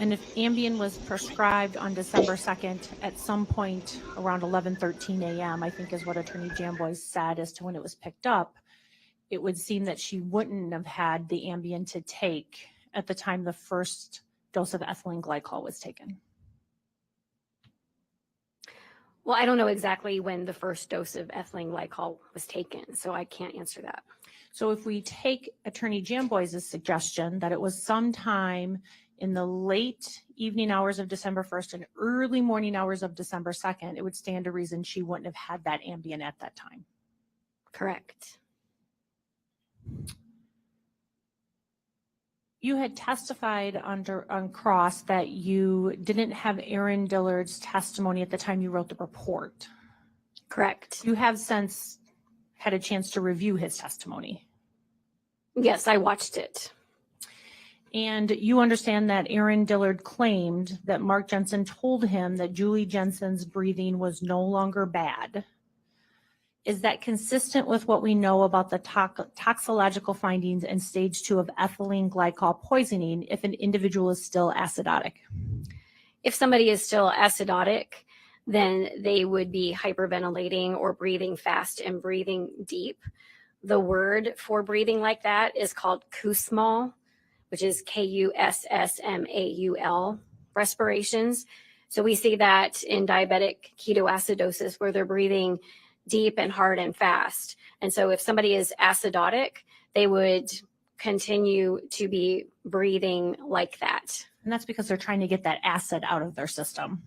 And if Ambien was prescribed on December 2nd at some point around 11:13 a.m., I think is what Attorney Jambois said as to when it was picked up, it would seem that she wouldn't have had the Ambien to take at the time the first dose of ethylene glycol was taken. Well, I don't know exactly when the first dose of ethylene glycol was taken, so I can't answer that. So if we take Attorney Jambois' suggestion that it was sometime in the late evening hours of December 1st and early morning hours of December 2nd, it would stand to reason she wouldn't have had that Ambien at that time. Correct. You had testified on cross that you didn't have Aaron Dillard's testimony at the time you wrote the report. Correct. You have since had a chance to review his testimony. Yes, I watched it. And you understand that Aaron Dillard claimed that Mark Jensen told him that Julie Jensen's breathing was no longer bad. Is that consistent with what we know about the toxicological findings in stage 2 of ethylene glycol poisoning if an individual is still acidotic? If somebody is still acidotic, then they would be hyperventilating or breathing fast and breathing deep. The word for breathing like that is called Kussmaul, which is Kussmaul respirations. So we see that in diabetic ketoacidosis where they're breathing deep and hard and fast. And so if somebody is acidotic, they would continue to be breathing like that. And that's because they're trying to get that acid out of their system.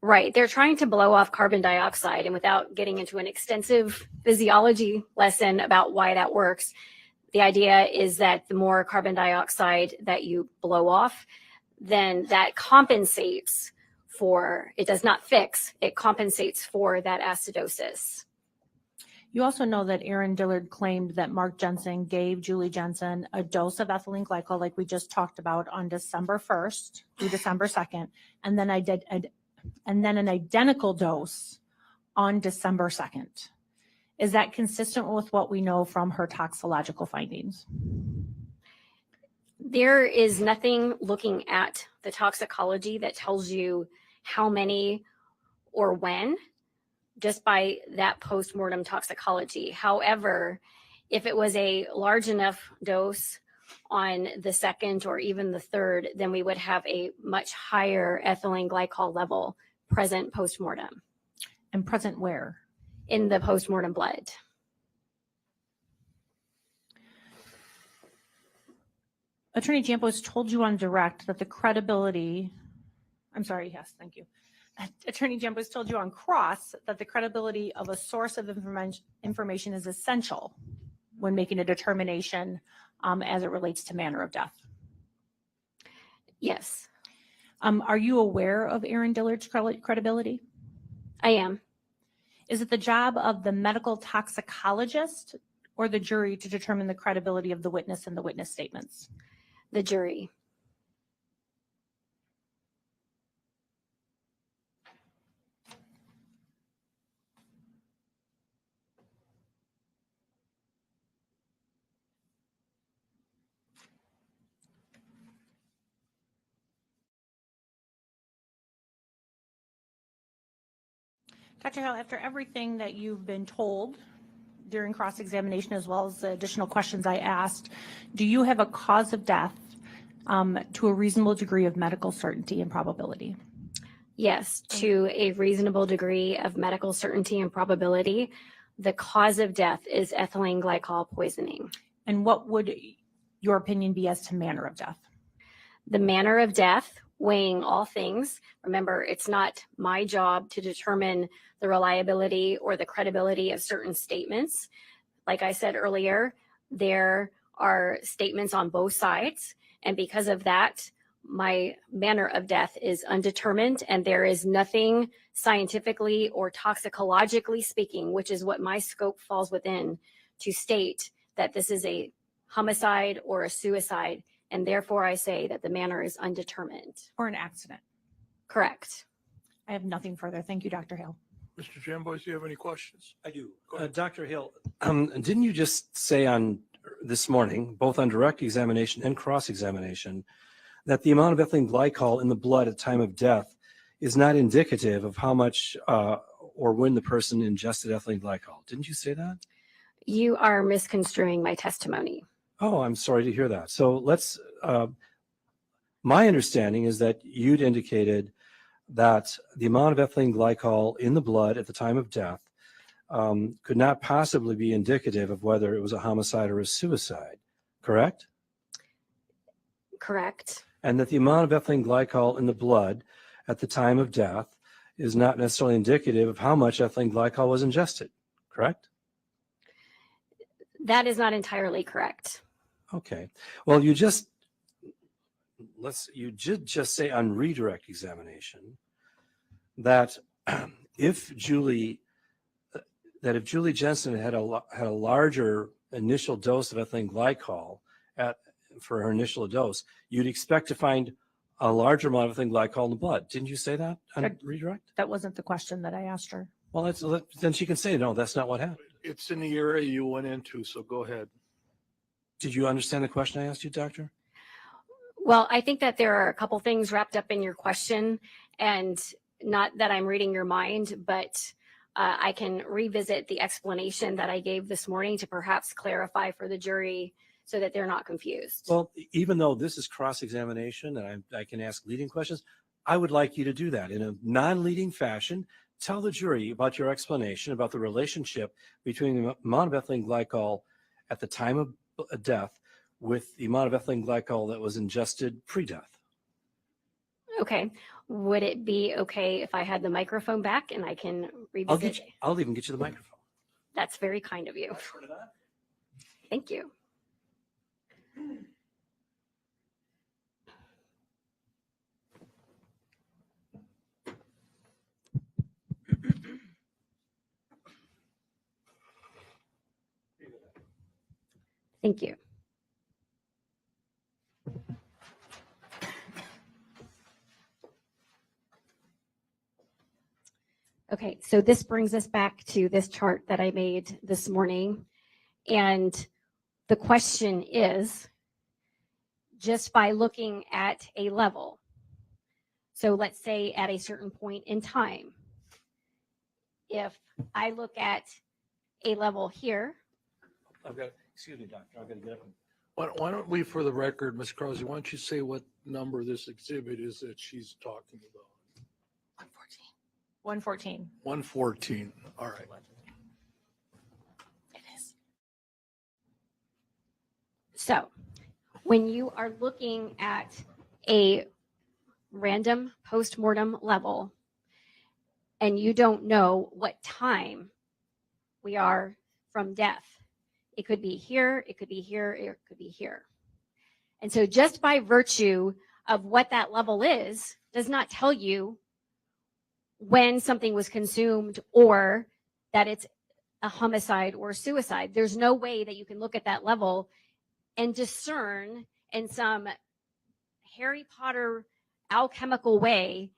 Right. They're trying to blow off carbon dioxide, and without getting into an extensive physiology lesson about why that works, the idea is that the more carbon dioxide that you blow off, then that compensates for, it does not fix, it compensates for that acidosis. You also know that Aaron Dillard claimed that Mark Jensen gave Julie Jensen a dose of ethylene glycol, like we just talked about, on December 1st through December 2nd, and then an identical dose on December 2nd. Is that consistent with what we know from her toxicological findings? There is nothing looking at the toxicology that tells you how many or when, just by that post-mortem toxicology. However, if it was a large enough dose on the 2nd or even the 3rd, then we would have a much higher ethylene glycol level present post-mortem. And present where? In the post-mortem blood. Attorney Jambois told you on direct that the credibility, thank you. Attorney Jambois told you on cross that the credibility of a source of information is essential when making a determination as it relates to manner of death. Yes. Are you aware of Aaron Dillard's credibility? I am. Is it the job of the medical toxicologist or the jury to determine the credibility of the witness and the witness statements? The jury. Dr. Hill, after everything that you've been told during cross-examination as well as the additional questions I asked, do you have a cause of death to a reasonable degree of medical certainty and probability? Yes, to a reasonable degree of medical certainty and probability. The cause of death is ethylene glycol poisoning. And what would your opinion be as to manner of death? The manner of death, weighing all things. Remember, it's not my job to determine the reliability or the credibility of certain statements. Like I said earlier, there are statements on both sides. And because of that, my manner of death is undetermined, and there is nothing scientifically or toxicologically speaking, which is what my scope falls within, to state that this is a homicide or a suicide. And therefore, I say that the manner is undetermined. Or an accident? Correct. I have nothing further. Thank you, Dr. Hill. Mr. Jambois, do you have any questions? I do. Go ahead. Dr. Hill, didn't you just say on this morning, both on direct examination and cross-examination, that the amount of ethylene glycol in the blood at the time of death is not indicative of how much or when the person ingested ethylene glycol. Didn't you say that? You are misconstruing my testimony. Oh, I'm sorry to hear that. So let's, my understanding is that you'd indicated that the amount of ethylene glycol in the blood at the time of death could not possibly be indicative of whether it was a homicide or a suicide, correct? Correct. And that the amount of ethylene glycol in the blood at the time of death is not necessarily indicative of how much ethylene glycol was ingested, correct? That is not entirely correct. Okay. Well, you did just say on redirect examination that if Julie Jensen had a larger initial dose of ethylene glycol for her initial dose, you'd expect to find a larger amount of ethylene glycol in the blood. Didn't you say that on redirect? That wasn't the question that I asked her. Well, then she can say, no, that's not what happened. It's in the area you went into, so go ahead. Did you understand the question I asked you, Doctor? Well, I think that there are a couple things wrapped up in your question, and not that I'm reading your mind, but I can revisit the explanation that I gave this morning to perhaps clarify for the jury so that they're not confused. Well, even though this is cross-examination and I can ask leading questions, I would like you to do that in a non-leading fashion. Tell the jury about your explanation about the relationship between the amount of ethylene glycol at the time of death with the amount of ethylene glycol that was ingested pre-death. Okay. Would it be okay if I had the microphone back and I can revisit? I'll even get you the microphone. That's very kind of you. Thank you. Thank you. Okay, so this brings us back to this chart that I made this morning. And the question is, just by looking at a level, so let's say at a certain point in time, if I look at a level here, Excuse me, Doctor, I've got to get up. Why don't we, for the record, Ms. Krause, why don't you say what number this exhibit is that she's talking about? 114. 114. All right. It is. so when you are looking at a random postmortem level and you don't know what time we are from death, it could be here, it could be here, it could be here. And so just by virtue of what that level is, does not tell you when something was consumed or that it's a homicide or suicide. There's no way that you can look at that level and discern in some Harry Potter alchemical way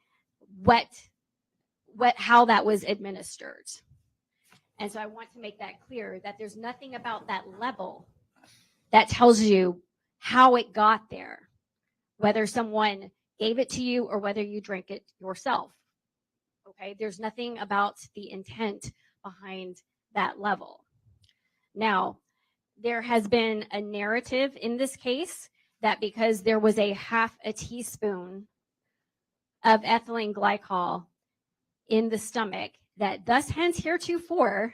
how that was administered. And so I want to make that clear that there's nothing about that level that tells you how it got there, whether someone gave it to you or whether you drank it yourself. Okay, there's nothing about the intent behind that level. Now, there has been a narrative in this case that because there was a half a teaspoon of ethylene glycol in the stomach, that thus hence heretofore,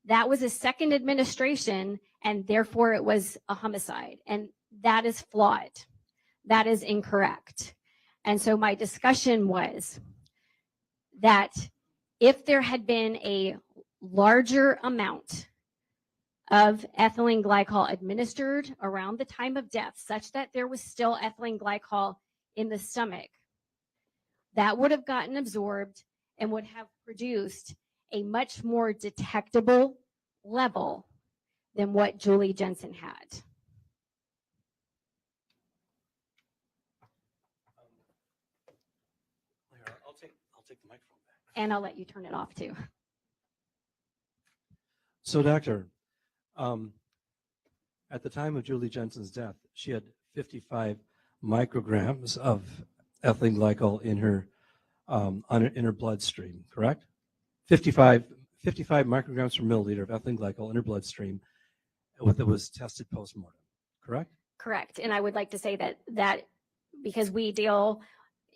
that was a second administration and therefore it was a homicide. And that is flawed. That is incorrect. And so my discussion was that if there had been a larger amount of ethylene glycol administered around the time of death, such that there was still ethylene glycol in the stomach, that would have gotten absorbed and would have produced a much more detectable level than what Julie Jensen had. I'll take the microphone back. And I'll let you turn it off too. So, Doctor, at the time of Julie Jensen's death, she had 55 micrograms of ethylene glycol in her bloodstream, correct? 55 micrograms per milliliter of ethylene glycol in her bloodstream that was tested post-mortem, correct? Correct. And I would like to say that because we deal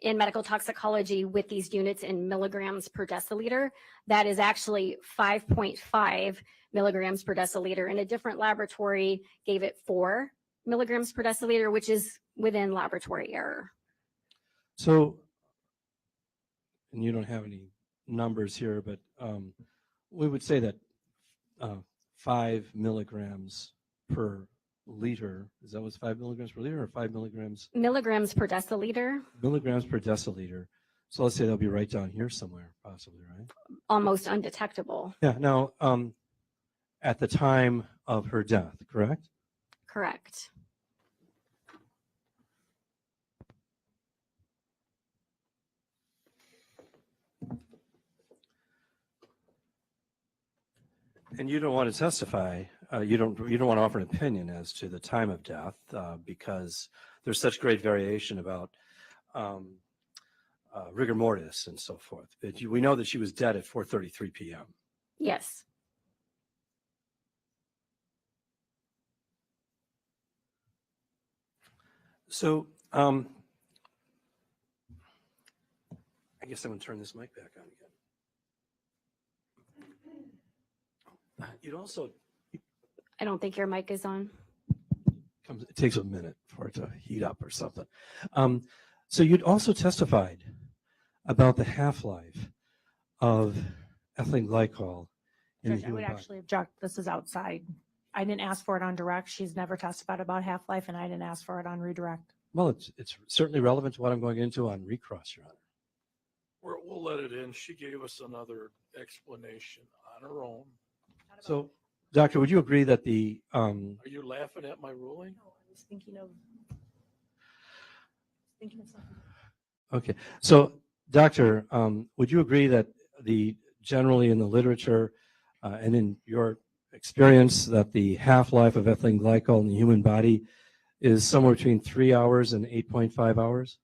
in medical toxicology with these units in milligrams per deciliter, that is actually 5.5 milligrams per deciliter. And a different laboratory gave it 4 milligrams per deciliter, which is within laboratory error. So, and you don't have any numbers here, but we would say that 5 milligrams per liter, is that what's 5 milligrams per liter or 5 milligrams? Milligrams per deciliter, Milligrams per deciliter. So let's say they'll be right down here somewhere, possibly, right? almost undetectable. Yeah. Now, at the time of her death, correct? Correct. And you don't want to testify. You don't want to offer an opinion as to the time of death because there's such great variation about rigor mortis and so forth. But we know that she was dead at 4:33 p.m. Yes. So I guess I'm going to turn this mic back on again. You'd also I don't think your mic is on. it takes a minute for it to heat up or something. So you'd also testified about the half-life of ethylene glycol in the Judge, I human would body. actually object. This is outside. I didn't ask for it on direct. She's never testified about half-life, and I didn't ask for it on redirect. Well, it's certainly relevant to what I'm going into on recross, Your Honor. We'll let it in. She gave us another explanation on her own. So, Doctor, would you agree that the Are you laughing at my ruling? No, I was thinking of something. okay? So, Doctor, would you agree that the generally in the literature and in your experience that the half-life of ethylene glycol in the human body is somewhere between 3 hours and 8.5 hours?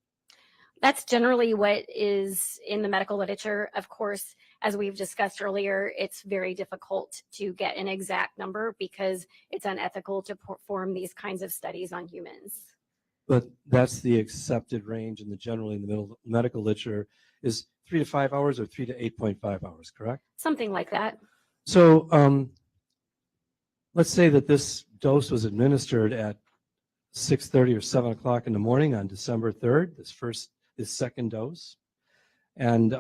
That's generally what is in the medical literature. Of course, as we've discussed earlier, it's very difficult to get an exact number because it's unethical to perform these kinds of studies on humans. But that's the accepted range in the generally in the medical literature is 3 to 5 hours or 3 to 8.5 hours, correct? Something like that. So let's say that this dose was administered at 6:30 or 7 o'clock in the morning on December 3rd, this second dose. And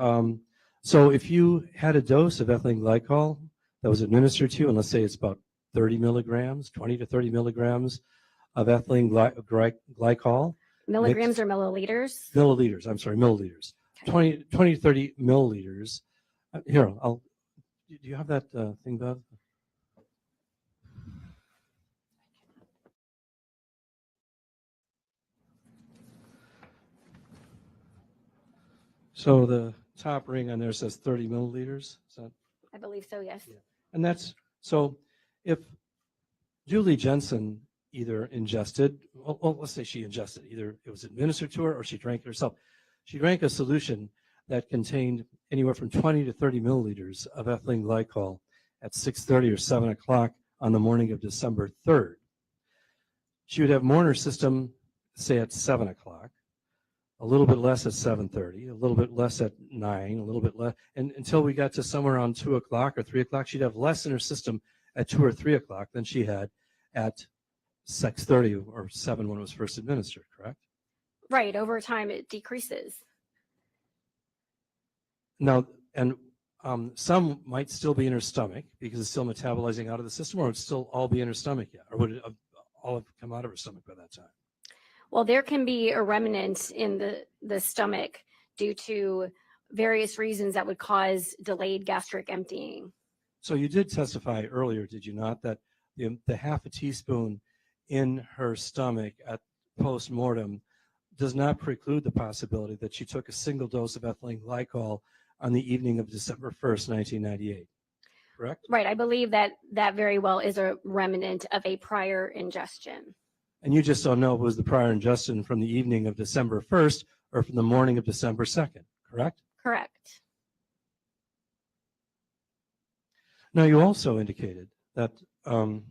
so if you had a dose of ethylene glycol that was administered to you, and let's say it's about 30 milligrams, 20 to 30 milligrams of ethylene glycol. Milligrams or milliliters? Milliliters, I'm sorry, milliliters. Okay. 20 to 30 milliliters. Here, do you have that thing, Bev? So the top ring on there says 30 milliliters. Is that? I believe so, yes. Yeah. And that's, so if Julie Jensen either ingested, well, let's say she ingested, either it was administered to her or she drank it herself. She drank a solution that contained anywhere from 20 to 30 milliliters of ethylene glycol at 6:30 or 7 o'clock on the morning of December 3rd. She would have more in her system, say at 7 o'clock, a little bit less at 7:30, a little bit less at 9, a little bit less, and until we got to somewhere around 2 o'clock or 3 o'clock, she'd have less in her system at 2 or 3 o'clock than she had at 6:30 or 7 when it was first administered, correct? Right. Over time, it decreases. Now, and some might still be in her stomach because it's still metabolizing out of the system, or it would still all be in her stomach yet, or would it all have come out of her stomach by that time? Well, there can be a remnant in the stomach due to various reasons that would cause delayed gastric emptying. So you did testify earlier, did you not, that the half a teaspoon in her stomach at post-mortem does not preclude the possibility that she took a single dose of ethylene glycol on the evening of December 1st, 1998, correct? Right. I believe that very well is a remnant of a prior ingestion. And you just don't know if it was the prior ingestion from the evening of December 1st or from the morning of December 2nd, correct? Correct. Now, you also indicated that the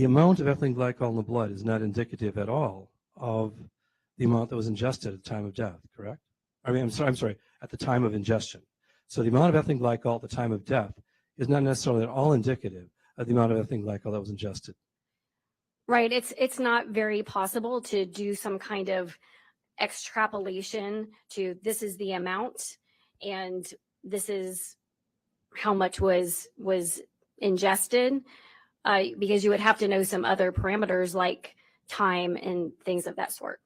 amount of ethylene glycol in the blood is not indicative at all of the amount that was ingested at the time of death, correct? I'm sorry, at the time of ingestion. So the amount of ethylene glycol at the time of death is not necessarily at all indicative of the amount of ethylene glycol that was ingested. Right. It's not very possible to do some kind of extrapolation to this is the amount and this is how much was ingested, because you would have to know some other parameters like time and things of that sort.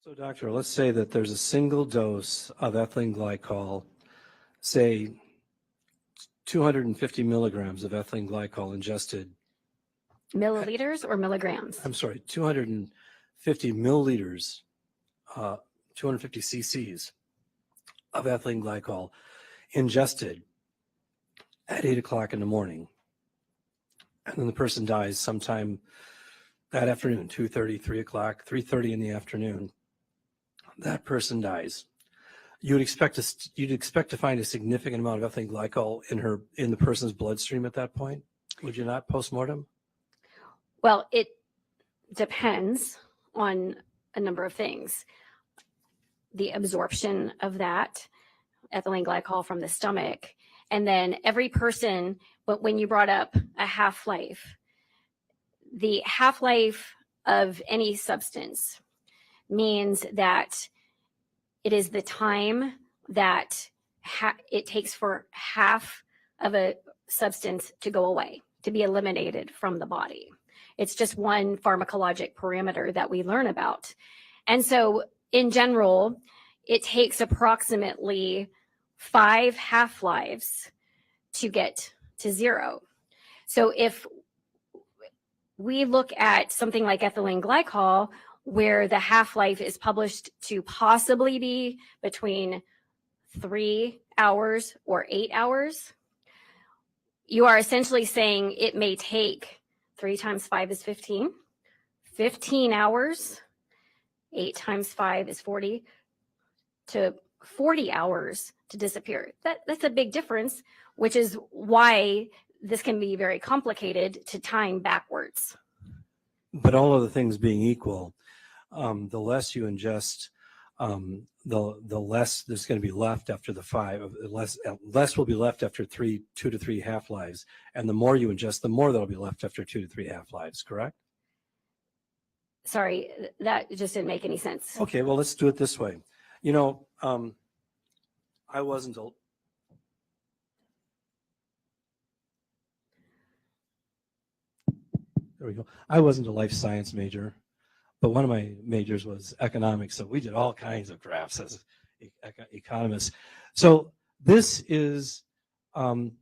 So, doctor, let's say that there's a single dose of ethylene glycol, say 250 milligrams of ethylene glycol ingested. Milliliters or milligrams? I'm sorry, 250 milliliters, 250 cc's of ethylene glycol ingested at 8 o'clock in the morning. And then the person dies sometime that afternoon, 2:30, 3 o'clock, 3:30 in the afternoon. That person dies. You'd expect to find a significant amount of ethylene glycol in the person's bloodstream at that point, would you not, postmortem? Well, it depends on a number of things. The absorption of that ethylene glycol from the stomach, and then every person, but when you brought up a half-life, the half-life of any substance means that it is the time that it takes for half of a substance to go away, to be eliminated from the body. It's just one pharmacologic parameter that we learn about. And so in general, it takes approximately 5 half-lives to get to 0. So if we look at something like ethylene glycol, where the half-life is published to possibly be between 3 hours or 8 hours, you are essentially saying it may take 3 times 5 is 15, 15 hours, 8 times 5 is 40, to 40 hours to disappear. That's a big difference, which is why this can be very complicated to time backwards. But all other things being equal, the less you ingest, the less there's going to be left after the 5. Less will be left after 2 to 3 half-lives, and the more you ingest, the more that'll be left after 2 to 3 half-lives. Correct? Sorry, that just didn't make any sense. Okay, well, let's do it this way. You know, I wasn't a There we go. I wasn't a life science major, but one of my majors was economics. So we did all kinds of graphs as economists. So this is, in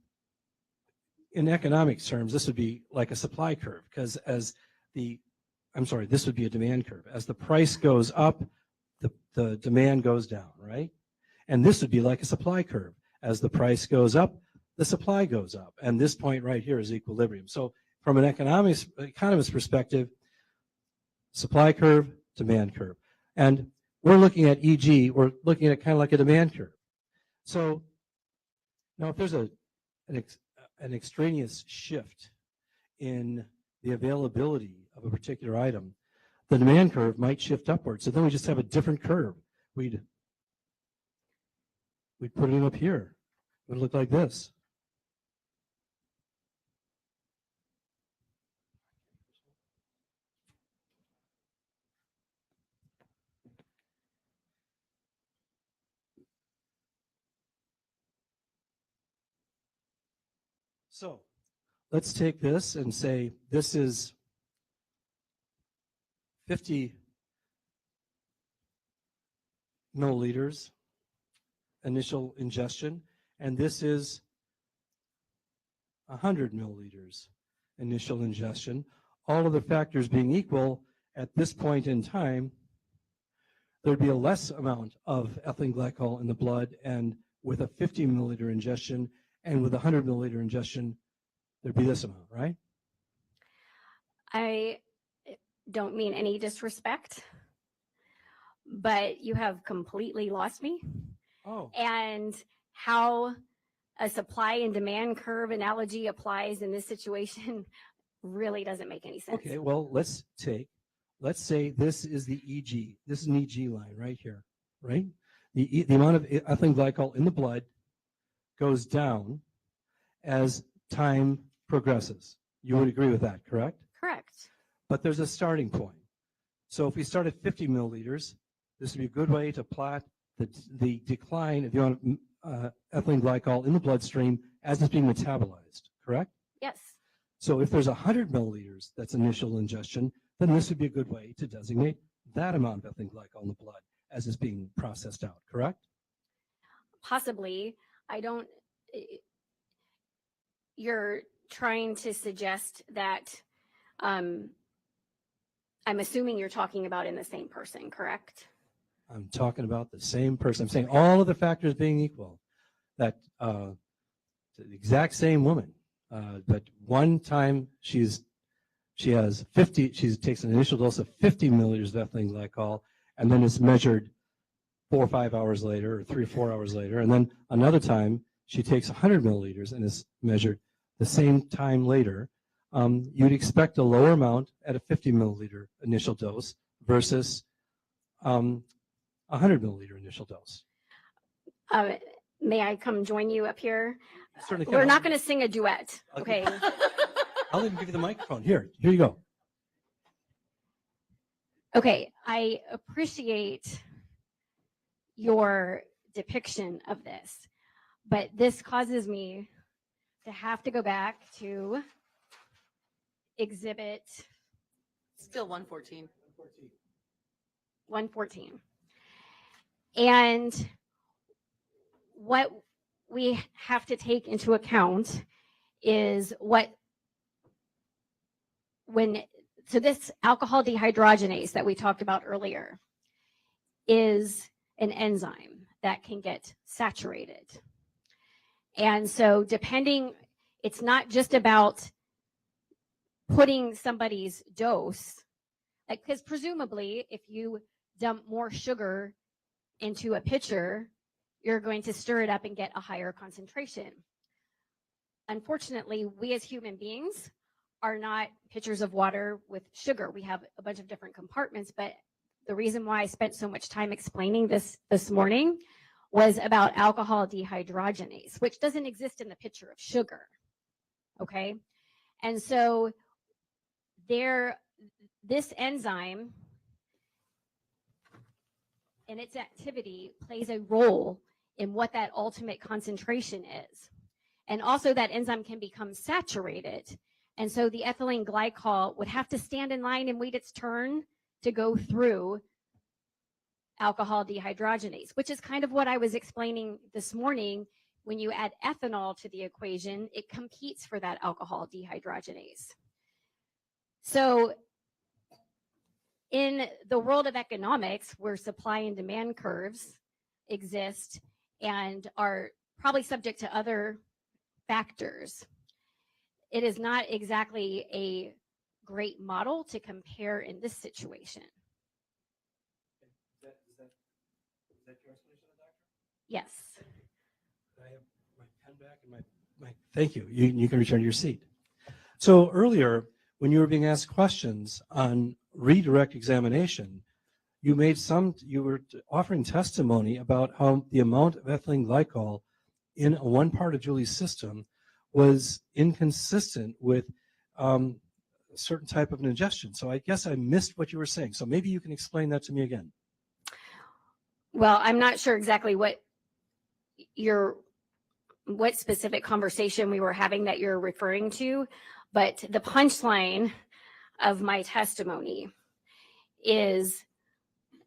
economics terms, this would be like a supply curve, because this would be a demand curve. As the price goes up, the demand goes down, right? And this would be like a supply curve. As the price goes up, the supply goes up. And this point right here is equilibrium. So from an economist perspective, supply curve, demand curve. And we're looking at EG, we're looking at kind of like a demand curve. So now if there's an extraneous shift in the availability of a particular item, the demand curve might shift upwards. So then we just have a different curve. We'd put it up here. It would look like this. So let's take this and say this is 50 milliliters, initial ingestion, and this is 100 milliliters initial ingestion. All of the factors being equal at this point in time, there'd be a less amount of ethylene glycol in the blood, and with a 50 milliliter ingestion and with a 100 milliliter ingestion, there'd be this amount, right? I don't mean any disrespect, but you have completely lost me. Oh, And how a supply and demand curve analogy applies in this situation really doesn't make any sense. okay. Well, let's say this is the EG. This is an EG line right here, right? The amount of ethylene glycol in the blood goes down as time progresses. You would agree with that, correct? Correct. But there's a starting point. So if we start at 50 milliliters, this would be a good way to plot the decline of the amount of ethylene glycol in the bloodstream as it's being metabolized, correct? Yes. So if there's 100 milliliters that's initial ingestion, then this would be a good way to designate that amount of ethylene glycol in the blood as it's being processed out, correct? Possibly. I don't. You're trying to suggest that I'm assuming you're talking about in the same person, correct? I'm talking about the same person. I'm saying all of the factors being equal, that the exact same woman, but one time she takes an initial dose of 50 milliliters of ethylene glycol, and then it's measured 4 or 5 hours later, or 3 or 4 hours later, and then another time she takes 100 milliliters and is measured the same time later. You'd expect a lower amount at a 50 milliliter initial dose versus 100 milliliter initial dose. May I come join you up here? Certainly can. We're not going to sing a duet, okay? I'll even give you the microphone. Here you go. Okay, I appreciate your depiction of this, but this causes me to have to go back to exhibit Still 114. 114. And what we have to take into account is so this alcohol dehydrogenase that we talked about earlier is an enzyme that can get saturated. And so it's not just about putting somebody's dose, like, because presumably if you dump more sugar into a pitcher, you're going to stir it up and get a higher concentration. Unfortunately, we as human beings are not pitchers of water with sugar. We have a bunch of different compartments, but the reason why I spent so much time explaining this morning was about alcohol dehydrogenase, which doesn't exist in the pitcher of sugar, okay? And so this enzyme and its activity plays a role in what that ultimate concentration is. And also that enzyme can become saturated. And so the ethylene glycol would have to stand in line and wait its turn to go through alcohol dehydrogenase, which is kind of what I was explaining this morning. When you add ethanol to the equation, it competes for that alcohol dehydrogenase. So in the world of economics, where supply and demand curves exist and are probably subject to other factors, it is not exactly a great model to compare in this situation. Is that your explanation, Doctor? Yes. I have my pen back and my thank you. You can return to your seat. So earlier, when you were being asked questions on redirect examination, you were offering testimony about how the amount of ethylene glycol in one part of Julie's system was inconsistent with a certain type of an ingestion. So I guess I missed what you were saying. So maybe you can explain that to me again. Well, I'm not sure exactly what specific conversation we were having that you're referring to, but the punchline of my testimony is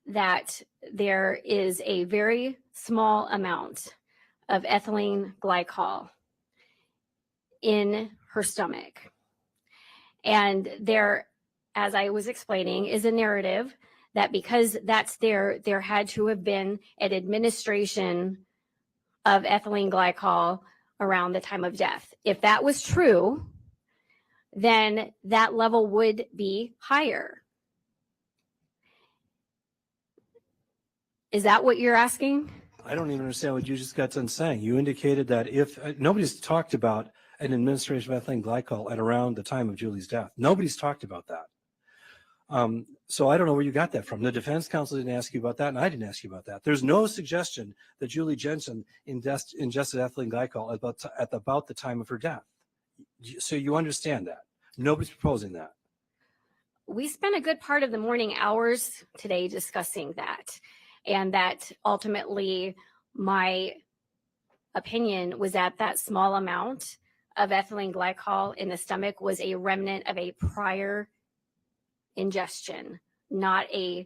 that there is a very small amount of ethylene glycol in her stomach. And there, as I was explaining, is a narrative that because that's there had to have been an administration of ethylene glycol around the time of death. If that was true, then that level would be higher. Is that what you're asking? I don't even understand what you just got done saying. You indicated that if nobody's talked about an administration of ethylene glycol at around the time of Julie's death. Nobody's talked about that. So I don't know where you got that from. The defense counsel didn't ask you about that, and I didn't ask you about that. There's no suggestion that Julie Jensen ingested ethylene glycol at about the time of her death. So you understand that. Nobody's proposing that. We spent a good part of the morning hours today discussing that, and that ultimately my opinion was that that small amount of ethylene glycol in the stomach was a remnant of a prior ingestion, not a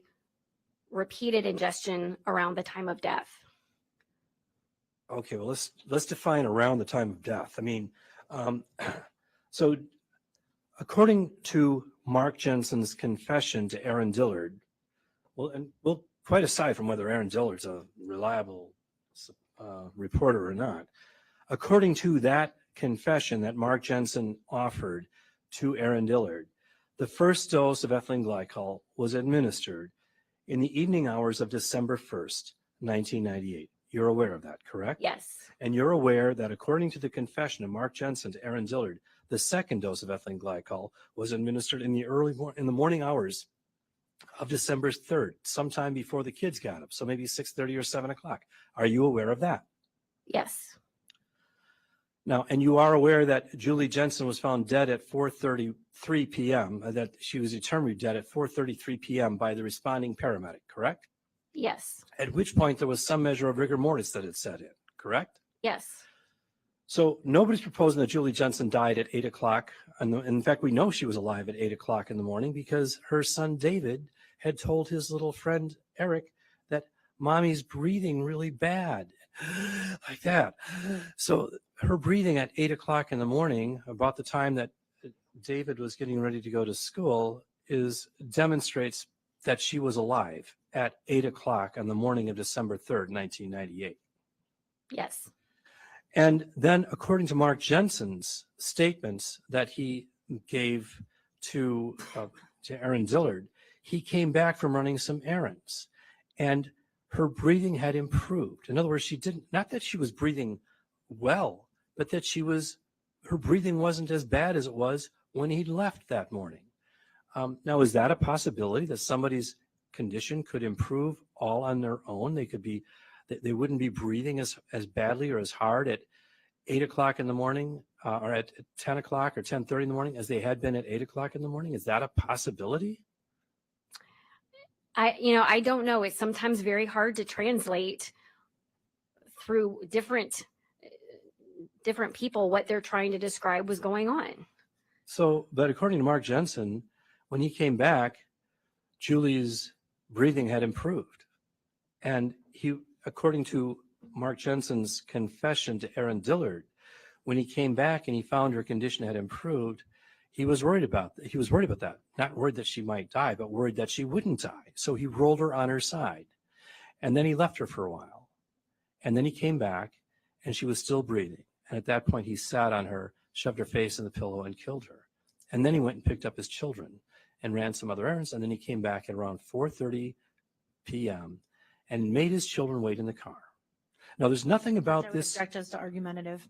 repeated ingestion around the time of death. Okay, well, let's define around the time of death. I mean, so according to Mark Jensen's confession to Aaron Dillard, well, quite aside from whether Aaron Dillard's a reliable reporter or not, according to that confession that Mark Jensen offered to Aaron Dillard, the first dose of ethylene glycol was administered in the evening hours of December 1st, 1998. You're aware of that, correct? Yes. And you're aware that according to the confession of Mark Jensen to Aaron Dillard, the second dose of ethylene glycol was administered in the morning hours of December 3rd, sometime before the kids got up, so maybe 6:30 or 7 o'clock. Are you aware of that? Yes. Now, and you are aware that Julie Jensen was found dead at 4:33 p.m., that she was determined dead at 4:33 p.m. by the responding paramedic, correct? Yes. At which point there was some measure of rigor mortis that had set in, correct? Yes. So nobody's proposing that Julie Jensen died at 8 o'clock. In fact, we know she was alive at 8 o'clock in the morning because her son David had told his little friend Eric that mommy's breathing really bad, like that. So her breathing at 8 o'clock in the morning, about the time that David was getting ready to go to school, demonstrates that she was alive at 8 o'clock on the morning of December 3rd, 1998. Yes. And then, according to Mark Jensen's statements that he gave to Aaron Dillard, he came back from running some errands, and her breathing had improved. In other words, not that she was breathing well, but that her breathing wasn't as bad as it was when he left that morning. Now, is that a possibility that somebody's condition could improve all on their own? They wouldn't be breathing as badly or as hard at 8 o'clock in the morning or at 10 o'clock or 10:30 in the morning as they had been at 8 o'clock in the morning? Is that a possibility? I don't know. It's sometimes very hard to translate through different people what they're trying to describe was going on. So, but according to Mark Jensen, when he came back, Julie's breathing had improved. And according to Mark Jensen's confession to Aaron Dillard, when he came back and he found her condition had improved, he was worried about that. Not worried that she might die, but worried that she wouldn't die. So he rolled her on her side. And then he left her for a while. And then he came back and she was still breathing. And at that point, he sat on her, shoved her face in the pillow, and killed her. And then he went and picked up his children and ran some other errands. And then he came back at around 4:30 p.m. and made his children wait in the car. Now, there's nothing about this. Object as to argumentative.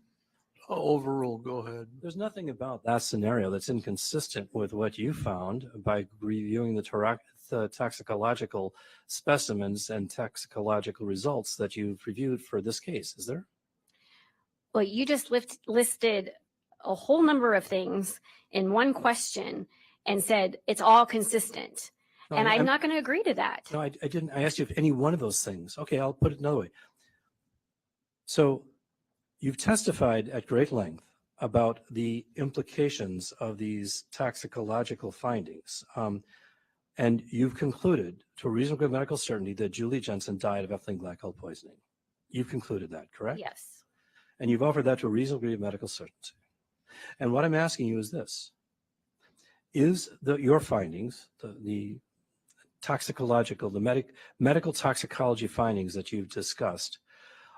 Overrule, go ahead. There's nothing about that scenario that's inconsistent with what you found by reviewing the toxicological specimens and toxicological results that you've reviewed for this case, is there? Well, you just listed a whole number of things in one question and said it's all consistent. No, And I'm not going to agree to that. No, I didn't. I asked you if any one of those things. Okay, I'll put it another way. So you've testified at great length about the implications of these toxicological findings. And you've concluded to a reasonable medical certainty that Julie Jensen died of ethylene glycol poisoning. You've concluded that, correct? Yes. And you've offered that to a reasonable degree of medical certainty. And what I'm asking you is this. Is your findings, the toxicological, the medical toxicology findings that you've discussed,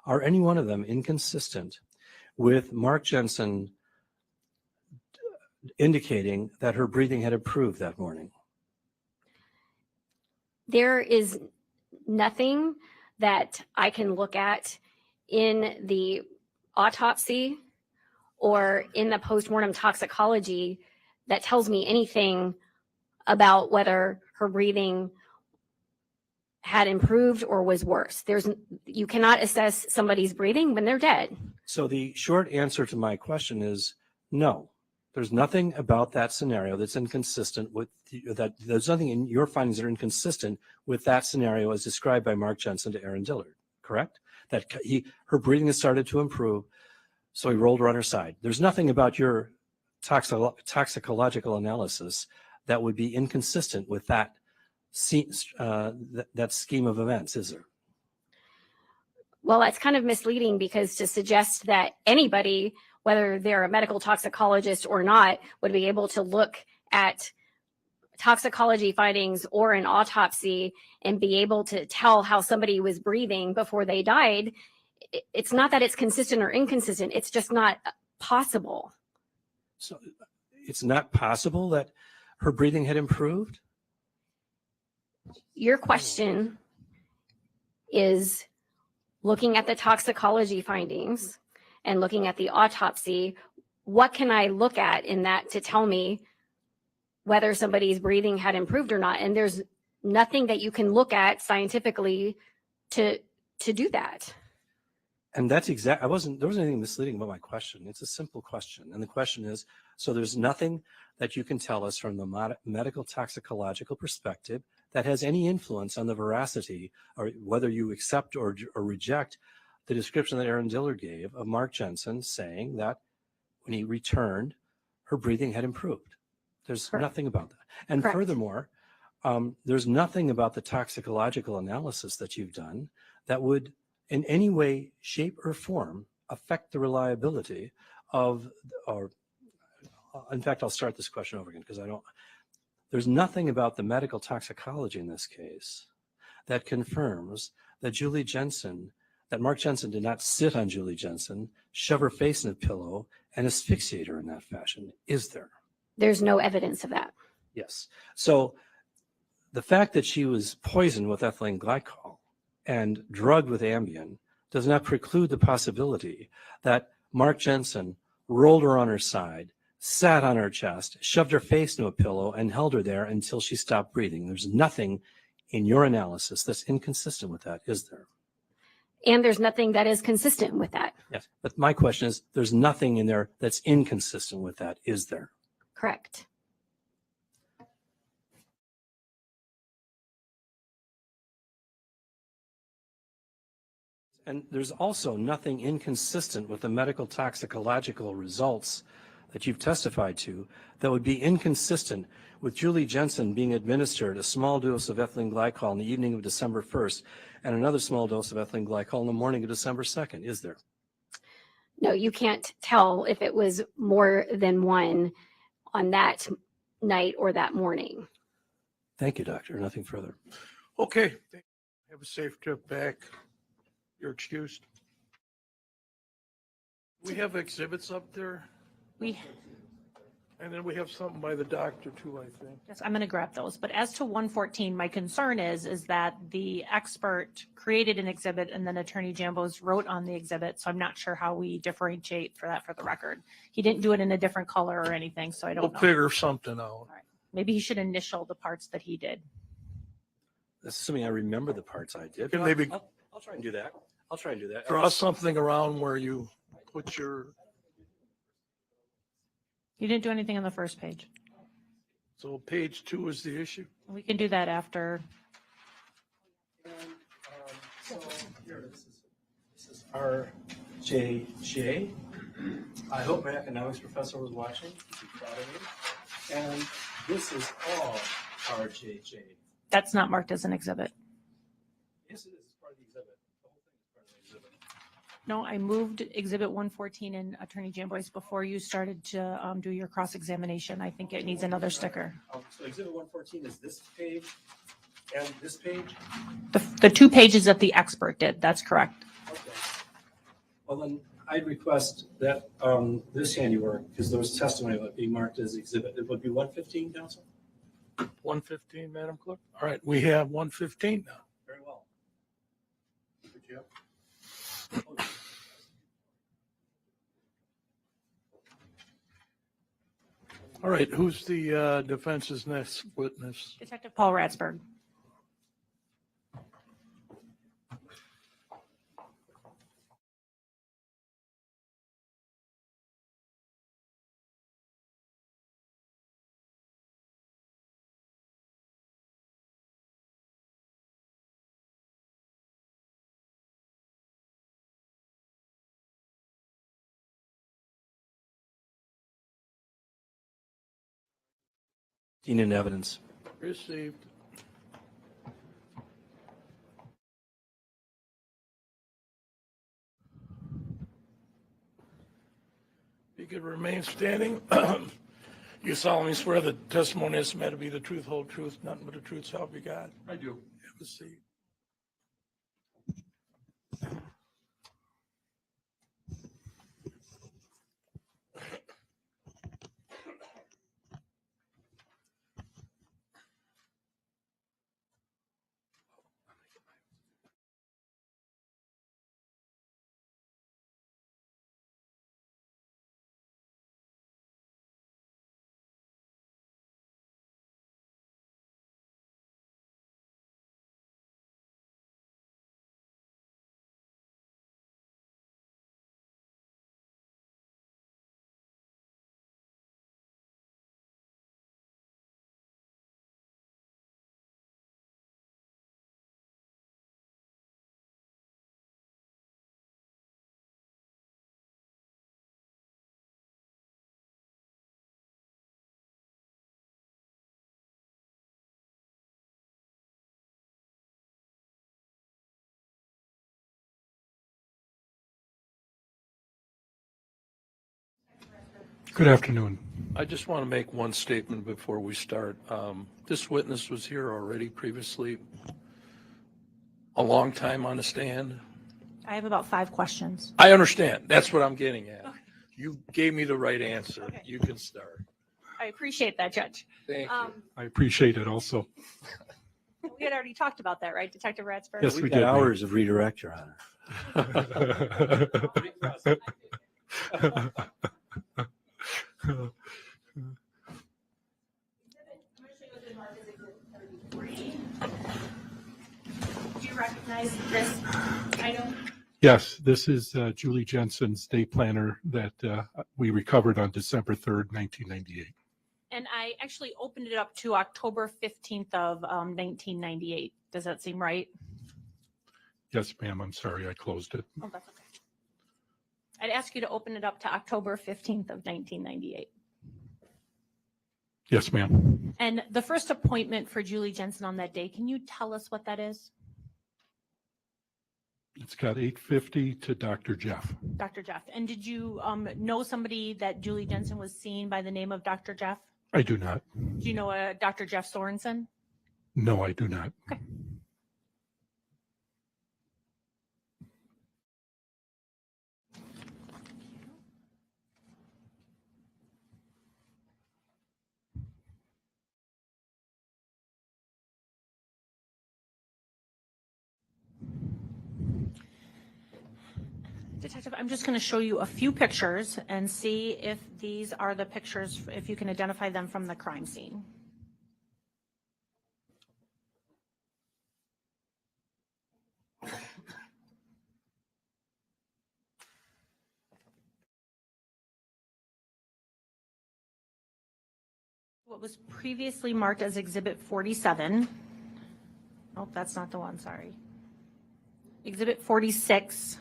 are any one of them inconsistent with Mark Jensen indicating that her breathing had improved that morning? There is nothing that I can look at in the autopsy or in the postmortem toxicology that tells me anything about whether her breathing had improved or was worse. You cannot assess somebody's breathing when they're dead. So the short answer to my question is no. There's nothing about that scenario that's inconsistent with that. There's nothing in your findings that are inconsistent with that scenario as described by Mark Jensen to Aaron Dillard, correct? That her breathing has started to improve, so he rolled her on her side. There's nothing about your toxicological analysis that would be inconsistent with that scheme of events, is there? Well, that's kind of misleading, because to suggest that anybody, whether they're a medical toxicologist or not, would be able to look at toxicology findings or an autopsy and be able to tell how somebody was breathing before they died, it's not that it's consistent or inconsistent. It's just not possible. So it's not possible that her breathing had improved? Your question is looking at the toxicology findings and looking at the autopsy. What can I look at in that to tell me whether somebody's breathing had improved or not? And there's nothing that you can look at scientifically to do that. And that's there wasn't anything misleading about my question. It's a simple question. And the question is, so there's nothing that you can tell us from the medical toxicological perspective that has any influence on the veracity or whether you accept or reject the description that Aaron Dillard gave of Mark Jensen saying that when he returned, her breathing had improved. There's Correct. Nothing about that. And Correct. furthermore, there's nothing about the toxicological analysis that you've done that would in any way, shape, or form affect the reliability of, or in fact, I'll start this question over again because there's nothing about the medical toxicology in this case that confirms that Mark Jensen did not sit on Julie Jensen, shove her face in a pillow, and asphyxiate her in that fashion, is there? There's no evidence of that. Yes. So the fact that she was poisoned with ethylene glycol and drugged with Ambien does not preclude the possibility that Mark Jensen rolled her on her side, sat on her chest, shoved her face into a pillow, and held her there until she stopped breathing. There's nothing in your analysis that's inconsistent with that, is there? And there's nothing that is consistent with that. Yes. But my question is, there's nothing in there that's inconsistent with that, is there? Correct. And there's also nothing inconsistent with the medical toxicological results that you've testified to that would be inconsistent with Julie Jensen being administered a small dose of ethylene glycol in the evening of December 1st and another small dose of ethylene glycol in the morning of December 2nd, is there? No, you can't tell if it was more than one on that night or that morning. Thank you, doctor. Nothing further. Okay. Have a safe trip back. You're excused. We have exhibits up there, and then we have something by the doctor too, I think. Yes, I'm going to grab those. But as to 114, my concern is that the expert created an exhibit and then Attorney Jambos wrote on the exhibit. So I'm not sure how we differentiate for that for the record. He didn't do it in a different color or anything, so I don't We'll know. figure something out. Maybe he should initial the parts that he did. That's assuming I remember the parts I did. Can maybe I'll try and do that. I'll try and do that. draw something around where you put your, You didn't do anything on the first page. so page 2 is the issue. We can do that after. So here, this is RJJ. I hope my economics professor was watching. He'd be proud of me. And this is all RJJ. That's not marked as an exhibit. Yes, it is. It's part of the exhibit. The whole thing is part of the exhibit. No, I moved Exhibit 114 in Attorney Jamboy's before you started to do your cross-examination. I think it needs another sticker. So Exhibit 114 is this page and this page? The 2 pages that the expert did, that's correct. Okay. Well, then I'd request that this handiwork, because there was testimony that be marked as exhibit, it would be 115, counsel? 115, Madam Clerk? All right, we have 115 now. Very well. Good job. All right, who's the defense's next witness? Detective Paul Ratsberg. Seen in evidence. Received. You could remain standing. You solemnly swear the testimony is meant to be the truth, whole truth, nothing but the truth, so help you God. I do. Have a seat. Good afternoon. I just want to make one statement before we start. This witness was here already previously, a long time on the stand. I have about 5 questions. I understand. That's what I'm getting at. You gave me the right answer. Okay. You can start. I appreciate that, Judge. Thank you. I appreciate it also. We had already talked about that, right, Detective Ratsberg? Yes, We've we got did, ma'am. hours of redirect, Your Honor. Do you recognize this item? Yes, this is Julie Jensen's day planner that we recovered on December 3rd, 1998. And I actually opened it up to October 15th of 1998. Does that seem right? Yes, ma'am, I'm sorry, I closed it. Oh, that's okay. I'd ask you to open it up to October 15th of 1998. Yes, ma'am. And the first appointment for Julie Jensen on that day, can you tell us what that is? It's got 850 to Dr. Jeff. Dr. Jeff. And did you know somebody that Julie Jensen was seeing by the name of Dr. Jeff? I do not. Do you know a Dr. Jeff Sorensen? No, I do not. Okay. Detective, I'm just going to show you a few pictures and see if these are the pictures, if you can identify them from the crime scene. What was previously marked as Exhibit 47. Oh, that's not the one, sorry. Exhibit 46.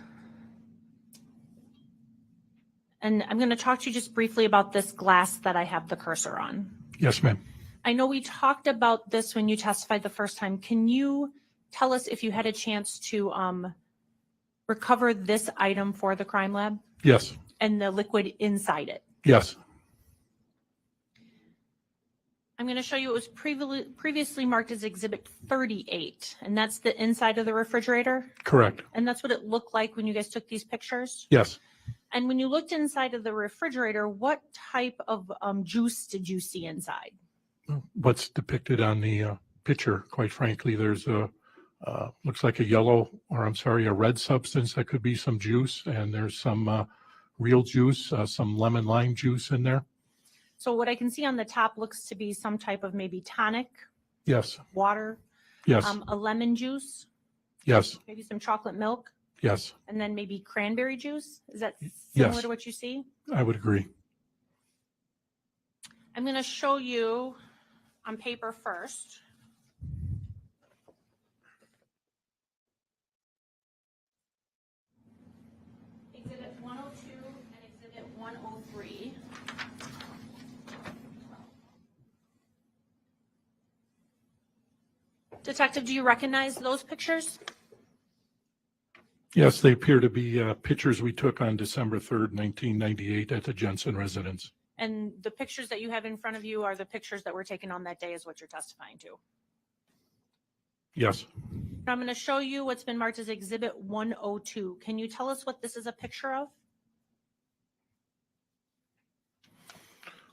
And I'm going to talk to you just briefly about this glass that I have the cursor on. Yes, ma'am. I know we talked about this when you testified the first time. Can you tell us if you had a chance to recover this item for the crime lab Yes, and the liquid inside it? yes, I'm going to show you it was previously marked as Exhibit 38, and that's the inside of the refrigerator. correct. And that's what it looked like when you guys took these pictures. Yes. And when you looked inside of the refrigerator, what type of juice did you see inside? What's depicted on the picture, quite frankly, there's looks like a yellow, or I'm sorry, a red substance that could be some juice, and there's some real juice, some lemon lime juice in there. So what I can see on the top looks to be some type of maybe tonic, Yes, water, yes, a lemon juice, yes, maybe some chocolate milk, yes, and then maybe cranberry juice. Is that similar Yes. to what you see? I would agree. I'm going to show you on paper first. Exhibit 102 and Exhibit 103. Detective, do you recognize those pictures? Yes, they appear to be pictures we took on December 3rd, 1998 at the Jensen residence. And the pictures that you have in front of you are the pictures that were taken on that day is what you're testifying to. Yes, I'm going to show you what's been marked as Exhibit 102. Can you tell us what this is a picture of?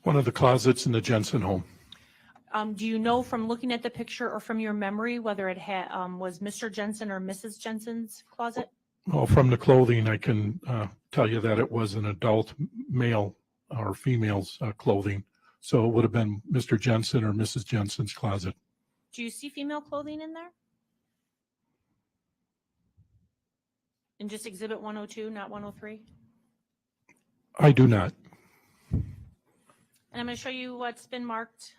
one of the closets in the Jensen home. Do you know from looking at the picture or from your memory whether it was Mr. Jensen or Mrs. Jensen's closet? Well, from the clothing, I can tell you that it was an adult male or female's clothing. So it would have been Mr. Jensen or Mrs. Jensen's closet. Do you see female clothing in there? In just Exhibit 102, not 103? I do not. And I'm going to show you what's been marked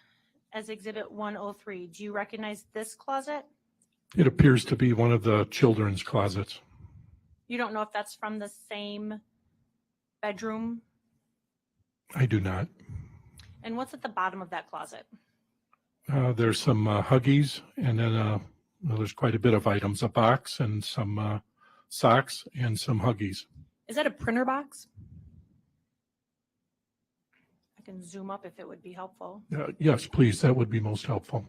as Exhibit 103. Do you recognize this closet? It appears to be one of the children's closets. You don't know if that's from the same bedroom? I do not. And what's at the bottom of that closet? There's some Huggies, and then well, there's quite a bit of items, a box and some socks and some Huggies. Is that a printer box? I can zoom up if it would be helpful. Yes, please, that would be most helpful.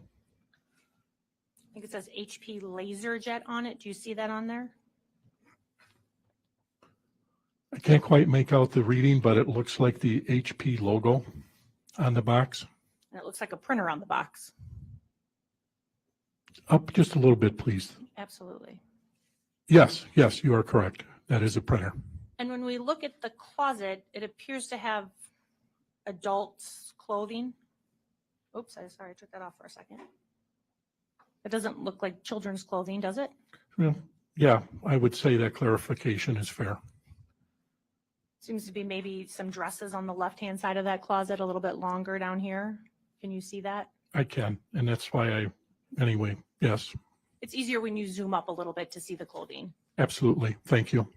I think it says HP LaserJet on it. Do you see that on there? I can't quite make out the reading, but it looks like the HP logo on the box. And it looks like a printer on the box. Up just a little bit, please. Absolutely. Yes, yes, you are correct. That is a printer. And when we look at the closet, it appears to have adults' clothing. Oops, sorry, I took that off for a second. It doesn't look like children's clothing, does it? Well, yeah, I would say that clarification is fair. Seems to be maybe some dresses on the left-hand side of that closet, a little bit longer down here. Can you see that? I can, and that's why anyway, yes, It's easier when you zoom up a little bit to see the clothing. absolutely. Thank you.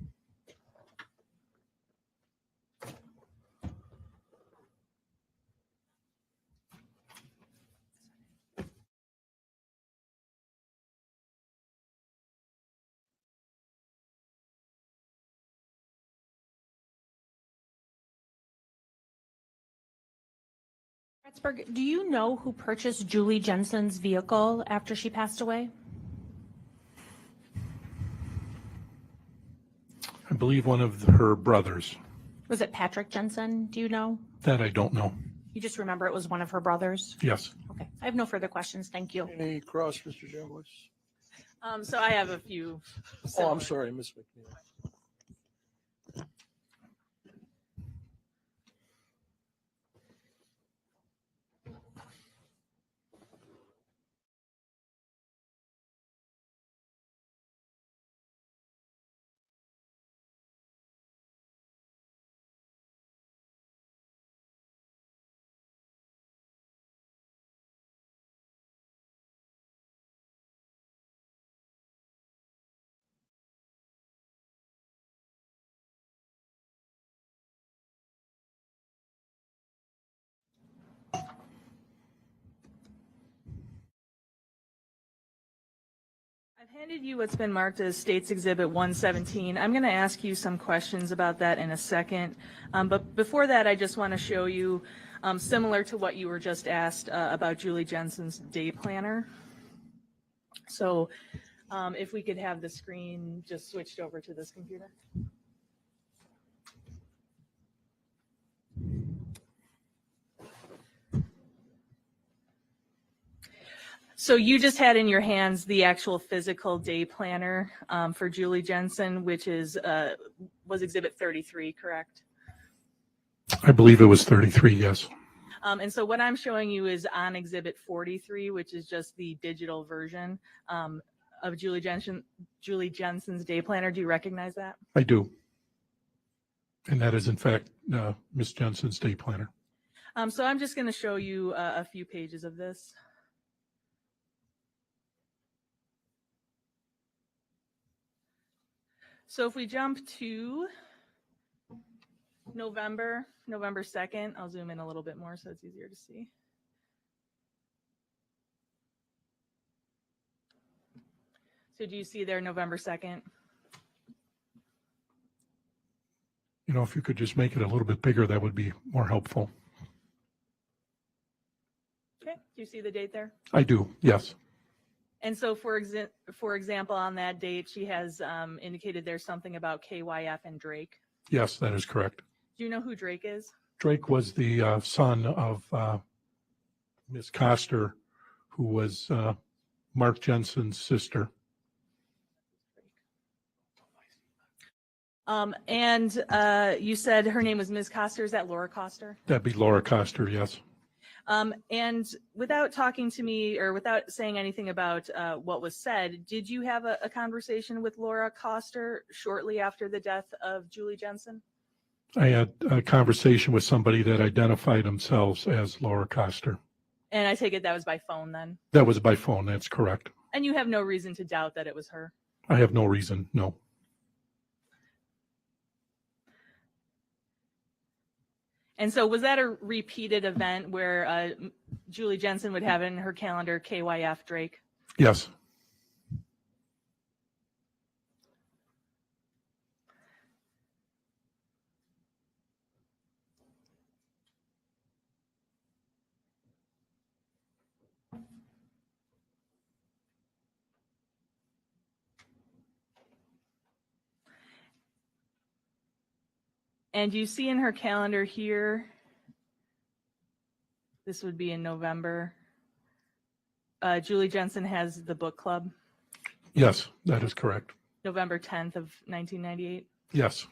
Kratzberg, do you know who purchased Julie Jensen's vehicle after she passed away? I believe one of her brothers. Was it Patrick Jensen? Do you know? That I don't know. You just remember it was one of her brothers? Yes. Okay, I have no further questions. Thank you. Any cross, Mr. Jambos? So I have a few. Oh, I'm similar- sorry, Ms. McNeil. handed you what's been marked as State's Exhibit 117. I'm going to ask you some questions about that in a second. But before that, I just want to show you, similar to what you were just asked about Julie Jensen's day planner. So if we could have the screen just switched over to this computer. So you just had in your hands the actual physical day planner for Julie Jensen, which is was Exhibit 33, correct? I believe it was 33, yes. And so what I'm showing you is on Exhibit 43, which is just the digital version of Julie Jensen's day planner. Do you recognize that? I do. And that is in fact Ms. Jensen's day planner. So I'm just going to show you a few pages of this. So if we jump to November 2nd, I'll zoom in a little bit more so it's easier to see. So do you see there November 2nd? You know, if you could just make it a little bit bigger, that would be more helpful. Okay, do you see the date there? I do, yes. And so for example, on that date, she has indicated there's something about KYF and Drake. Yes, that is correct. Do you know who Drake is? Drake was the son of Ms. Coster, who was Mark Jensen's sister. And you said her name was Ms. Coster. Is that Laura Coster? That'd be Laura Coster, yes. And without talking to me or without saying anything about what was said, did you have a conversation with Laura Coster shortly after the death of Julie Jensen? I had a conversation with somebody that identified themselves as Laura Coster. And I take it that was by phone then? That was by phone, that's correct. And you have no reason to doubt that it was her? I have no reason, no. And so was that a repeated event where Julie Jensen would have in her calendar KYF Drake? Yes. And you see in her calendar here, this would be in November, Julie Jensen has the book club, Yes, that is correct. November 10th of 1998. Yes,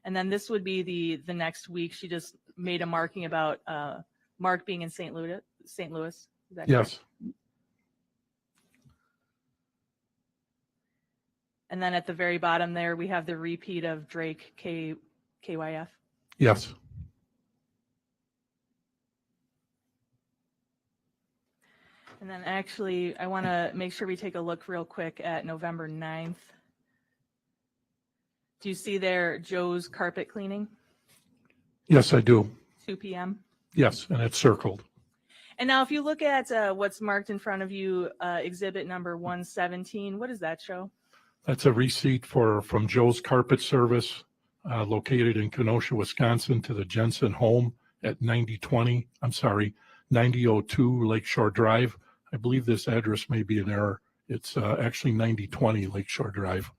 And then this would be the next week. She just made a marking about Mark being in St. Louis. Is that yes, correct? And then at the very bottom there, we have the repeat of Drake KYF. yes. And then actually, I want to make sure we take a look real quick at November 9th. Do you see there Joe's carpet cleaning, Yes, I do. 2 p.m.? Yes, and it's circled. And now if you look at what's marked in front of you, exhibit number 117, what does that show? That's a receipt from Joe's Carpet Service located in Kenosha, Wisconsin to the Jensen home at 9002 Lakeshore Drive. I believe this address may be an error. It's actually 9020 Lakeshore Drive,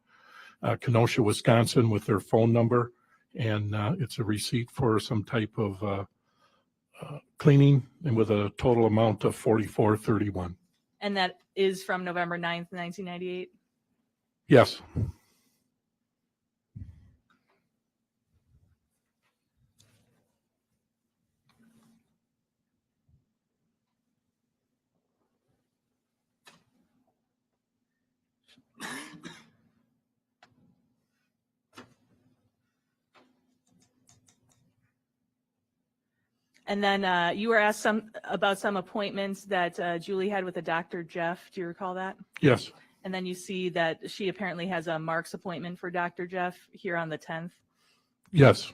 Kenosha, Wisconsin, with their phone number. And it's a receipt for some type of cleaning and with a total amount of $44.31. And that is from November 9th, 1998? Yes. And then you were asked about some appointments that Julie had with a Dr. Jeff. Do you recall that? Yes. And then you see that she apparently has a Mark's appointment for Dr. Jeff here on the 10th. Yes.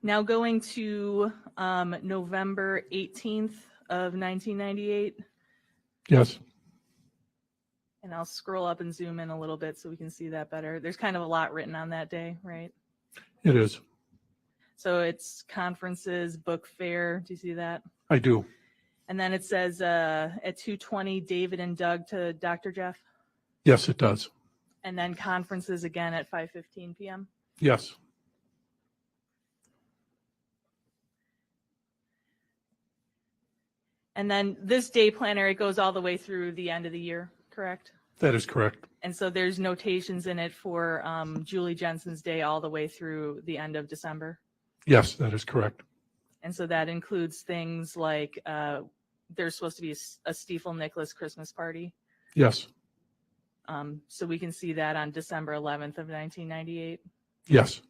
Now going to November 18th of 1998, Yes, and I'll scroll up and zoom in a little bit so we can see that better. There's kind of a lot written on that day, right? it is. So it's conferences, book fair. Do you see that? I do. And then it says at 2:20, David and Doug to Dr. Jeff. Yes, it does. And then conferences again at 5:15 p.m. Yes, And then this day planner, it goes all the way through the end of the year, correct? that is correct. And so there's notations in it for Julie Jensen's day all the way through the end of December. Yes, that is correct. And so that includes things like there's supposed to be a Stiefel Nicholas Christmas party. Yes, So we can see that on December 11th of 1998. yes,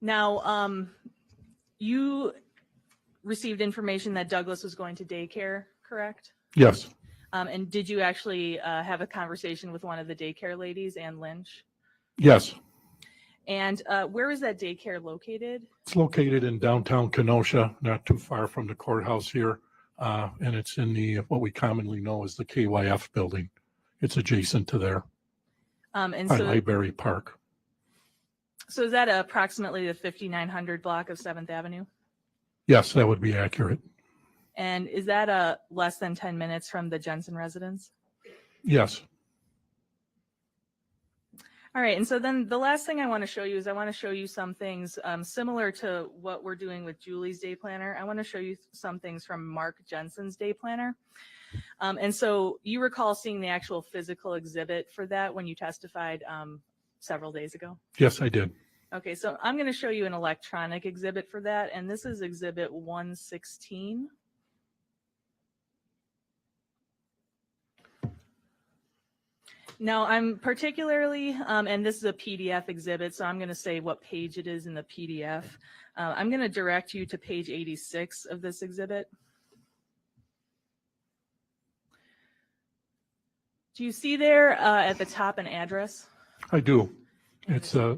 Now, you received information that Douglas was going to daycare, correct? yes, And did you actually have a conversation with one of the daycare ladies, Ann Lynch? yes. And where is that daycare located? It's located in downtown Kenosha, not too far from the courthouse here. And it's in the, what we commonly know as the KYF building. It's adjacent to there, And by so, Library Park. so is that approximately the 5900 block of 7th Avenue? Yes, that would be accurate. And is that less than 10 minutes from the Jensen residence? Yes, All right, and so then the last thing I want to show you is I want to show you some things similar to what we're doing with Julie's day planner. I want to show you some things from Mark Jensen's day planner. And so you recall seeing the actual physical exhibit for that when you testified several days ago? yes, I did. Okay, so I'm going to show you an electronic exhibit for that, and this is exhibit 116. Now, I'm particularly, and this is a PDF exhibit, so I'm going to say what page it is in the PDF. I'm going to direct you to page 86 of this exhibit. Do you see there at the top an address? I do. It's Are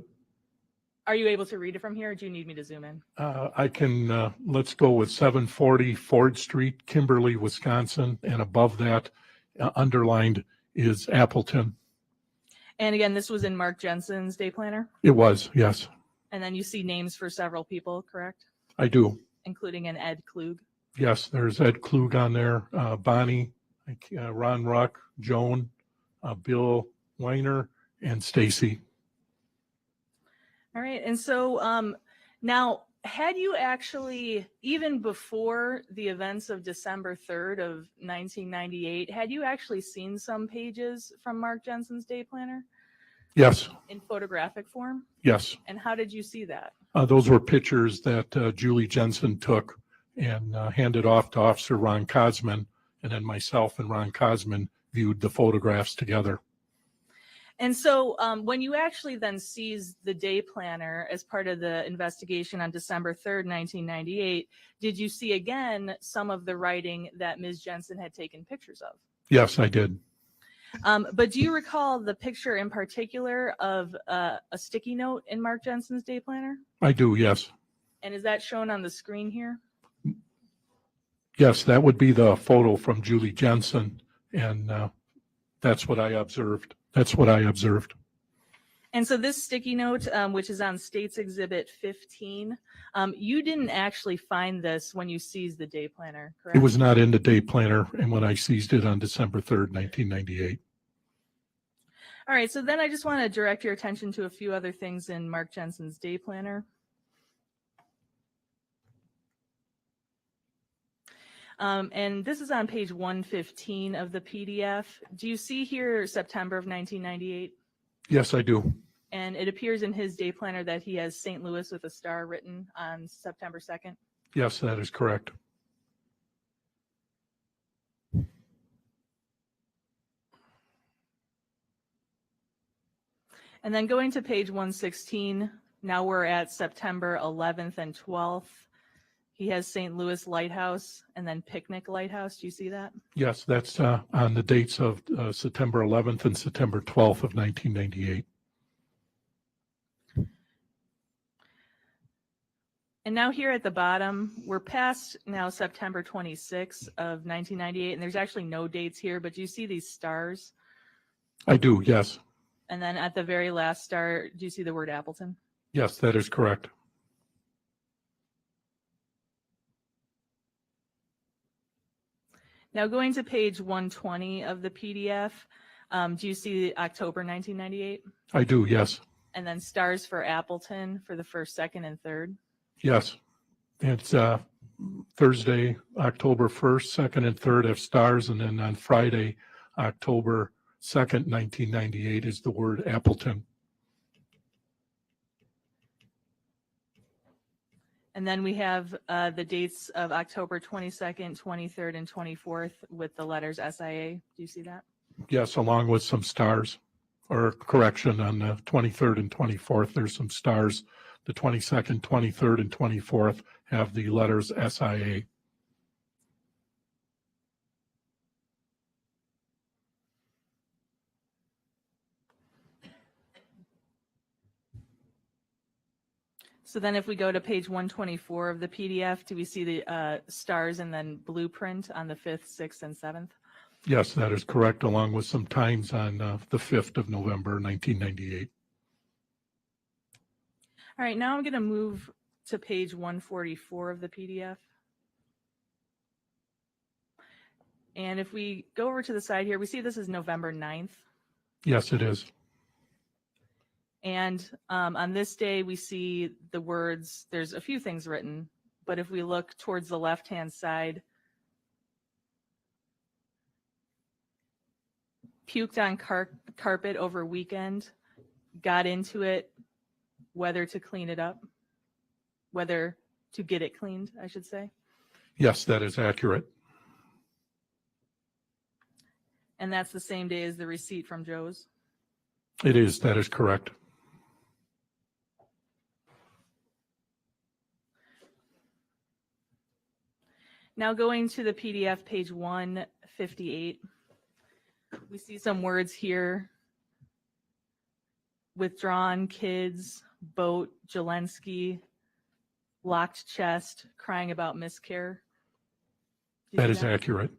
you able to read it from here, or do you need me to zoom in? I can, let's go with 740 Ford Street, Kimberly, Wisconsin, and above that, underlined is Appleton. And again, this was in Mark Jensen's day planner? It was, yes, And then you see names for several people, correct? I do. Including an Ed Klug. Yes, there's Ed Klug on there, Bonnie, Ron Ruck, Joan, Bill Weiner, and Stacy. All right, and so now, had you actually, even before the events of December 3rd of 1998, had you actually seen some pages from Mark Jensen's day planner Yes, in photographic form? yes. And how did you see that? Those were pictures that Julie Jensen took and handed off to Officer Ron Cosman, and then myself and Ron Cosman viewed the photographs together. And so when you actually then seized the day planner as part of the investigation on December 3rd, 1998, did you see again some of the writing that Ms. Jensen had taken pictures of? Yes, I did. But do you recall the picture in particular of a sticky note in Mark Jensen's day planner? I do, yes. And is that shown on the screen here? Yes, that would be the photo from Julie Jensen, and that's what I observed. That's what I observed. And so this sticky note, which is on State's Exhibit 15, you didn't actually find this when you seized the day planner, correct? It was not in the day planner, and when I seized it on December 3rd, 1998. All right, so then I just want to direct your attention to a few other things in Mark Jensen's day planner. And this is on page 115 of the PDF. Do you see here September of 1998? Yes, I do. And it appears in his day planner that he has St. Louis with a star written on September 2nd. Yes, that is correct. And then going to page 116, now we're at September 11th and 12th. He has St. Louis Lighthouse and then Picnic Lighthouse. Do you see that? Yes, that's on the dates of September 11th and September 12th of 1998. And now here at the bottom, we're past now September 26th of 1998, and there's actually no dates here, but do you see these stars? I do, yes. And then at the very last star, do you see the word Appleton? Yes, that is correct. Now going to page 120 of the PDF, do you see October 1998? I do, yes. And then stars for Appleton for the first, second, and third? Yes. It's Thursday, October 1st, 2nd, and 3rd have stars, and then on Friday, October 2nd, 1998 is the word Appleton. And then we have the dates of October 22nd, 23rd, and 24th with the letters SIA. Do you see that? Yes, along with some stars, or correction, on the 23rd and 24th, there's some stars. The 22nd, 23rd, and 24th have the letters SIA. So then if we go to page 124 of the PDF, do we see the stars and then blueprint on the 5th, 6th, and 7th? Yes, that is correct, along with some times on the 5th of November, 1998. All right, now I'm going to move to page 144 of the PDF. And if we go over to the side here, we see this is November 9th. Yes, it is. And on this day, we see the words, there's a few things written, but if we look towards the left-hand side, puked on carpet over weekend, got into it, whether to clean it up, whether to get it cleaned, I should say. Yes, that is accurate. And that's the same day as the receipt from Joe's. It is, that is correct. Now going to the PDF, page 158, we see some words here. Withdrawn, kids, boat, Jelensky, locked chest, crying about miscare. Do you That see is accurate.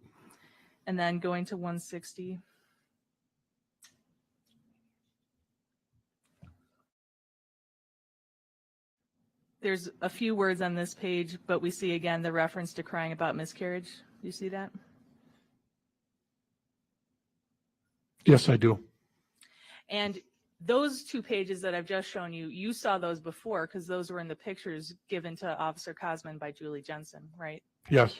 And then going to 160. There's a few words on this page, but we see again the reference to crying about miscarriage. Do you see that? Yes, I do. And those two pages that I've just shown you, you saw those before because those were in the pictures given to Officer Cosman by Julie Jensen, right? Yes.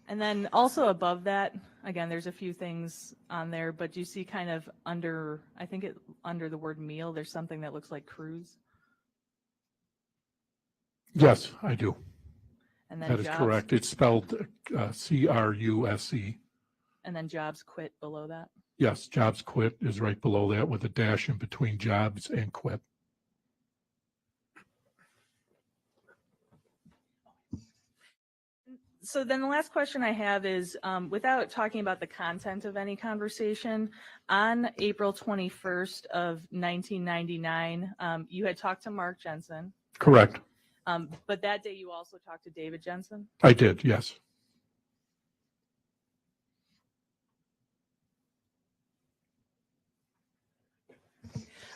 And then also above that, again, there's a few things on there, but you see kind of under, I think it under the word meal, there's something that looks like cruise. Yes, I do. And then That is jobs, correct. It's spelled C-R-U-S-E. and then jobs quit below that. Yes, jobs quit is right below that with a dash in between jobs and quit. So then the last question I have is, without talking about the content of any conversation, on April 21st of 1999, you had talked to Mark Jensen, Correct. but that day you also talked to David Jensen. I did, yes.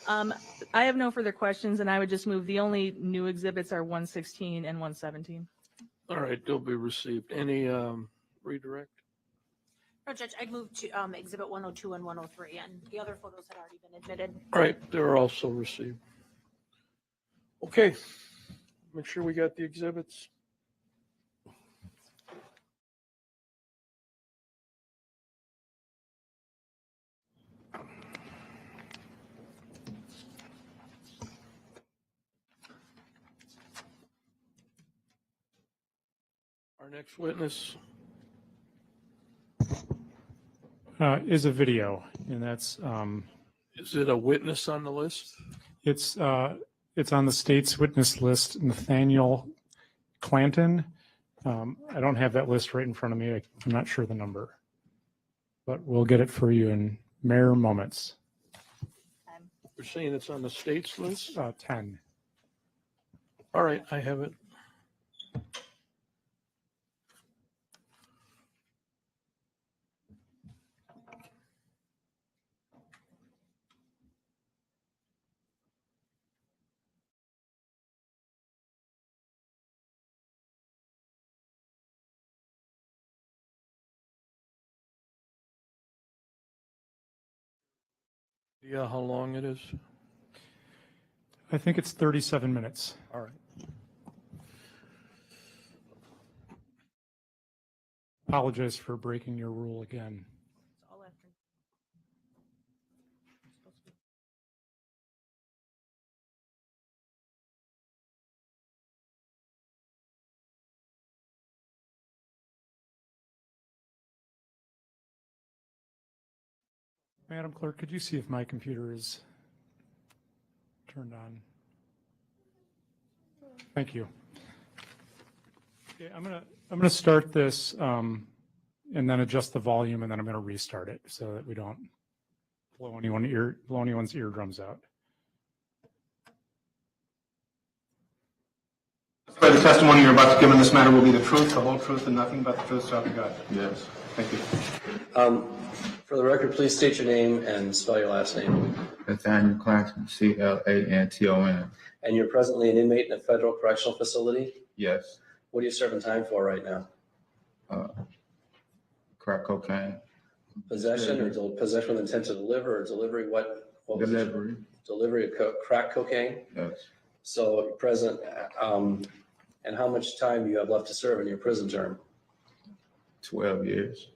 I have no further questions, and I would just move, the only new exhibits are 116 and 117. All right, they'll be received. Any redirect? No, Judge, I'd move to Exhibit 102 and 103, and the other photos had already been admitted. All right, they're also received. Okay, make sure we got the exhibits. Our next witness. Is a video, and that's Is it a witness on the list? It's on the state's witness list, Nathaniel Clanton. I don't have that list right in front of me. I'm not sure the number, but we'll get it for you in mere moments. You're saying it's on the state's list? 10. All right, I have it. Yeah, how long it is? I think it's 37 minutes. All right. Apologize for breaking your rule again. Madam Clerk, could you see if my computer is turned on? Thank you. Okay, I'm gonna start this and then adjust the volume, and then I'm gonna restart it so that we don't blow anyone's eardrums out. Swear the testimony you're about to give in this matter will be the truth, the whole truth, and nothing but the truth, so help you God. Yes. Thank you. For the record, please state your name and spell your last name. Nathaniel Clanton, Clanton. And you're presently an inmate in a federal correctional facility? Yes. What are you serving time for right now? Crack cocaine. Possession or possession with intent to deliver or delivery? What was it? Delivery. Delivery of crack cocaine? Yes. So you're present, and how much time do you have left to serve in your prison term? 12 years.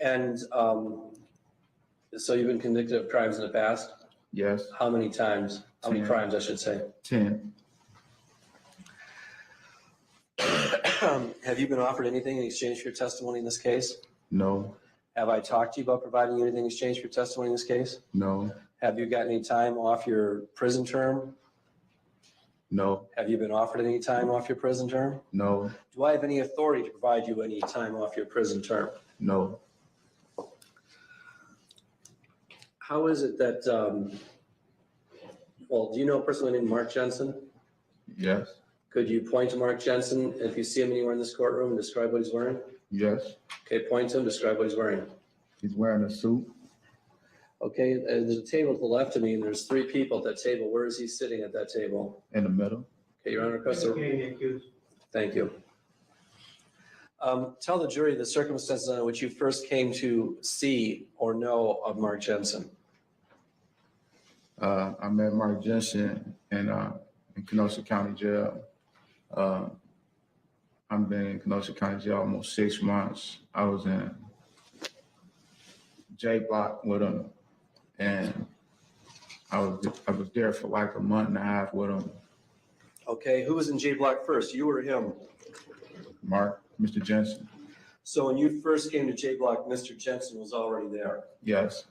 And so you've been convicted of crimes in the past? Yes. How many times? How many 10. crimes, I should say? 10. Have you been offered anything in exchange for your testimony in this case? No. Have I talked to you about providing you anything in exchange for your testimony in this case? No. Have you gotten any time off your prison term? No. Have you been offered any time off your prison term? No. Do I have any authority to provide you any time off your prison term? No. How is it that, well, do you know a person named Mark Jensen? Yes. Could you point to Mark Jensen if you see him anywhere in this courtroom and describe what he's wearing? Yes. Okay, point to him, describe what he's wearing. He's wearing a suit. Okay, there's a table to the left of me and there's 3 people at that table. Where is he sitting at that table? In the middle. Okay, Your Honor, request Thank you. Tell the jury the circumstances under which you first came to see or know of Mark Jensen. I met Mark Jensen in Kenosha County Jail. I've been in Kenosha County Jail almost 6 months. I was in J Block with him, and I was there for like a month and a half with him. Okay, who was in J Block first, you or him? Mark, Mr. Jensen. So when you first came to J Block, Mr. Jensen was already there. Yes.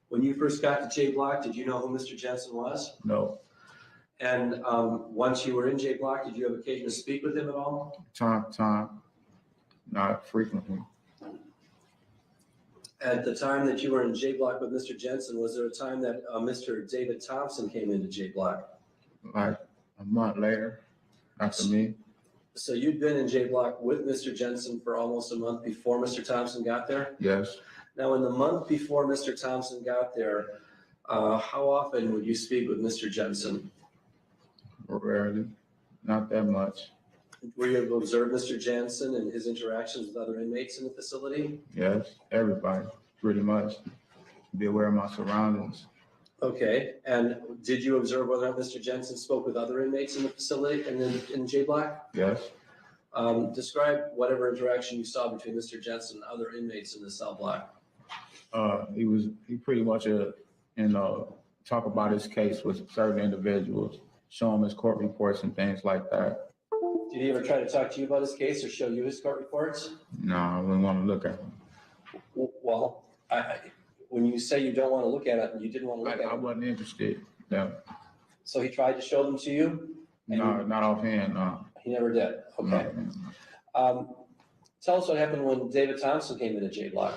When you first got to J Block, did you know who Mr. Jensen was? No. And once you were in J Block, did you have occasion to speak with him at all? Time, not frequently. At the time that you were in J Block with Mr. Jensen, was there a time that Mr. David Thompson came into J Block? Like a month later, after me. So you'd been in J Block with Mr. Jensen for almost a month before Mr. Thompson got there? Yes. Now, in the month before Mr. Thompson got there, how often would you speak with Mr. Jensen? Rarely, not that much. Were you able to observe Mr. Jensen and his interactions with other inmates in the facility? Yes, everybody, pretty much. Be aware of my surroundings. Okay, and did you observe whether or not Mr. Jensen spoke with other inmates in the facility and in J Block? Yes. Describe whatever interaction you saw between Mr. Jensen and other inmates in the cell block. He pretty much, talk about his case with certain individuals, show him his court reports and things like that. Did he ever try to talk to you about his case or show you his court reports? No, I wouldn't want to look at him. Well, when you say you don't want to look at it, and you didn't want to look I at it, wasn't interested. No, so he tried to show them to you? And no, not offhand, no. he never did, okay. Tell us what happened when David Thompson came into J Block.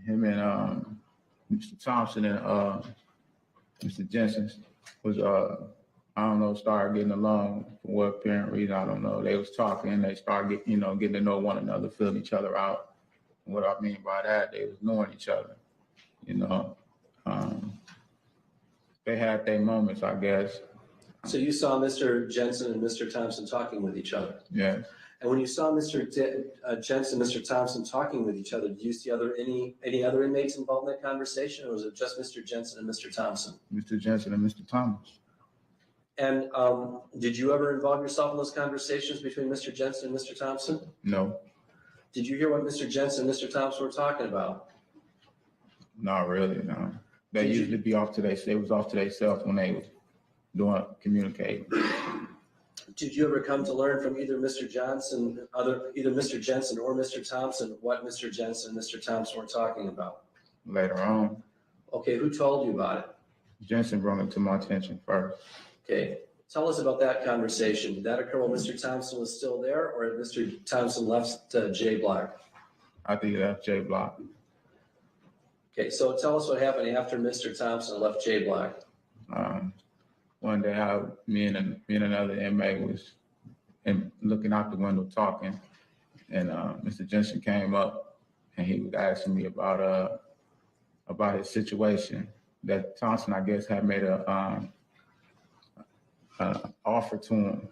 Him and Mr. Thompson and Mr. Jensen was I don't know, started getting along for what apparent reason, I don't know. They was talking and they started getting to know one another, filling each other out. And what I mean by that, they was knowing each other, you know. They had their moments, I guess. So you saw Mr. Jensen and Mr. Thompson talking with each other. Yeah. And when you saw Mr. Jensen and Mr. Thompson talking with each other, did you see any other inmates involved in that conversation, or was it just Mr. Jensen and Mr. Thompson? Mr. Jensen and Mr. Thomas. And did you ever involve yourself in those conversations between Mr. Jensen and Mr. Thompson? No, Did you hear what Mr. Jensen and Mr. Thompson were talking about? not really, no. They Did you- usually be off to they was off to themselves when they was communicating. Did you ever come to learn from either Mr. Jensen or Mr. Thompson what Mr. Jensen and Mr. Thompson were talking about? Later on, Okay, who told you about it? Jensen brought it to my attention first. Okay, tell us about that conversation. Did that occur while Mr. Thompson was still there, or had Mr. Thompson left J Block? I think he left J Block. Okay, so tell us what happened after Mr. Thompson left J Block. One day, me and another inmate was looking out the window talking, and Mr. Jensen came up and he was asking me about his situation. That Thompson, I guess, had made a offer to him,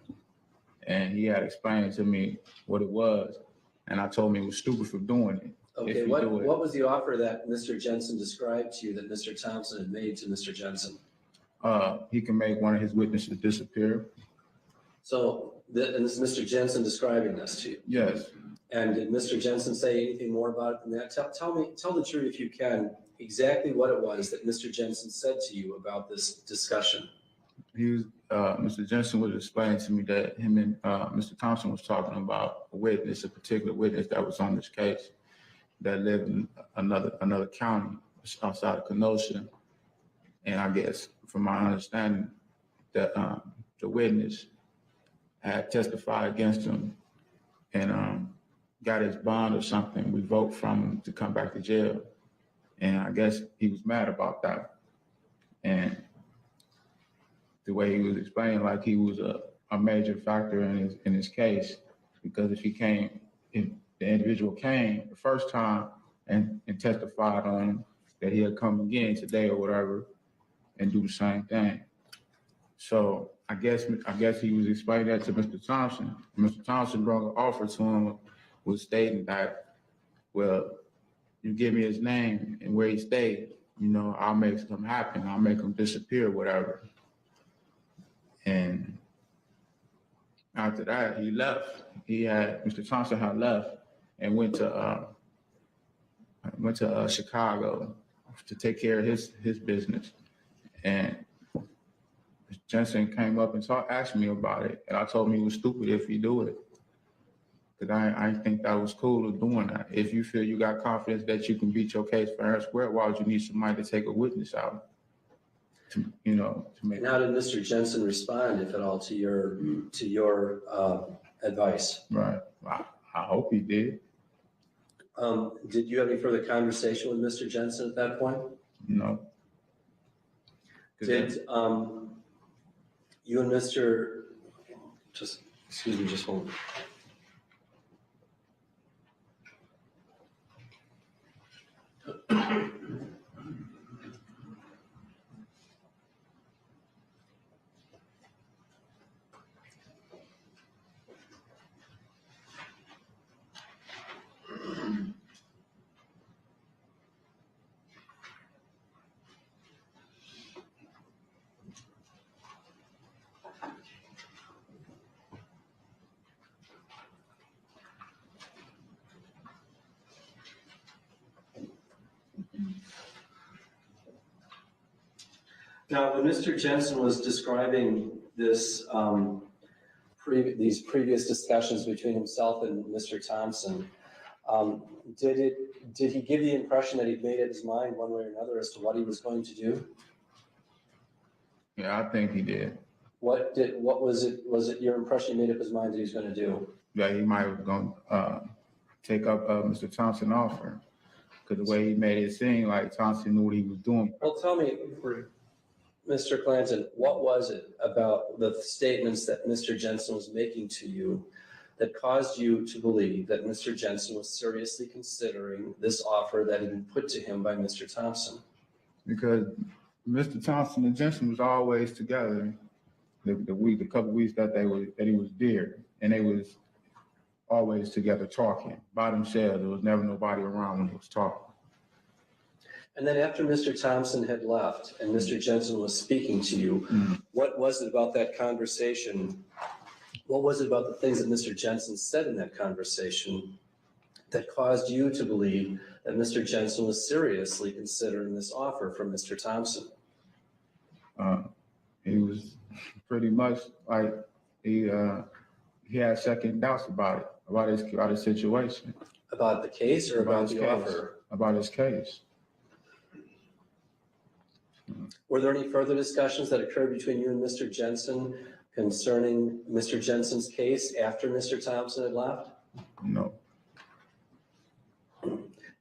and he had explained to me what it was, and I told him he was stupid for doing it. Okay, you what do it. was the offer that Mr. Jensen described to you that Mr. Thompson had made to Mr. Jensen? He can make one of his witnesses disappear. So, and this is Mr. Jensen describing this to you. Yes. And did Mr. Jensen say anything more about it than that? Tell the jury, if you can, exactly what it was that Mr. Jensen said to you about this discussion. Mr. Jensen was explaining to me that him and Mr. Thompson was talking about a particular witness that was on this case that lived in another county outside of Kenosha. And I guess from my understanding that the witness had testified against him and got his bond or something revoked from him to come back to jail. And I guess he was mad about that. And the way he was explaining, like he was a major factor in his case, because if the individual came the first time and testified on him, that he'll come again today or whatever and do the same thing. So I guess he was explaining that to Mr. Thompson. Mr. Thompson brought an offer to him, was stating that, well, you give me his name and where he stayed, I'll make something happen. I'll make him disappear, whatever. And after that, he left. Mr. Thompson had left and went to Chicago to take care of his business. And Jensen came up and asked me about it, and I told him he was stupid if he do it, because I think that was cool of doing that. If you feel you got confidence that you can beat your case fair and square, why would you need somebody to take a witness out? To make. And how did Mr. Jensen respond, if at all, to your advice? Right. I hope he did. Did you have any further conversation with Mr. Jensen at that point? No. Did you and Mr. Excuse me, just hold. Now, when Mr. Jensen was describing this, these previous discussions between himself and Mr. Thompson, Did he give the impression that he'd made up his mind one way or another as to what he was going to do? Yeah, I think he did. What was it? Was it your impression he made up his mind that he was going to do? Yeah, he might have gone take up Mr. Thompson's offer, because the way he made it seem like Thompson knew what he was doing. Well, tell me, Mr. Clanton, what was it about the statements that Mr. Jensen was making to you that caused you to believe that Mr. Jensen was seriously considering this offer that had been put to him by Mr. Thompson? Because Mr. Thompson and Jensen was always together. The couple weeks that he was there, and they was always together talking by themselves. There was never nobody around when he was talking. And then after Mr. Thompson had left and Mr. Jensen was speaking to you, what was it about that conversation? What was it about the things that Mr. Jensen said in that conversation that caused you to believe that Mr. Jensen was seriously considering this offer from Mr. Thompson? He was pretty much like he had second doubts about his situation. About the case or about the offer? About his case. Were there any further discussions that occurred between you and Mr. Jensen concerning Mr. Jensen's case after Mr. Thompson had left? No.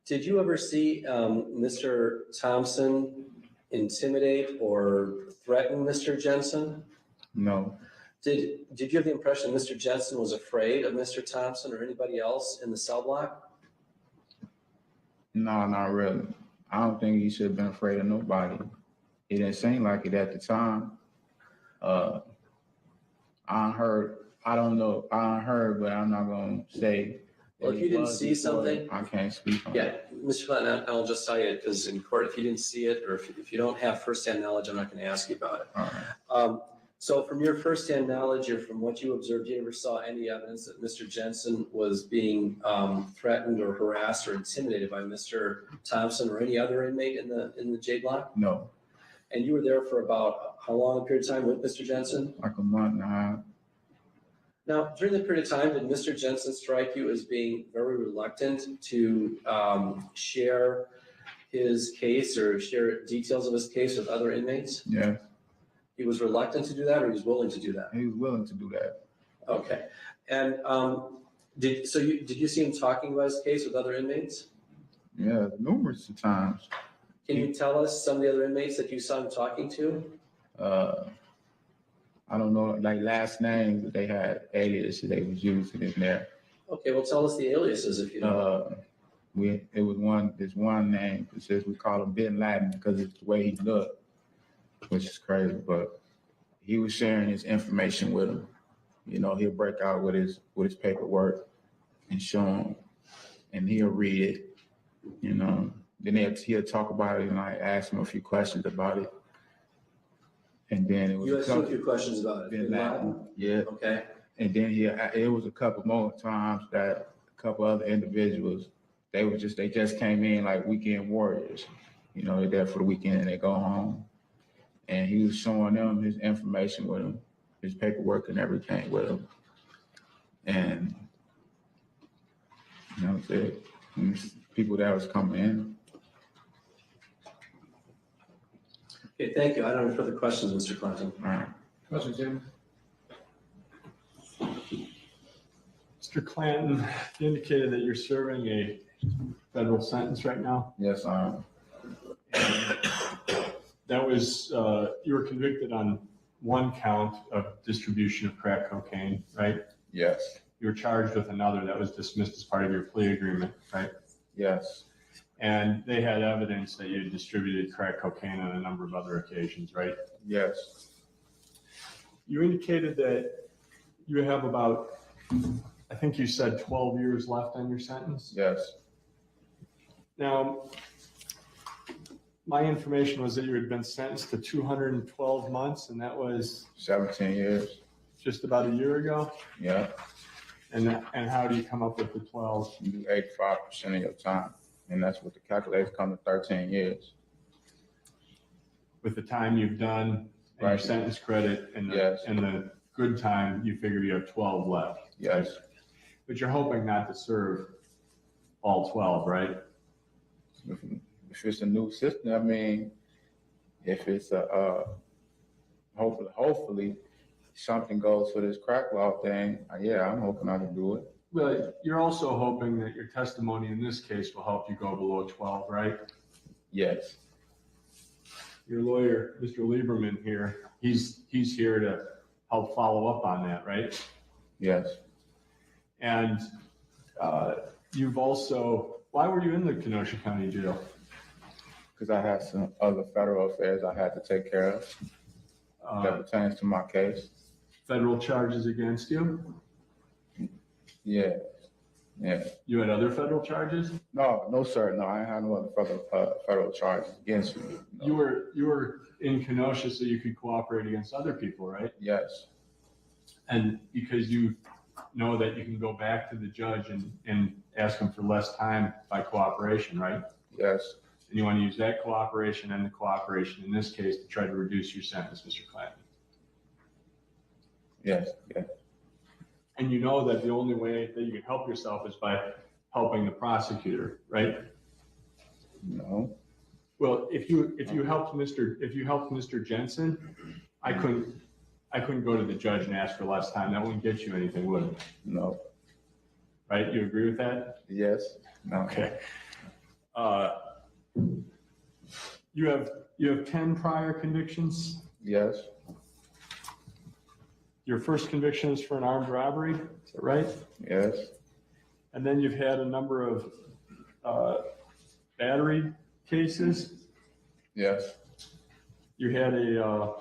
Did you ever see Mr. Thompson intimidate or threaten Mr. Jensen? No. Did you have the impression Mr. Jensen was afraid of Mr. Thompson or anybody else in the cell block? No, not really. I don't think he should have been afraid of nobody. It didn't seem like it at the time. I don't know, but I'm not going to say. Well, if you didn't see something. I can't speak on it. Yeah, Mr. Clinton, I'll just tell you, because in court, if you didn't see it, or if you don't have firsthand knowledge, I'm not going to ask you about it. All right. So from your firsthand knowledge or from what you observed, you never saw any evidence that Mr. Jensen was being threatened or harassed or intimidated by Mr. Thompson or any other inmate in the J block? No, And you were there for about how long a period of time with Mr. Jensen? like a month and a half. Now, during the period of time, did Mr. Jensen strike you as being very reluctant to share his case or share details of his case with other inmates? Yeah, He was reluctant to do that, or he was willing to do that? he was willing to do that. Okay. And did you see him talking about his case with other inmates? Yeah, numerous times. Can you tell us some of the other inmates that you saw him talking to? I don't know, like last names that they had aliases they was using in there. Okay, well, tell us the aliases if you know. There's one name, it says we call him Bin Laden because it's the way he looked, which is crazy, but he was sharing his information with him. You know, he'll break out with his paperwork and show him, and he'll read it, you know. Then he'll talk about it, and I ask him a few questions about it. And then it was You asked him a few questions about it. Bin Laden, yeah. Okay. And then it was a couple more times that a couple other individuals, they just came in like weekend warriors. You know, they're there for the weekend and they go home. And he was showing them his information with him, his paperwork and everything with him. And you know, people that was coming in. Okay, thank you. I don't have any further questions, Mr. Clinton. All right. Question, Jim. Mr. Clanton, you indicated that you're serving a federal sentence right now. Yes, I am. That was, you were convicted on one count of distribution of crack cocaine, right? Yes. You were charged with another that was dismissed as part of your plea agreement, right? Yes. And they had evidence that you had distributed crack cocaine on a number of other occasions, right? Yes. You indicated that you have about, I think you said 12 years left on your sentence. Yes. Now, my information was that you had been sentenced to 212 months, and that was 17 years. just about a year ago. Yeah. And how do you come up with the 12? You do 85% of your time. And that's what the calculators come to 13 years. With the time you've done and your Right. sentence credit and Yes. the good time, you figure you have 12 left. Yes. But you're hoping not to serve all 12, right? If it's a new system, I mean, if it's hopefully something goes for this crack law thing, yeah, I'm hoping I can do it. Well, you're also hoping that your testimony in this case will help you go below 12, right? Yes, Your lawyer, Mr. Lieberman here, he's here to help follow up on that, right? yes. And you've also, why were you in the Kenosha County Jail? Because I had some other federal affairs I had to take care of that pertains to my case. Federal charges against you? Yeah, yeah. You had other federal charges? No, sir. No, I ain't had no other federal charges against me. No. You were in Kenosha so you could cooperate against other people, right? Yes, And because you know that you can go back to the judge and ask him for less time by cooperation, right? yes, And you want to use that cooperation and the cooperation in this case to try to reduce your sentence, Mr. Clanton. yes, yes. And you know that the only way that you can help yourself is by helping the prosecutor, right? No, Well, if you helped Mr. Jensen, I couldn't go to the judge and ask for less time. That wouldn't get you anything, would it? no, Right? You agree with that? yes, no. Okay. You have 10 prior convictions. Yes, Your first conviction is for an armed robbery, is that right? yes, And then you've had a number of battery cases. yes, You had a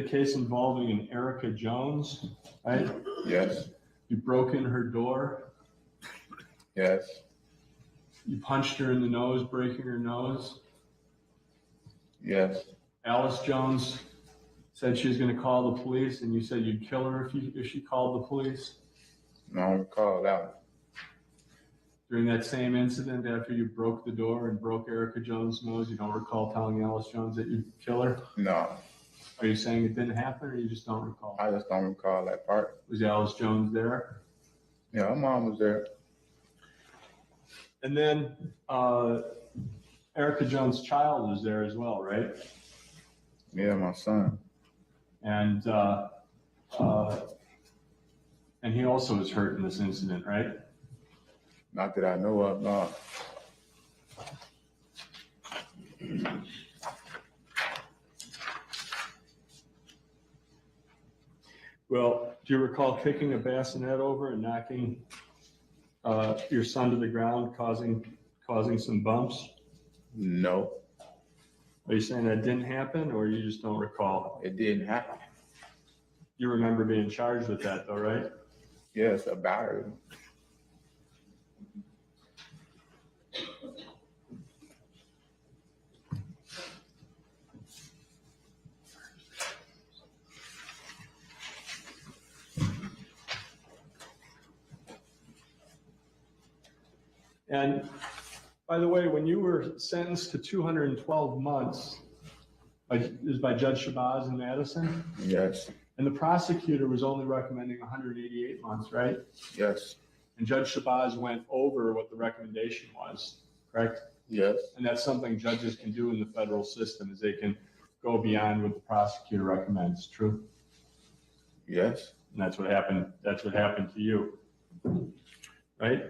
case involving an Erica Jones, right? yes, You broke in her door. yes, You punched her in the nose, breaking her nose. yes, Alice Jones said she was going to call the police, and you said you'd kill her if she called the police. no, I don't recall that one. During that same incident, after you broke the door and broke Erica Jones' nose, you don't recall telling Alice Jones that you'd kill her? No, Are you saying it didn't happen, or you just don't recall? I just don't recall that part. Was Alice Jones there? Yeah, my mom was there. And then Erica Jones' child was there as well, right? Yeah, my son. And he also was hurt in this incident, right? Not that I know of, no. Well, do you recall kicking a bassinet over and knocking your son to the ground, causing some bumps? No, Are you saying that didn't happen, or you just don't recall? it didn't happen. You remember being charged with that, though, right? Yes, a battery. And by the way, when you were sentenced to 212 months, is by Judge Shabazz in Madison, Yes, and the prosecutor was only recommending 188 months, right? yes, And Judge Shabazz went over what the recommendation was, correct? yes, And that's something judges can do in the federal system, is they can go beyond what the prosecutor recommends, true? yes, And that's what happened to you, right?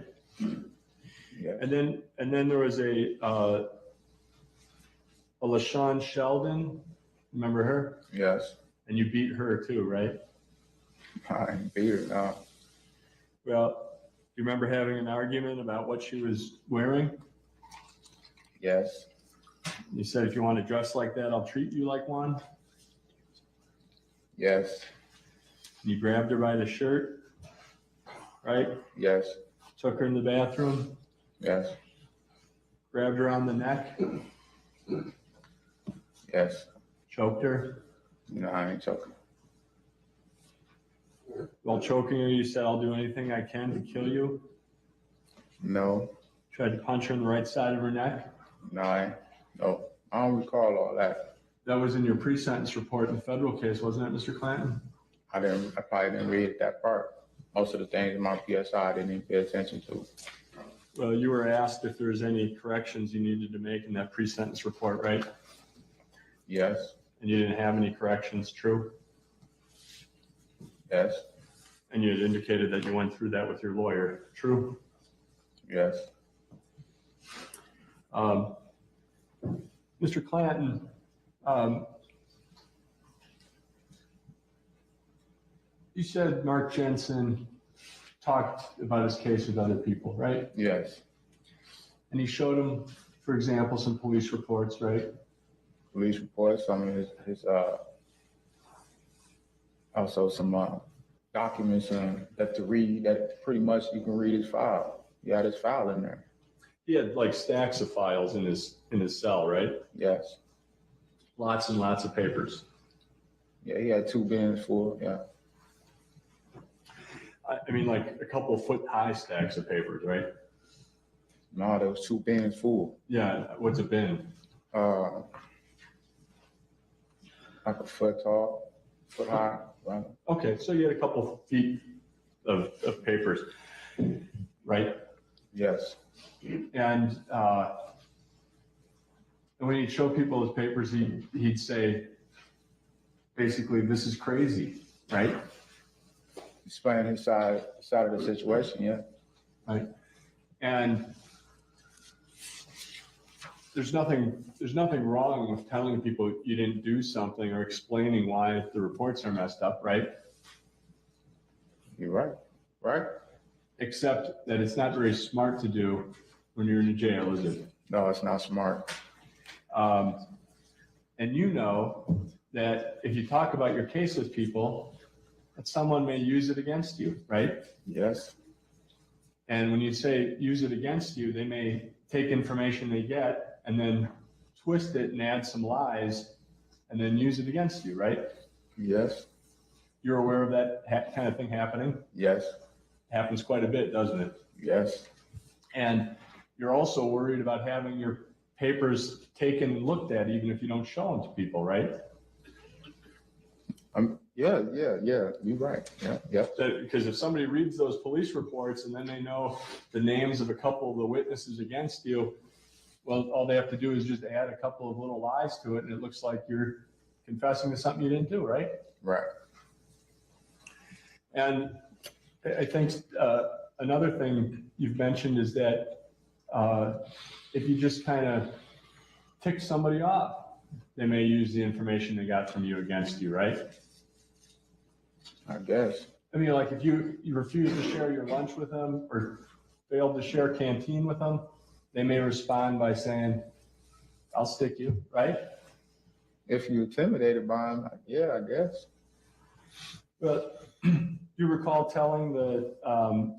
yes, And then there was a LaShawn Sheldon, remember her? yes. And you beat her too, right? I ain't beat her, no. Well, do you remember having an argument about what she was wearing? Yes, You said, if you want to dress like that, I'll treat you like one. yes, You grabbed her by the shirt, right? yes, Took her in the bathroom, yes, grabbed her on the neck, yes. choked her. No, I ain't choking. While choking her, you said, I'll do anything I can to kill you. No, Tried to punch her in the right side of her neck. no, I don't recall all that. That was in your pre-sentence report in the federal case, wasn't it, Mr. Clanton? I probably didn't read that part. most of the things in my PSI I didn't even pay attention to. Well, you were asked if there was any corrections you needed to make in that pre-sentence report, right? Yes, And you didn't have any corrections, true? yes, And you had indicated that you went through that with your lawyer, true? yes. Mr. Clanton, you said Mark Jensen talked about his case with other people, right? Yes. And he showed them, for example, some police reports, right? Police reports, some of his also some documents that to read, that pretty much you can read his file. He had his file in there. He had like stacks of files in his cell, right? Yes. Lots and lots of papers. Yeah, he had 2 bins full, yeah. I mean, like a couple of foot high stacks of papers, right? No, there was 2 bins full. Yeah, what's a bin? Like a foot tall, foot high, right? Okay, so you had a couple of feet of papers, right? Yes, And when he'd show people his papers, he'd say, basically, this is crazy, right? explain his side of the situation, yeah. Right. And there's nothing wrong with telling people you didn't do something or explaining why the reports are messed up, right? You're right, right? Except that it's not very smart to do when you're in a jail, is it? No, it's not smart. And you know that if you talk about your case with people, that someone may use it against you, right? Yes, And when you say use it against you, they may take information they get and then twist it and add some lies and then use it against you, right? yes, You're aware of that kind of thing happening? yes, Happens quite a bit, doesn't it? yes, And you're also worried about having your papers taken and looked at, even if you don't show them to people, right? yeah, you're right, yeah. Because if somebody reads those police reports and then they know the names of a couple of the witnesses against you, well, all they have to do is just add a couple of little lies to it, and it looks like you're confessing to something you didn't do, right? Right, And I think another thing you've mentioned is that if you just kind of tick somebody off, they may use the information they got from you against you, right? I guess. I mean, like if you refuse to share your lunch with them or failed to share canteen with them, they may respond by saying, I'll stick you, right? If you're intimidated by him, yeah, I guess. But you recall telling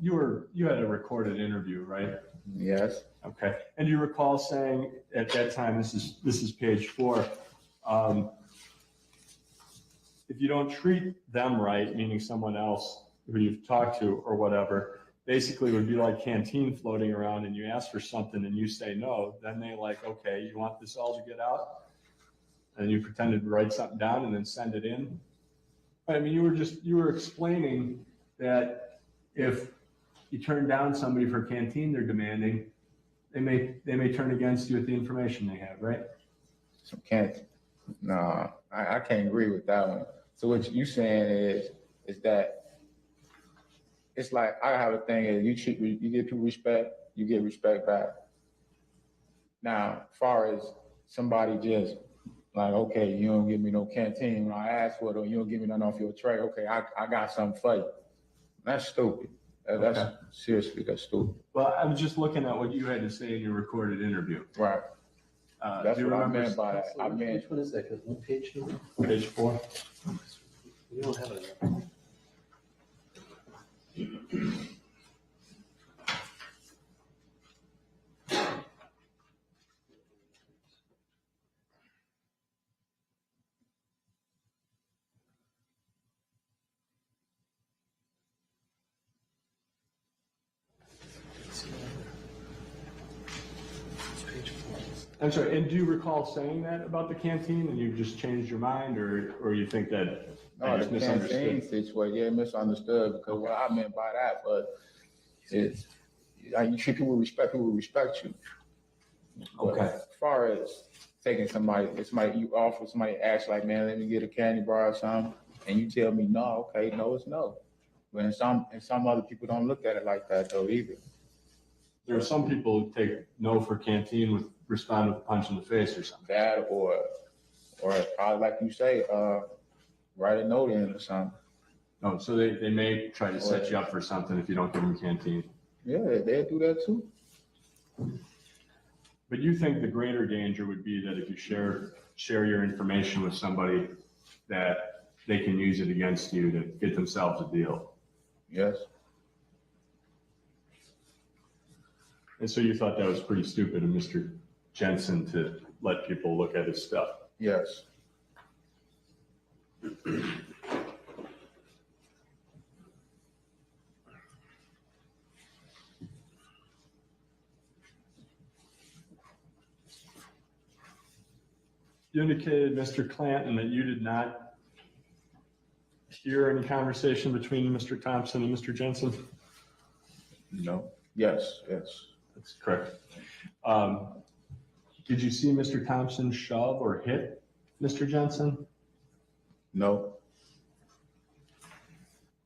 you had a recorded interview, right? Yes, Okay. And you recall saying at that time, this is page 4, if you don't treat them right, meaning someone else who you've talked to or whatever, basically it would be like canteen floating around and you ask for something and you say no, then they like, okay, you want this all to get out? And you pretended to write something down and then send it in. I mean, you were explaining that if you turn down somebody for canteen they're demanding, they may turn against you with the information they have, right? so no, I can't agree with that one. So what you saying is that it's like, I have a thing is you give people respect, you get respect back. Now, as far as somebody just like, okay, you don't give me no canteen when I ask for it, or you don't give me nothing off your tray, okay, I got something for you. That's stupid. That's Okay. seriously, that's stupid. Well, I was just looking at what you had to say in your recorded interview. Right. That's Do you what I remember meant by that. I meant, Which one is that? What page number? page 4? We don't have it. It's page 4. I'm sorry, and do you recall saying that about the canteen and you've just changed your mind, or you think that I No, just the canteen misunderstood? situation, yeah, misunderstood, because what I meant by that, but it's, like, you treat people with respect you. But Okay. as far as taking somebody, it's somebody, you offer somebody, ask like, man, let me get a candy bar or something, and you tell me no, okay, no, it's no. But some other people don't look at it like that though either. There are some people who take no for canteen with respond with a punch in the face or something. That or probably like you say, write a note in or something. No, so they may try to set you up for something if you don't give them canteen. Yeah, they'll do that too. But you think the greater danger would be that if you share your information with somebody, that they can use it against you to get themselves a deal? Yes, And so you thought that was pretty stupid of Mr. Jensen to let people look at his stuff? yes. You indicated, Mr. Clanton, that you did not hear any conversation between Mr. Thompson and Mr. Jensen? No. Yes, yes. That's correct. Did you see Mr. Thompson shove or hit Mr. Jensen? No.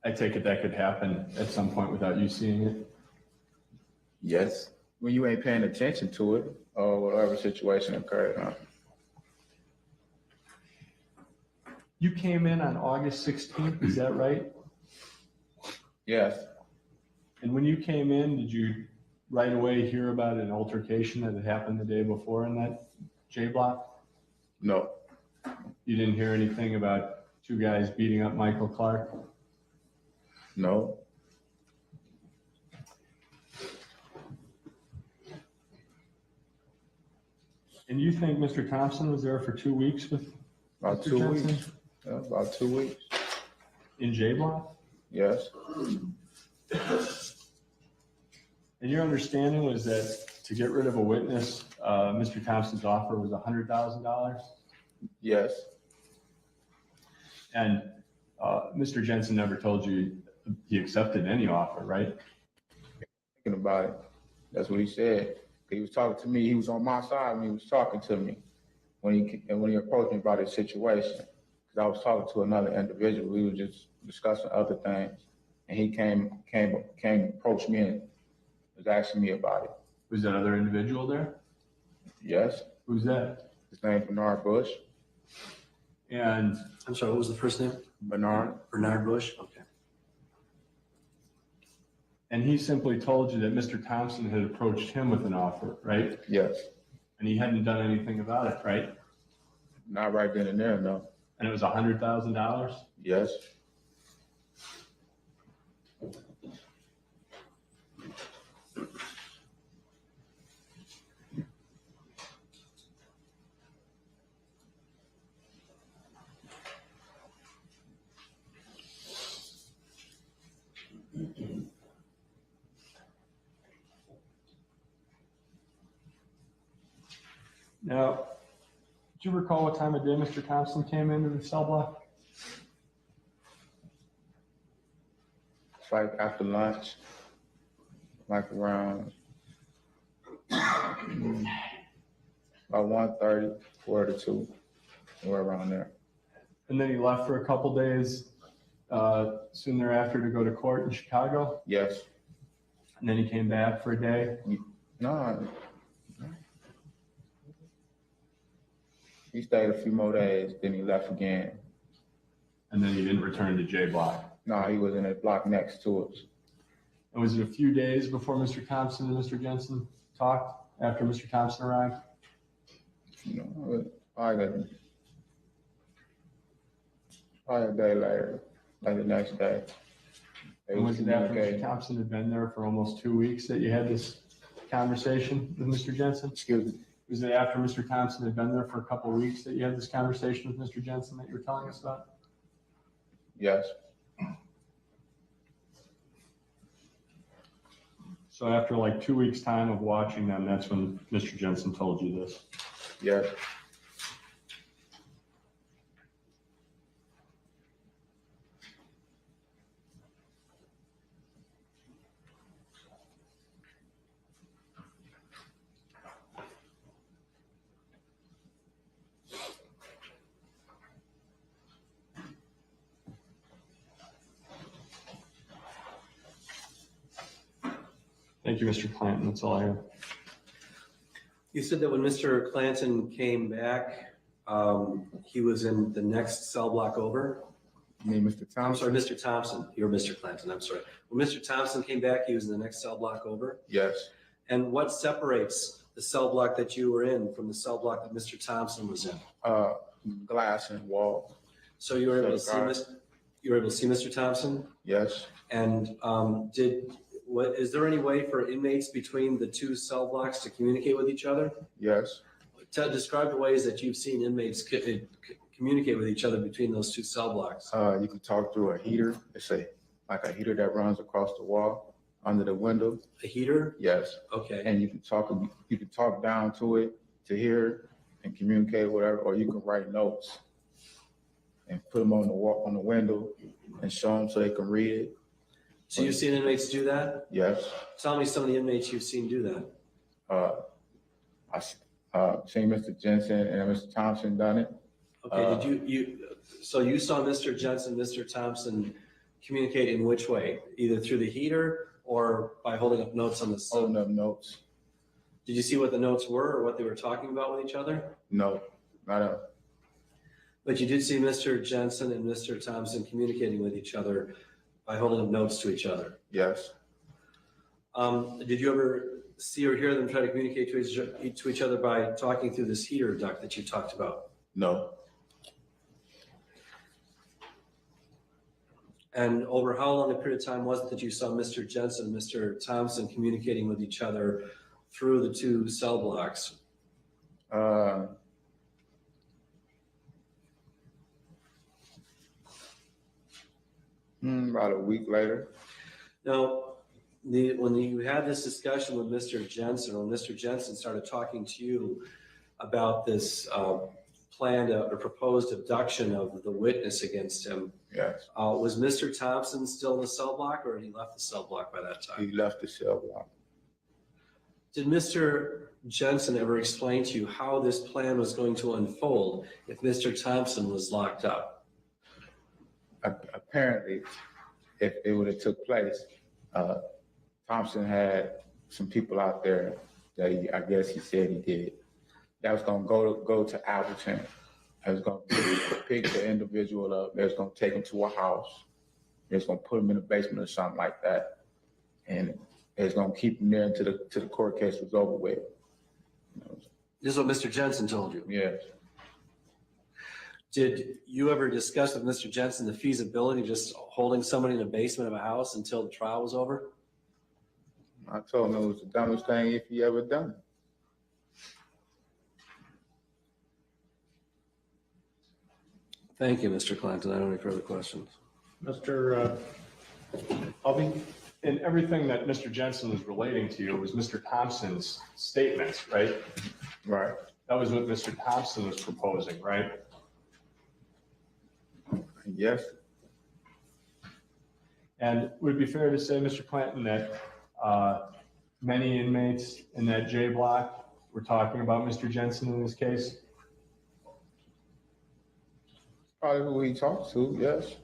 I take it that could happen at some point without you seeing it? Yes. When you ain't paying attention to it or whatever situation occurred, huh? You came in on August 16th, is that right? Yes. And when you came in, did you right away hear about an altercation that had happened the day before in that J block? No. You didn't hear anything about two guys beating up Michael Clark? No. And you think Mr. Thompson was there for 2 weeks with About Mr. 2 Jensen? weeks. Yeah, about 2 weeks. In J block? Yes. And your understanding was that to get rid of a witness, Mr. Thompson's offer was $100,000? Yes. And Mr. Jensen never told you he accepted any offer, right? Thinking about it. That's what he said. He was talking to me. He was on my side when he was talking to me when he approached me about his situation. Because I was talking to another individual. We were just discussing other things, and he came approached me and was asking me about it. Was that other individual there? Yes. Who's that? His name Bernard Bush. And I'm sorry, what was the first name? Bernard. Bernard Bush? Okay. And he simply told you that Mr. Thompson had approached him with an offer, right? Yes. And he hadn't done anything about it, right? Not right then and there, no. And it was $100,000? Yes. Now, do you recall what time of day Mr. Thompson came into the cell block? It's like after lunch, like around about 1:30, 1:45, somewhere around there. And then he left for a couple days soon thereafter to go to court in Chicago? Yes. And then he came back for a day? No. He stayed a few more days, then he left again. And then he didn't return to J block? No, he was in a block next to us. And was it a few days before Mr. Thompson and Mr. Jensen talked after Mr. Thompson arrived? You know, probably a day later, like the next day. They And was it after Mr. communicating. Thompson had been there for almost 2 weeks that you had this conversation with Mr. Jensen? Excuse me. Was it after Mr. Thompson had been there for a couple of weeks that you had this conversation with Mr. Jensen that you were telling us about? Yes. So after like 2 weeks' time of watching them, that's when Mr. Jensen told you this. Yes. Thank you, Mr. Clanton. That's all I have. You said that when Mr. Clanton came back, he was in the next cell block over? You mean Mr. I'm sorry, Thompson? Mr. Thompson. You're Mr. Clanton, I'm sorry. When Mr. Thompson came back, he was in the next cell block over? Yes. And what separates the cell block that you were in from the cell block that Mr. Thompson was in? Glass and wall. So you were able to see, Guard. you were able to see Mr. Thompson? Yes. And is there any way for inmates between the two cell blocks to communicate with each other? Yes. Describe the ways that you've seen inmates communicate with each other between those two cell blocks. You can talk through a heater. It's like a heater that runs across the wall under the window. A heater? Yes. Okay. And you can talk down to it to hear and communicate whatever, or you can write notes and put them on the wall, on the window, and show them so they can read it. So you've seen inmates do that? Yes. Tell me some of the inmates you've seen do that. I seen Mr. Jensen and Mr. Thompson done it. Okay, so you saw Mr. Jensen, Mr. Thompson communicate in which way? Either through the heater or by holding up notes on the cell? Holding up notes. Did you see what the notes were or what they were talking about with each other? No, not a. But you did see Mr. Jensen and Mr. Thompson communicating with each other by holding up notes to each other. Yes. Did you ever see or hear them try to communicate to each other by talking through this heater duct that you talked about? No. And over how long a period of time was it that you saw Mr. Jensen and Mr. Thompson communicating with each other through the two cell blocks? About a week later. Now, when you had this discussion with Mr. Jensen, or Mr. Jensen started talking to you about this planned or proposed abduction of the witness against him, Yes. was Mr. Thompson still in the cell block, or had he left the cell block by that time? He left the cell block. Did Mr. Jensen ever explain to you how this plan was going to unfold if Mr. Thompson was locked up? Apparently, if it would have took place, Thompson had some people out there that I guess he said he did, that was gonna go to Appleton. That was gonna pick the individual up. They was gonna take him to a house. They was gonna put him in the basement or something like that, and they was gonna keep him there until the court case was over with. This is what Mr. Jensen told you. Yes. Did you ever discuss with Mr. Jensen the feasibility of just holding somebody in the basement of a house until the trial was over? I told him it was the dumbest thing if he ever done. Thank you, Mr. Clanton. I don't have any further questions. Mr. Albee, and everything that Mr. Jensen was relating to you was Mr. Thompson's statements, right? Right. That was what Mr. Thompson was proposing, right? Yes. And would it be fair to say, Mr. Clanton, that many inmates in that J block were talking about Mr. Jensen in this case? Probably who he talked to, yes.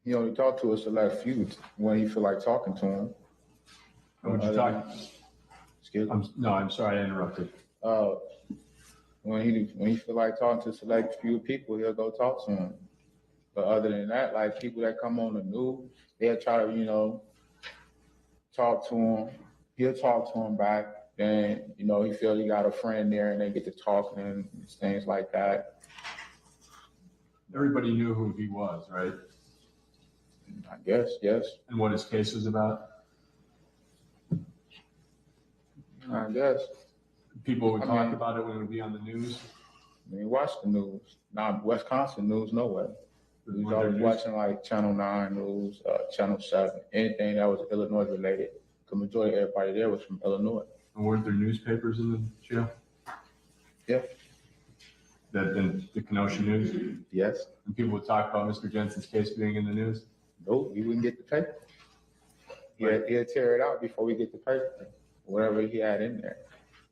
He only talked to a select few when he feel like talking to him. Would you talk? Excuse me. No, I'm sorry, I interrupted. When he feel like talking to a select few people, he'll go talk to him. But other than that, like people that come on the news, they'll try to, talk to him. He'll talk to him back. Then, he feel he got a friend there and they get to talking and things like that. Everybody knew who he was, right? I guess, yes. And what his case was about? I guess. People would talk about it when it would be on the news? I mean, watch the news. Not Wisconsin news, no way. We was always watching like Channel 9 news, Channel 7, anything that was Illinois related. the majority of everybody there was from Illinois. And weren't there newspapers in the jail? Yeah. That in the Kenosha News? Yes. And people would talk about Mr. Jensen's case being in the news? No, he wouldn't get the paper. He'll tear it out before we get the paper, whatever he had in there.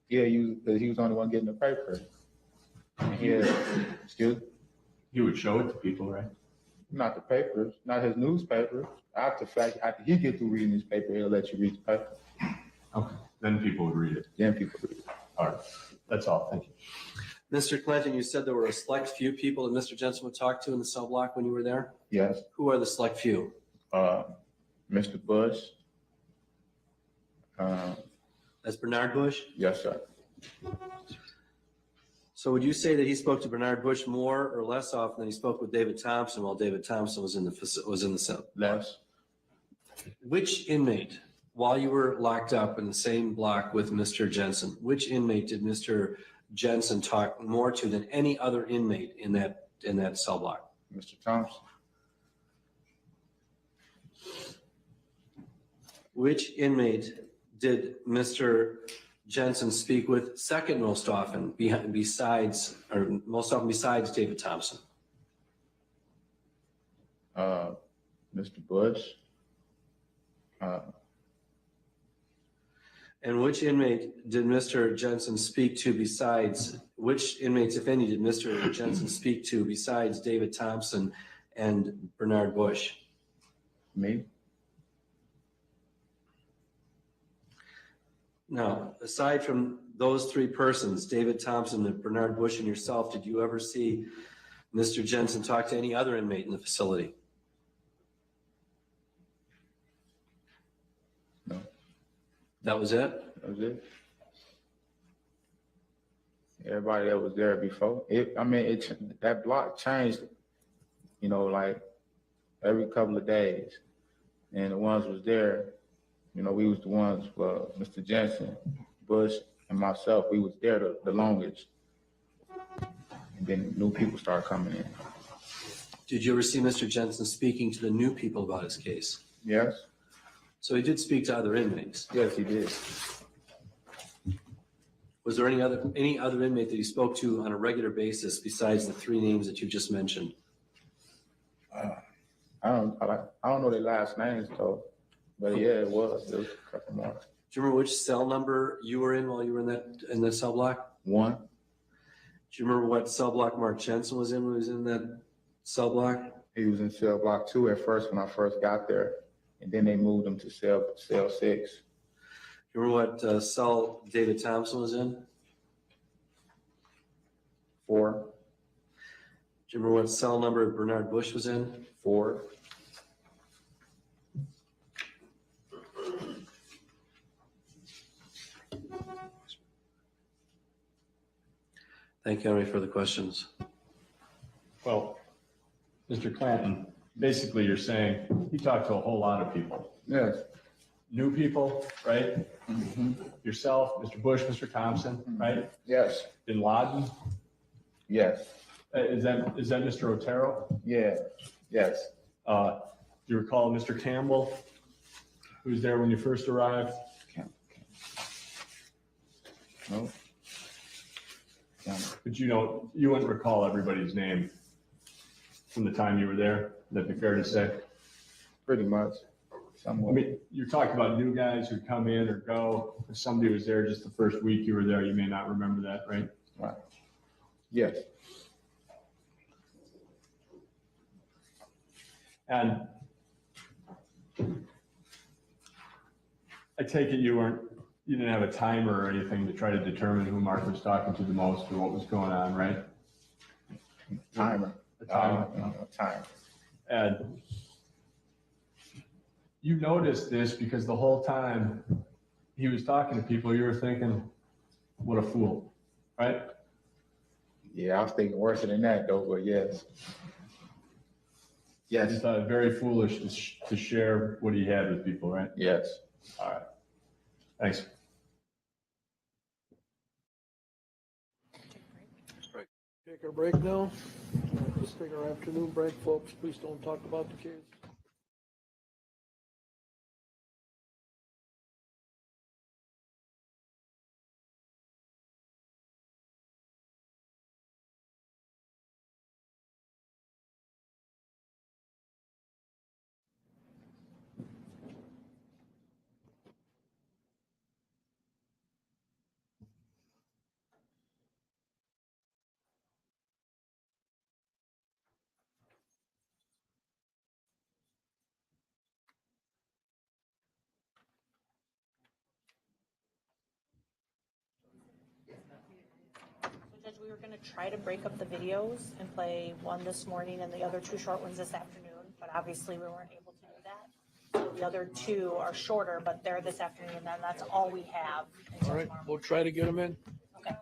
Yeah, because he was the only one getting the paper. And He would show it to people, right? not the papers, not his newspaper. After he get through reading his paper, he'll let you read the paper. Okay. Then people would read it. Then people read it. All right. That's all. Thank you. Mr. Clinton, you said there were a select few people that Mr. Jensen would talk to in the cell block when you were there. Yes. Who are the select few? Mr. Bush. That's Bernard Bush? Yes, sir. So would you say that he spoke to Bernard Bush more or less often than he spoke with David Thompson while David Thompson was in the cell? Less. Which inmate, while you were locked up in the same block with Mr. Jensen, which inmate did Mr. Jensen talk more to than any other inmate in that cell block? Mr. Thompson. Which inmate did Mr. Jensen speak with second most often besides David Thompson? Mr. Bush. And which inmate did Mr. Jensen speak to which inmates, if any, did Mr. Jensen speak to besides David Thompson and Bernard Bush? Me. Now, aside from those three persons, David Thompson and Bernard Bush and yourself, did you ever see Mr. Jensen talk to any other inmate in the facility? No. That was it? That was it. Everybody that was there before. That block changed, like every couple of days. And the ones was there, we was the ones for Mr. Jensen, Bush, and myself. We was there the longest. And then new people started coming in. Did you ever see Mr. Jensen speaking to the new people about his case? Yes. So he did speak to other inmates. Yes, he did. Was there any other inmate that he spoke to on a regular basis besides the three names that you just mentioned? I don't know their last names though, but yeah, it was a couple more. Do you remember which cell number you were in while you were in that cell block? 1. Do you remember what cell block Mark Jensen was in when he was in that cell block? He was in cell block 2 at first when I first got there, and then they moved him to cell 6. You remember what cell David Thompson was in? 4. Do you remember what cell number Bernard Bush was in? 4. Thank you. Any further questions? Well, Mr. Clanton, basically you're saying he talked to a whole lot of people. Yes. New people, right? Mm-hmm. Yourself, Mr. Bush, Mr. Thompson, right? Yes. Bin Laden. Yes. Is that Mr. Otero? Yeah. Yes. Do you recall Mr. Campbell, who was there when you first arrived? No. But you wouldn't recall everybody's name from the time you were there. Would that be fair to say? Pretty much. I mean, you're talking about new guys who come in or go. If somebody was there just the first week you were there, you may not remember that, right? Right. Yes. And I take it you didn't have a timer or anything to try to determine who Mark was talking to the most or what was going on, right? Timer. A timer. Timer. And you noticed this because the whole time he was talking to people, you were thinking, what a fool, right? Yeah, I was thinking worse than that though, but yes. You Yes. thought it very foolish to share what he had with people, right? Yes. All right. Thanks. Take our break now. Let's take our afternoon break, folks. Please don't talk about the kids. we were going to try to break up the videos and play one this morning and the other two short ones this afternoon, but obviously we weren't able to do that. So the other two are shorter, but they're this afternoon, and then that's all we have. until All right, tomorrow. we'll try to get them in. Okay.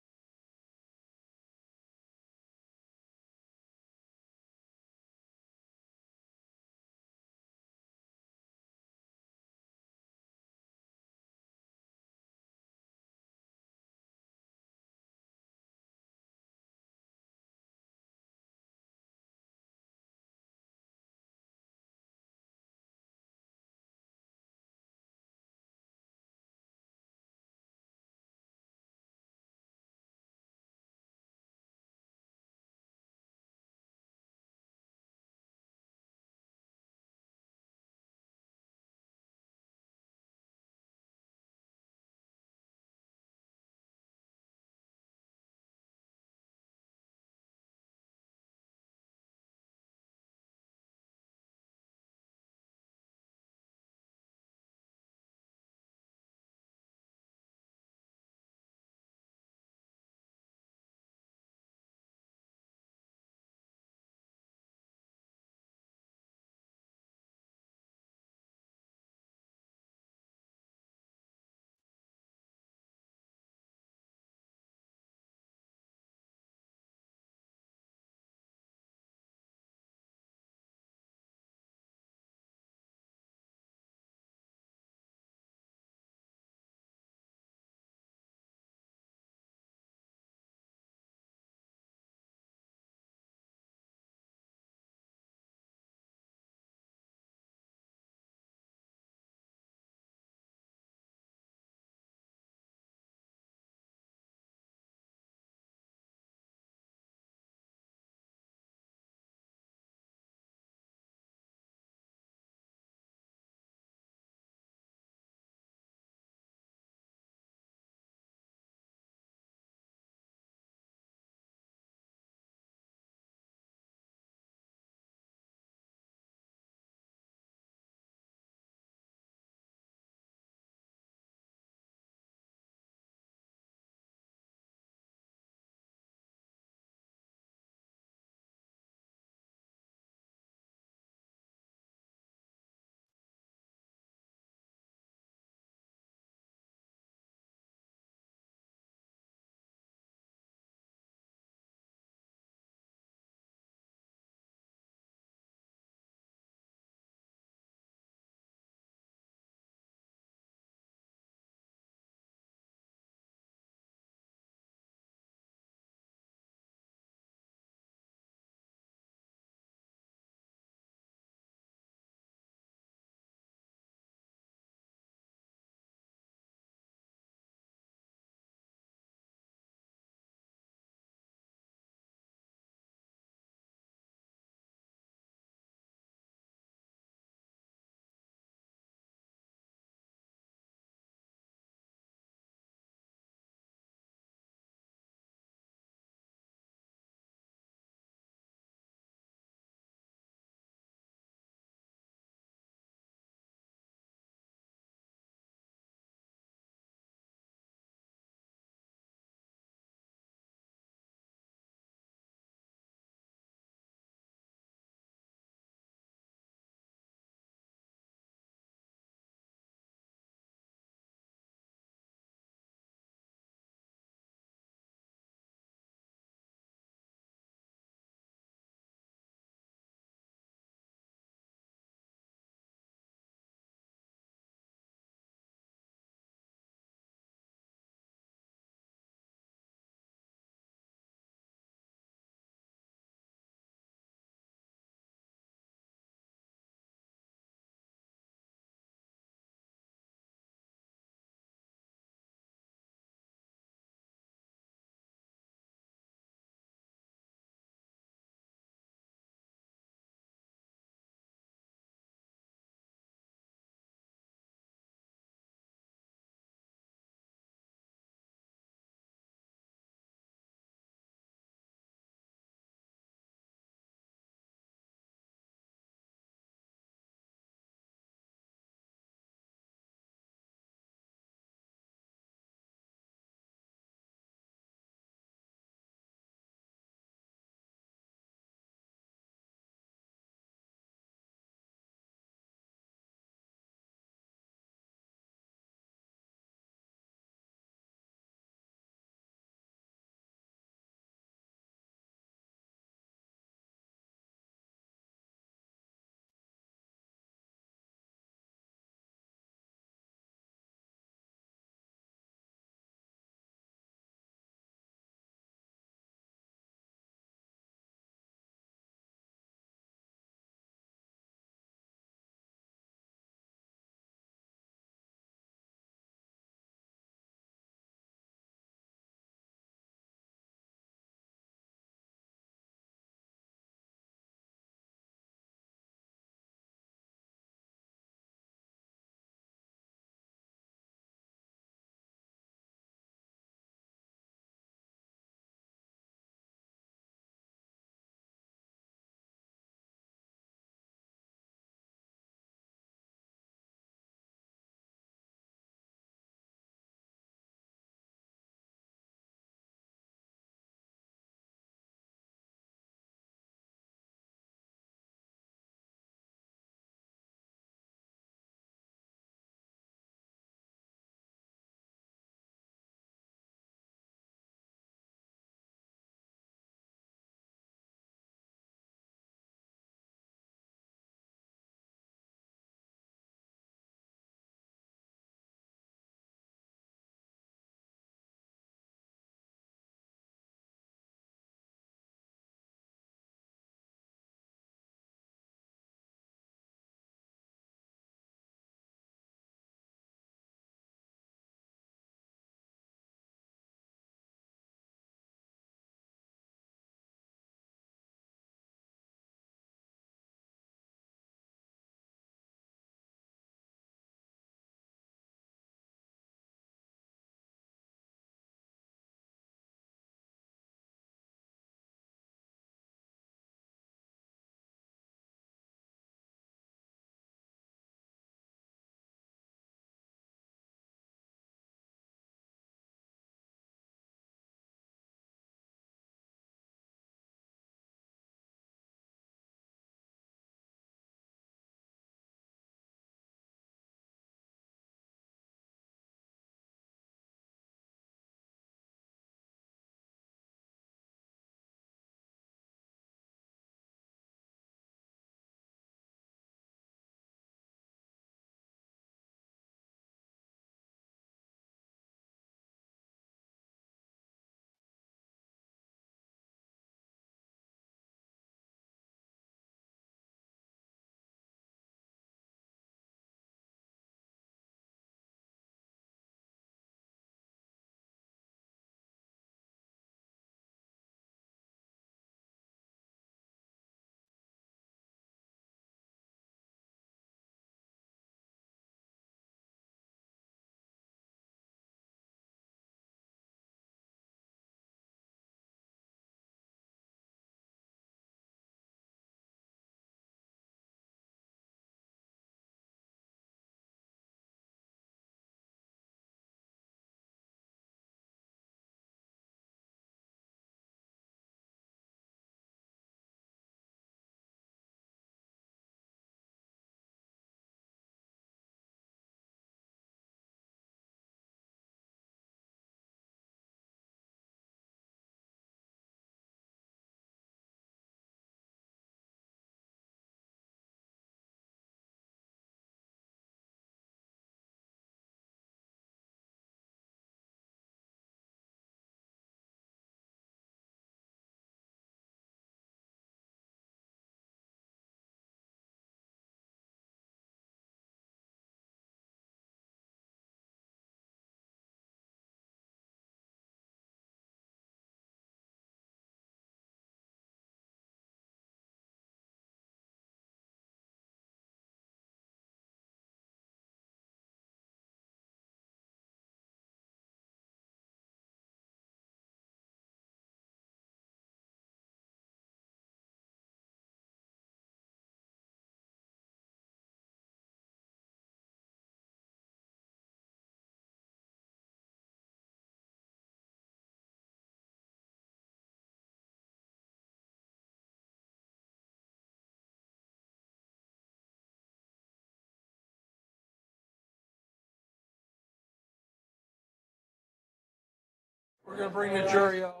We're going to bring the jury out.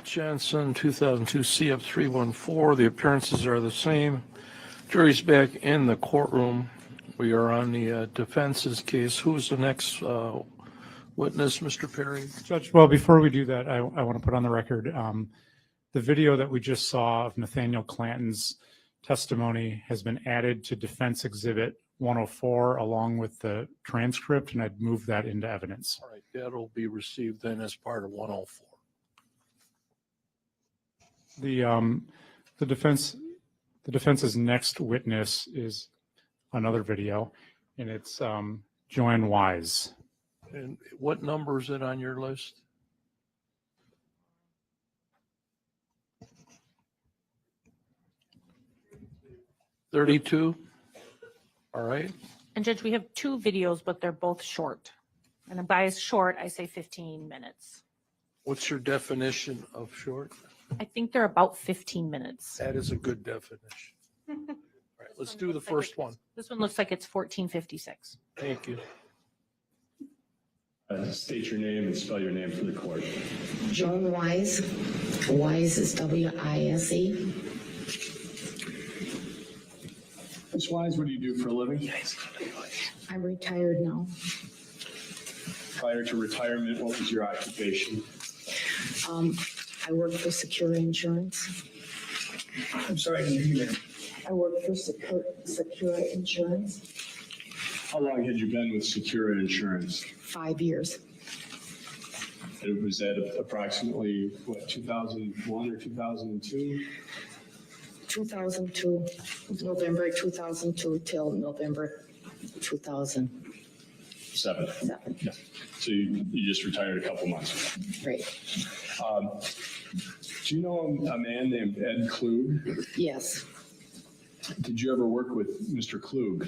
Jensen, 2002 CF 314. The appearances are the same. Jury's back in the courtroom. We are on the defense's case. Who's the next witness, Mr. Perry? Judge, well, before we do that, I want to put on the record, the video that we just saw of Nathaniel Clanton's testimony has been added to Defense Exhibit 104 along with the transcript, and I'd move that into evidence. All right, that'll be received then as part of 104. The defense's next witness is another video, and it's Joanne Wise. And what number is it on your list? $32. All right. And Judge, we have two videos, but they're both short. And by short, I say 15 minutes. What's your definition of short? I think they're about 15 minutes. That is a good definition. All right, let's do the first one. This one looks like it's 14:56. Thank you. State your name and spell your name for the court. Joan Wise. Wise is W-I-S-E. Ms. Wise, what do you do for a living? I'm retired now. Prior to retirement, what was your occupation? I work for Secure Insurance. I'm sorry, I didn't hear you there. I work for Secure Insurance. How long had you been with Secura Insurance? 5 years. It was at approximately, what, 2001 or 2002? 2002, November 2002 till November 2007. Yeah. So you just retired a couple months ago. Right. Do you know a man named Ed Klug? Yes. Did you ever work with Mr. Klug?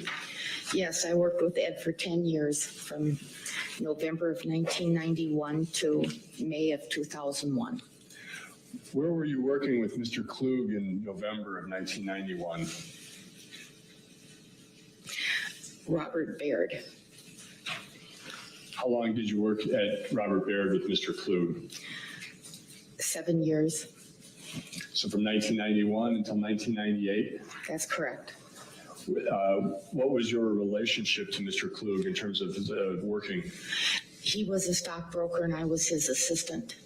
Yes, I worked with Ed for 10 years from November of 1991 to May of 2001. Where were you working with Mr. Klug in November of 1991? Robert Baird. How long did you work at Robert Baird with Mr. Klug? 7 years. So from 1991 until 1998? That's correct. What was your relationship to Mr. Klug in terms of working? He was a stockbroker and I was his assistant.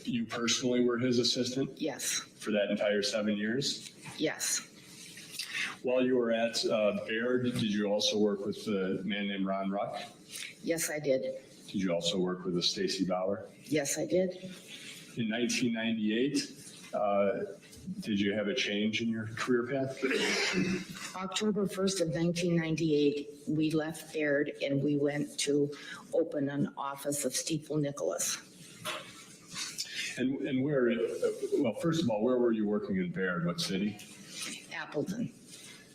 You personally were his assistant Yes, for that entire 7 years? yes, While you were at Baird, did you also work with a man named Ron Ruck? yes, I did. Did you also work with a Stacy Bauer? Yes, I did. In 1998, did you have a change in your career path? October 1st of 1998, we left Baird and we went to open an office of Steeple Nicholas. And where, well, first of all, where were you working in Baird? What city? Appleton.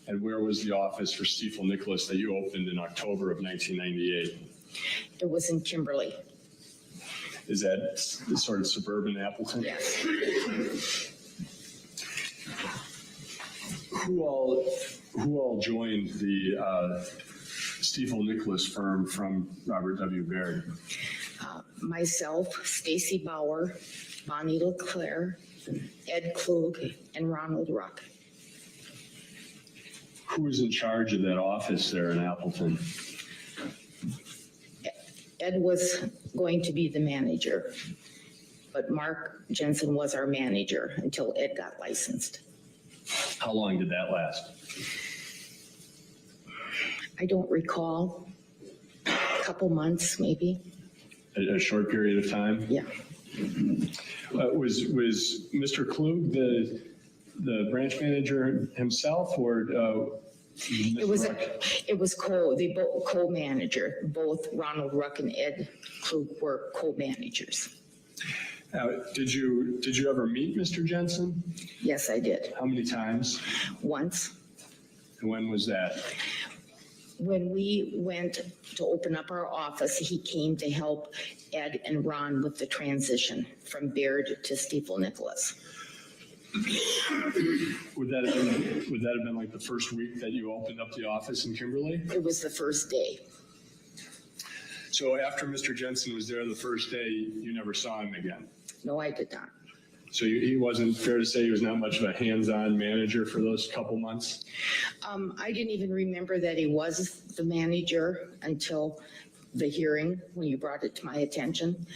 And where was the office for Steeple Nicholas that you opened in October of 1998? It was in Kimberly. Is that sort of suburban Appleton? Yes. Who all joined the Steeple Nicholas firm from Robert W. Baird? Myself, Stacy Bauer, Bonnie LeClaire, Ed Klug, and Ronald Ruck. Who was in charge of that office there in Appleton? Ed was going to be the manager, but Mark Jensen was our manager until Ed got licensed. How long did that last? I don't recall. A couple months, maybe. A short period of time? Yeah. Was Mr. Klug the branch manager himself, or It was co-manager. Both Ronald Ruck and Ed Klug were co-managers. Did you ever meet Mr. Jensen? Yes, I did. How many times? Once, And when was that? when we went to open up our office, he came to help Ed and Ron with the transition from Baird to Steeple Nicholas. Would that have been like the first week that you opened up the office in Kimberly? It was the first day. So after Mr. Jensen was there the first day, you never saw him again? No, I did not. So he wasn't, fair to say, he was not much of a hands-on manager for those couple months? I didn't even remember that he was the manager until the hearing, when you brought it to my attention.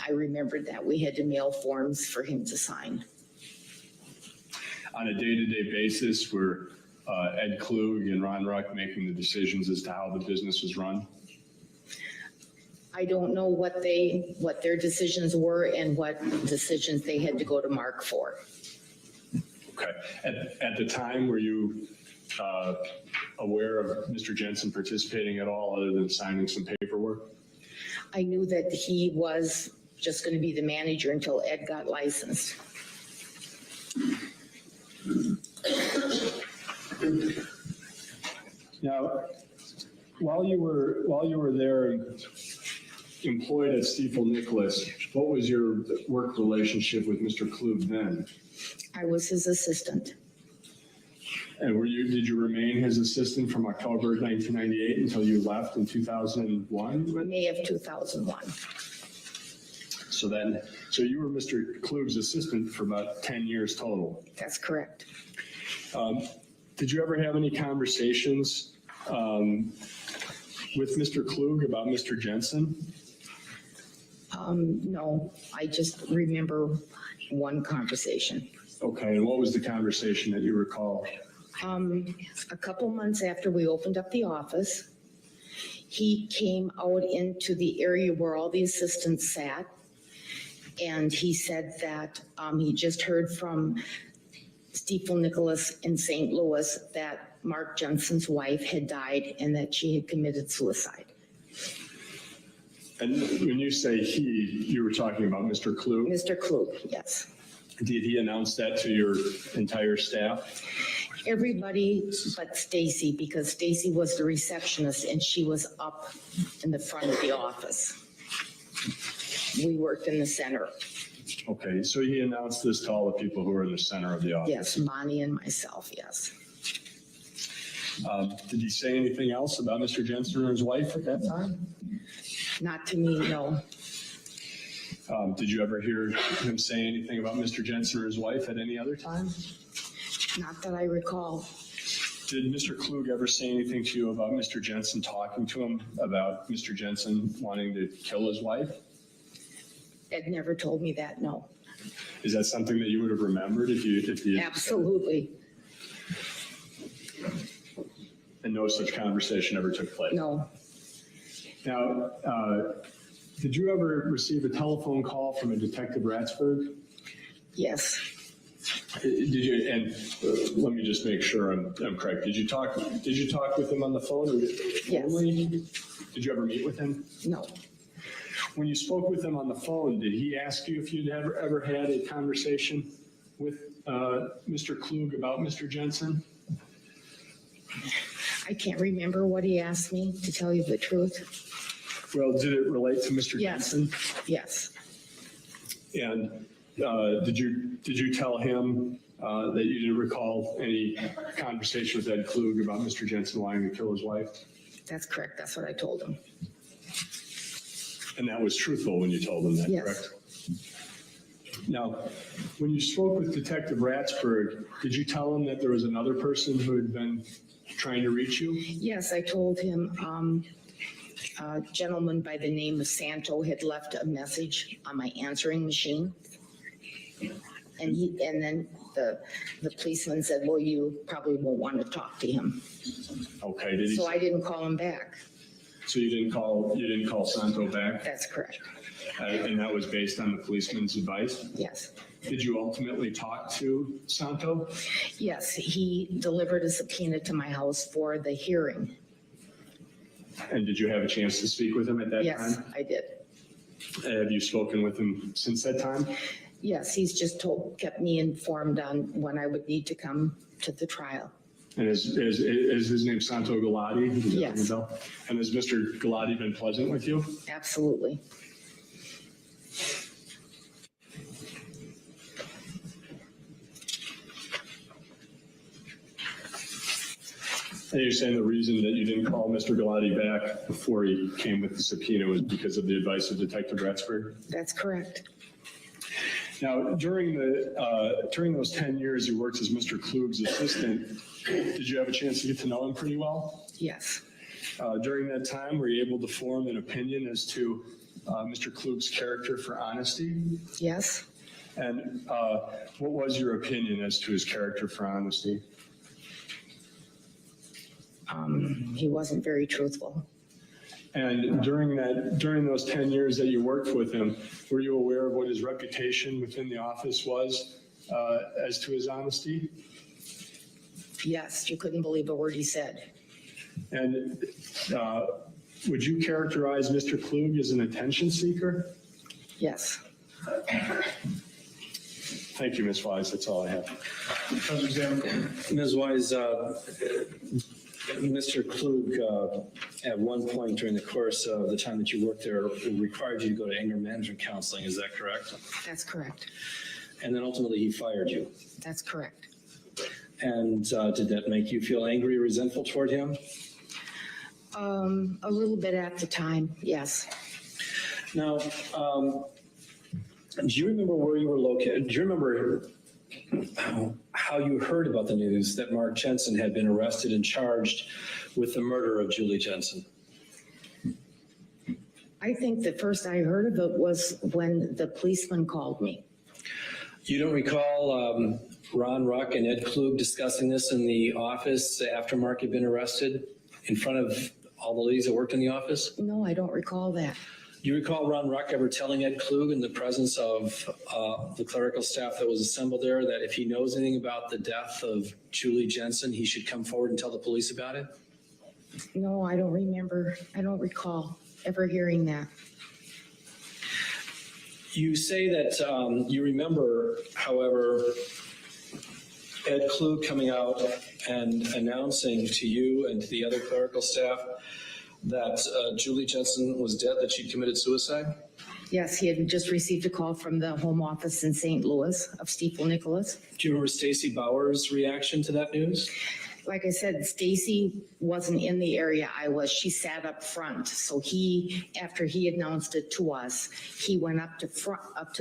I remembered that we had to mail forms for him to sign. On a day-to-day basis, were Ed Klug and Ron Ruck making the decisions as to how the business was run? I don't know what their decisions were and what decisions they had to go to Mark for. Okay. At the time, were you aware of Mr. Jensen participating at all other than signing some paperwork? I knew that he was just going to be the manager until Ed got licensed. Now, while you were there employed at Steeple Nicholas, what was your work relationship with Mr. Klug then? I was his assistant. And did you remain his assistant from October 1998 until you left in 2001? May of 2001. So you were Mr. Klug's assistant for about 10 years total. That's correct. Did you ever have any conversations with Mr. Klug about Mr. Jensen? No, I just remember one conversation. Okay, and what was the conversation that you recall? A couple months after we opened up the office, he came out into the area where all the assistants sat, and he said that he just heard from Steeple Nicholas in St. Louis that Mark Jensen's wife had died and that she had committed suicide. And when you say he, you were talking about Mr. Klug? Mr. Klug, yes. Did he announce that to your entire staff? Everybody but Stacy, because Stacy was the receptionist and she was up in the front of the office. We worked in the center. Okay, so he announced this to all the people who were in the center of the office? Yes, Bonnie and myself, yes. Did he say anything else about Mr. Jensen or his wife at that time? Not to me, no. Did you ever hear him say anything about Mr. Jensen or his wife at any other time? Not that I recall. Did Mr. Klug ever say anything to you about Mr. Jensen talking to him about Mr. Jensen wanting to kill his wife? Ed never told me that, no. Is that something that you would have remembered if you Absolutely, and no such conversation ever took place? no. Now, did you ever receive a telephone call from a Detective Ratsburg? Yes, Did you? And let me just make sure I'm correct. Did you talk with him on the phone? Or Yes. only? Did you ever meet with him? no. When you spoke with him on the phone, did he ask you if you'd ever had a conversation with Mr. Klug about Mr. Jensen? I can't remember what he asked me, to tell you the truth. Well, did it relate to Mr. Yes. Jensen? Yes, And did you tell him that you didn't recall any conversation with Ed Klug about Mr. Jensen wanting to kill his wife? that's correct. That's what I told him. And that was truthful when you told him that, Yes. correct? Now, when you spoke with Detective Ratsburg, did you tell him that there was another person who had been trying to reach you? Yes, I told him a gentleman by the name of Santo had left a message on my answering machine. And then the policeman said, well, you probably won't want to talk to him. Okay, did he? So I didn't call him back. So you didn't call Santo back? That's correct. And that was based on the policeman's advice? Yes. Did you ultimately talk to Santo? Yes, he delivered a subpoena to my house for the hearing. And did you have a chance to speak with him at that Yes, time? I did. Have you spoken with him since that time? Yes, he's just kept me informed on when I would need to come to the trial. And is his name Santo Galati? Does that ring a Yes. bell? And has Mr. Galati been pleasant with you? Absolutely. And you're saying the reason that you didn't call Mr. Galati back before he came with the subpoena was because of the advice of Detective Ratsberg? That's correct. Now, during those 10 years you worked as Mr. Klug's assistant, did you have a chance to get to know him pretty well? Yes. During that time, were you able to form an opinion as to Mr. Klug's character for honesty? Yes. And what was your opinion as to his character for honesty? He wasn't very truthful. And during those 10 years that you worked with him, were you aware of what his reputation within the office was as to his honesty? Yes, you couldn't believe a word he said. And would you characterize Mr. Klug as an attention seeker? Yes. Thank you, Ms. Wise. That's all I have. Ms. Wise, Mr. Klug, at one point during the course of the time that you worked there, required you to go to anger management counseling. Is that correct? That's correct. And then ultimately he fired you. That's correct. And did that make you feel angry or resentful toward him? A little bit at the time, yes. Now, do you remember where you were located? Do you remember how you heard about the news that Mark Jensen had been arrested and charged with the murder of Julie Jensen? I think the first I heard of it was when the policeman called me. You don't recall Ron Ruck and Ed Klug discussing this in the office after Mark had been arrested in front of all the ladies that worked in the office? No, I don't recall that. Do you recall Ron Ruck ever telling Ed Klug in the presence of the clerical staff that was assembled there that if he knows anything about the death of Julie Jensen, he should come forward and tell the police about it? No, I don't remember. I don't recall ever hearing that. You say that you remember, however, Ed Klug coming out and announcing to you and to the other clerical staff that Julie Jensen was dead, that she'd committed suicide? Yes, he had just received a call from the home office in St. Louis of Steeple Nicholas. Do you remember Stacy Bauer's reaction to that news? Like I said, Stacy wasn't in the area I was. She sat up front. So after he announced it to us, he went up to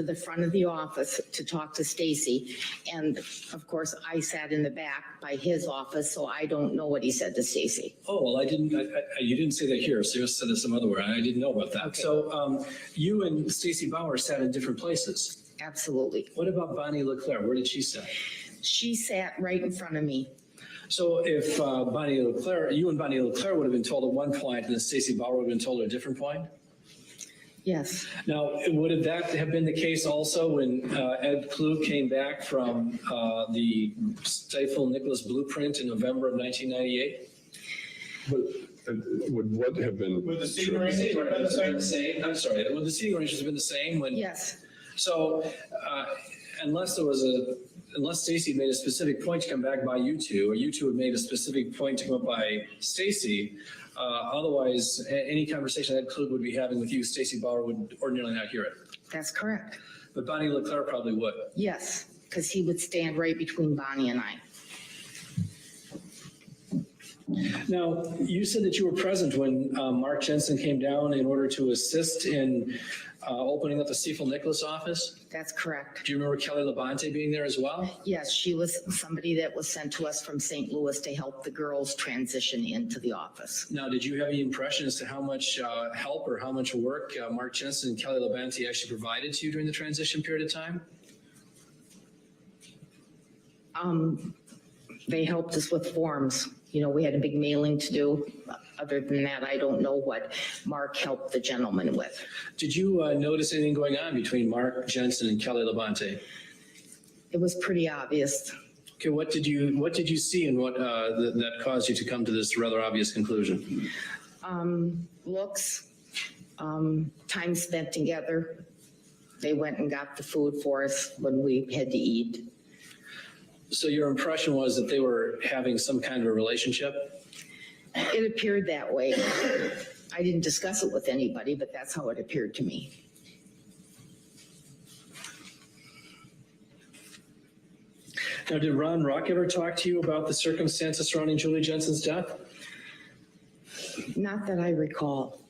the front of the office to talk to Stacy. And of course, I sat in the back by his office, so I don't know what he said to Stacy. Oh, well, you didn't say that here, so you said it some other way. I didn't know about that. Okay. So you and Stacy Bauer sat in different places. Absolutely. What about Bonnie LeClaire? Where did she sit? She sat right in front of me. So if Bonnie LeClaire, you and Bonnie LeClaire would have been told at one point, and then Stacy Bauer would have been told at a different point? Yes. Now, would that have been the case also when Ed Klug came back from the Stifle Nicholas blueprint in November of 1998? Would what have been? Would the seating arrangements have been the same? I'm sorry, would the seating arrangements have been the same when? Yes. So unless Stacy made a specific point to come back by you two, or you two had made a specific point to come up by Stacy, otherwise any conversation Ed Klug would be having with you, Stacy Bauer would ordinarily not hear it. That's correct. But Bonnie LeClaire probably would. Yes, because he would stand right between Bonnie and I. Now, you said that you were present when Mark Jensen came down in order to assist in opening up the Stifle Nicholas office. That's correct. Do you remember Kelly Labonte being there as well? Yes, she was somebody that was sent to us from St. Louis to help the girls transition into the office. Now, did you have any impression as to how much help or how much work Mark Jensen and Kelly Labonte actually provided to you during the transition period of time? They helped us with forms. You know, we had a big mailing to do. Other than that, I don't know what Mark helped the gentleman with. Did you notice anything going on between Mark Jensen and Kelly Labonte? It was pretty obvious. Okay, what did you see and what that caused you to come to this rather obvious conclusion? Looks, time spent together. They went and got the food for us when we had to eat. So your impression was that they were having some kind of a relationship? It appeared that way. I didn't discuss it with anybody, but that's how it appeared to me. Now, did Ron Ruck ever talk to you about the circumstances surrounding Julie Jensen's death? Not that I recall.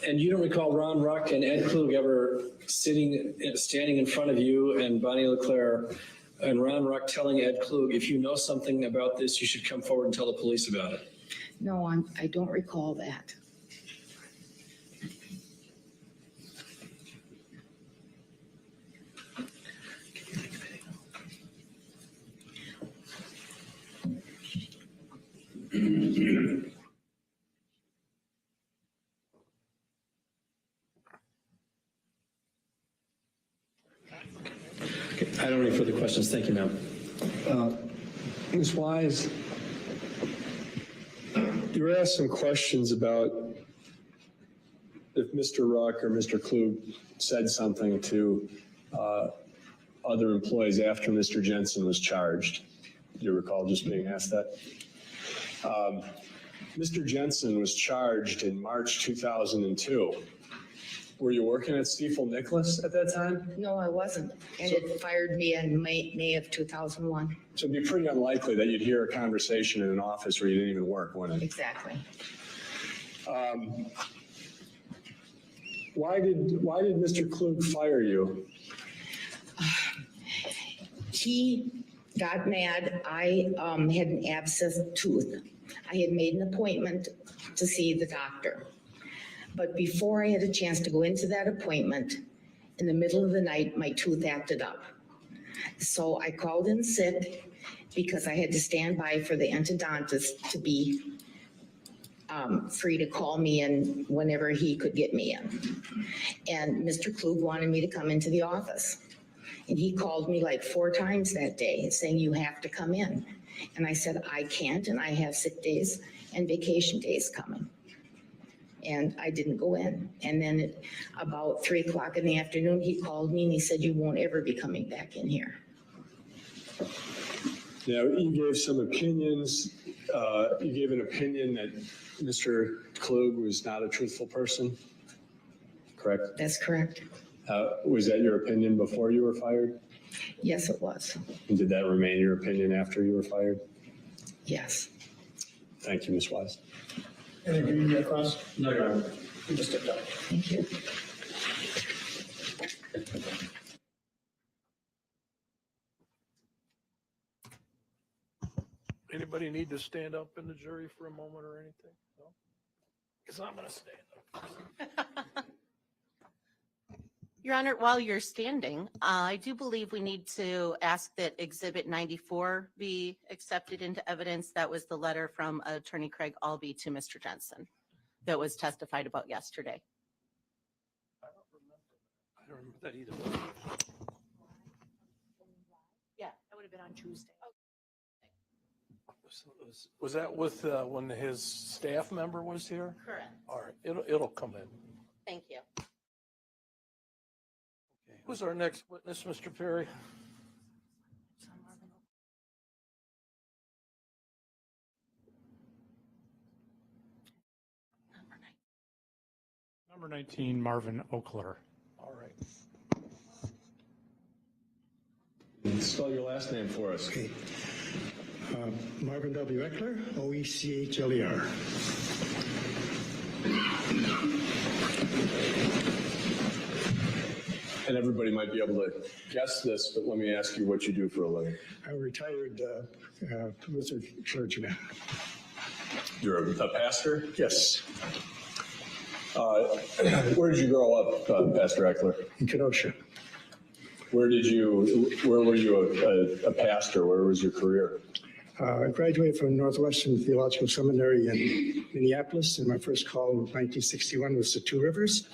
And you don't recall Ron Ruck and Ed Klug ever standing in front of you and Bonnie LeClaire and Ron Ruck telling Ed Klug, if you know something about this, you should come forward and tell the police about it? No, I don't recall that. I don't have any further questions. Thank you, ma'am. Ms. Wise, you were asked some questions about if Mr. Ruck or Mr. Klug said something to other employees after Mr. Jensen was charged. Do you recall just being asked that? Mr. Jensen was charged in March 2002. Were you working at Stiefel Nicholas at that time? No, I wasn't. And it fired me in May of 2001. So it'd be pretty unlikely that you'd hear a conversation in an office where you didn't even work, wouldn't it? Exactly. Why did Mr. Klug fire you? He got mad. I had an abscessed tooth. I had made an appointment to see the doctor. But before I had a chance to go into that appointment, in the middle of the night, my tooth acted up. So I called in sick because I had to stand by for the endodontist to be free to call me in whenever he could get me in. And Mr. Klug wanted me to come into the office. And he called me like 4 times that day saying, you have to come in. And I said, I can't, and I have sick days and vacation days coming. And I didn't go in. And then at about 3 o'clock in the afternoon, he called me and he said, you won't ever be coming back in here. Now, you gave some opinions. You gave an opinion that Mr. Klug was not a truthful person, correct? That's correct. Was that your opinion before you were fired? Yes, it was. And did that remain your opinion after you were fired? Yes. Thank you, Ms. Wise. Anything across? No, Your Honor. You just stepped up. Thank you. Anybody need to stand up in the jury for a moment or anything? No? Because I'm going to stand up. Your Honor, while you're standing, I do believe we need to ask that Exhibit 94 be accepted into evidence. That was the letter from Attorney Craig Albee to Mr. Jensen that was testified about yesterday. I don't remember that either. Yeah, that would have been on Tuesday. Was that with when his staff member was here? Correct. All right, it'll come in. Thank you. Who's our next witness, Mr. Perry? Number 19, Marvin Oakler. All right. Spell your last name for us. Okay. Marvin W. Eckler, O-E-C-H-L-E-R. And everybody might be able to guess this, but let me ask you what you do for a living. I'm a retired Lutheran clergyman. You're a pastor? Yes, Where did you grow up, Pastor Eckler? in Kenosha. Where were you a pastor? Where was your career? I graduated from Northwestern Theological Seminary in Minneapolis, and my first call in 1961 was to Two Rivers.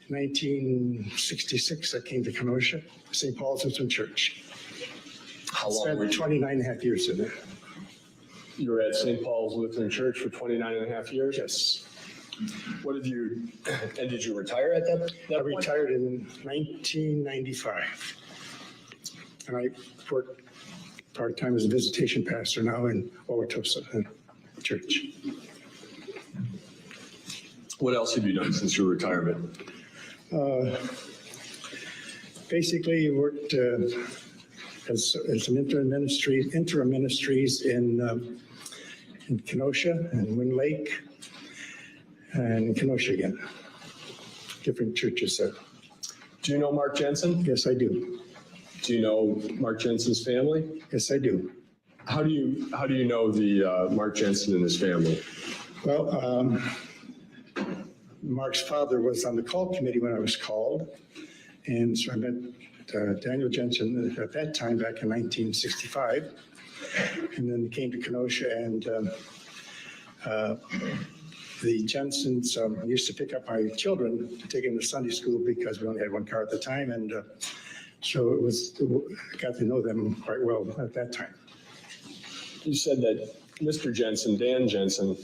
1966, I came to Kenosha, St. Paul's Lutheran Church. How long were Spent you? 29 and a half years in there. You were at St. Paul's Lutheran Church for 29 and a half years? Yes. What did you, and did you retire at that I point? retired in 1995. And I work part-time as a visitation pastor now in Wauwatosa Church. What else have you done since your retirement? Basically worked as an interim ministries in Kenosha and Wind Lake and Kenosha again. Different churches there. Do you know Mark Jensen? Yes, I do. Do you know Mark Jensen's family? Yes, I do. How do you know the Mark Jensen and his family? Well, Mark's father was on the call committee when I was called. And so I met Daniel Jensen at that time back in 1965. And then came to Kenosha, and the Jensens used to pick up my children to take them to Sunday school because we only had one car at the time. And so I got to know them quite well at that time. You said that Mr. Jensen, Dan Jensen,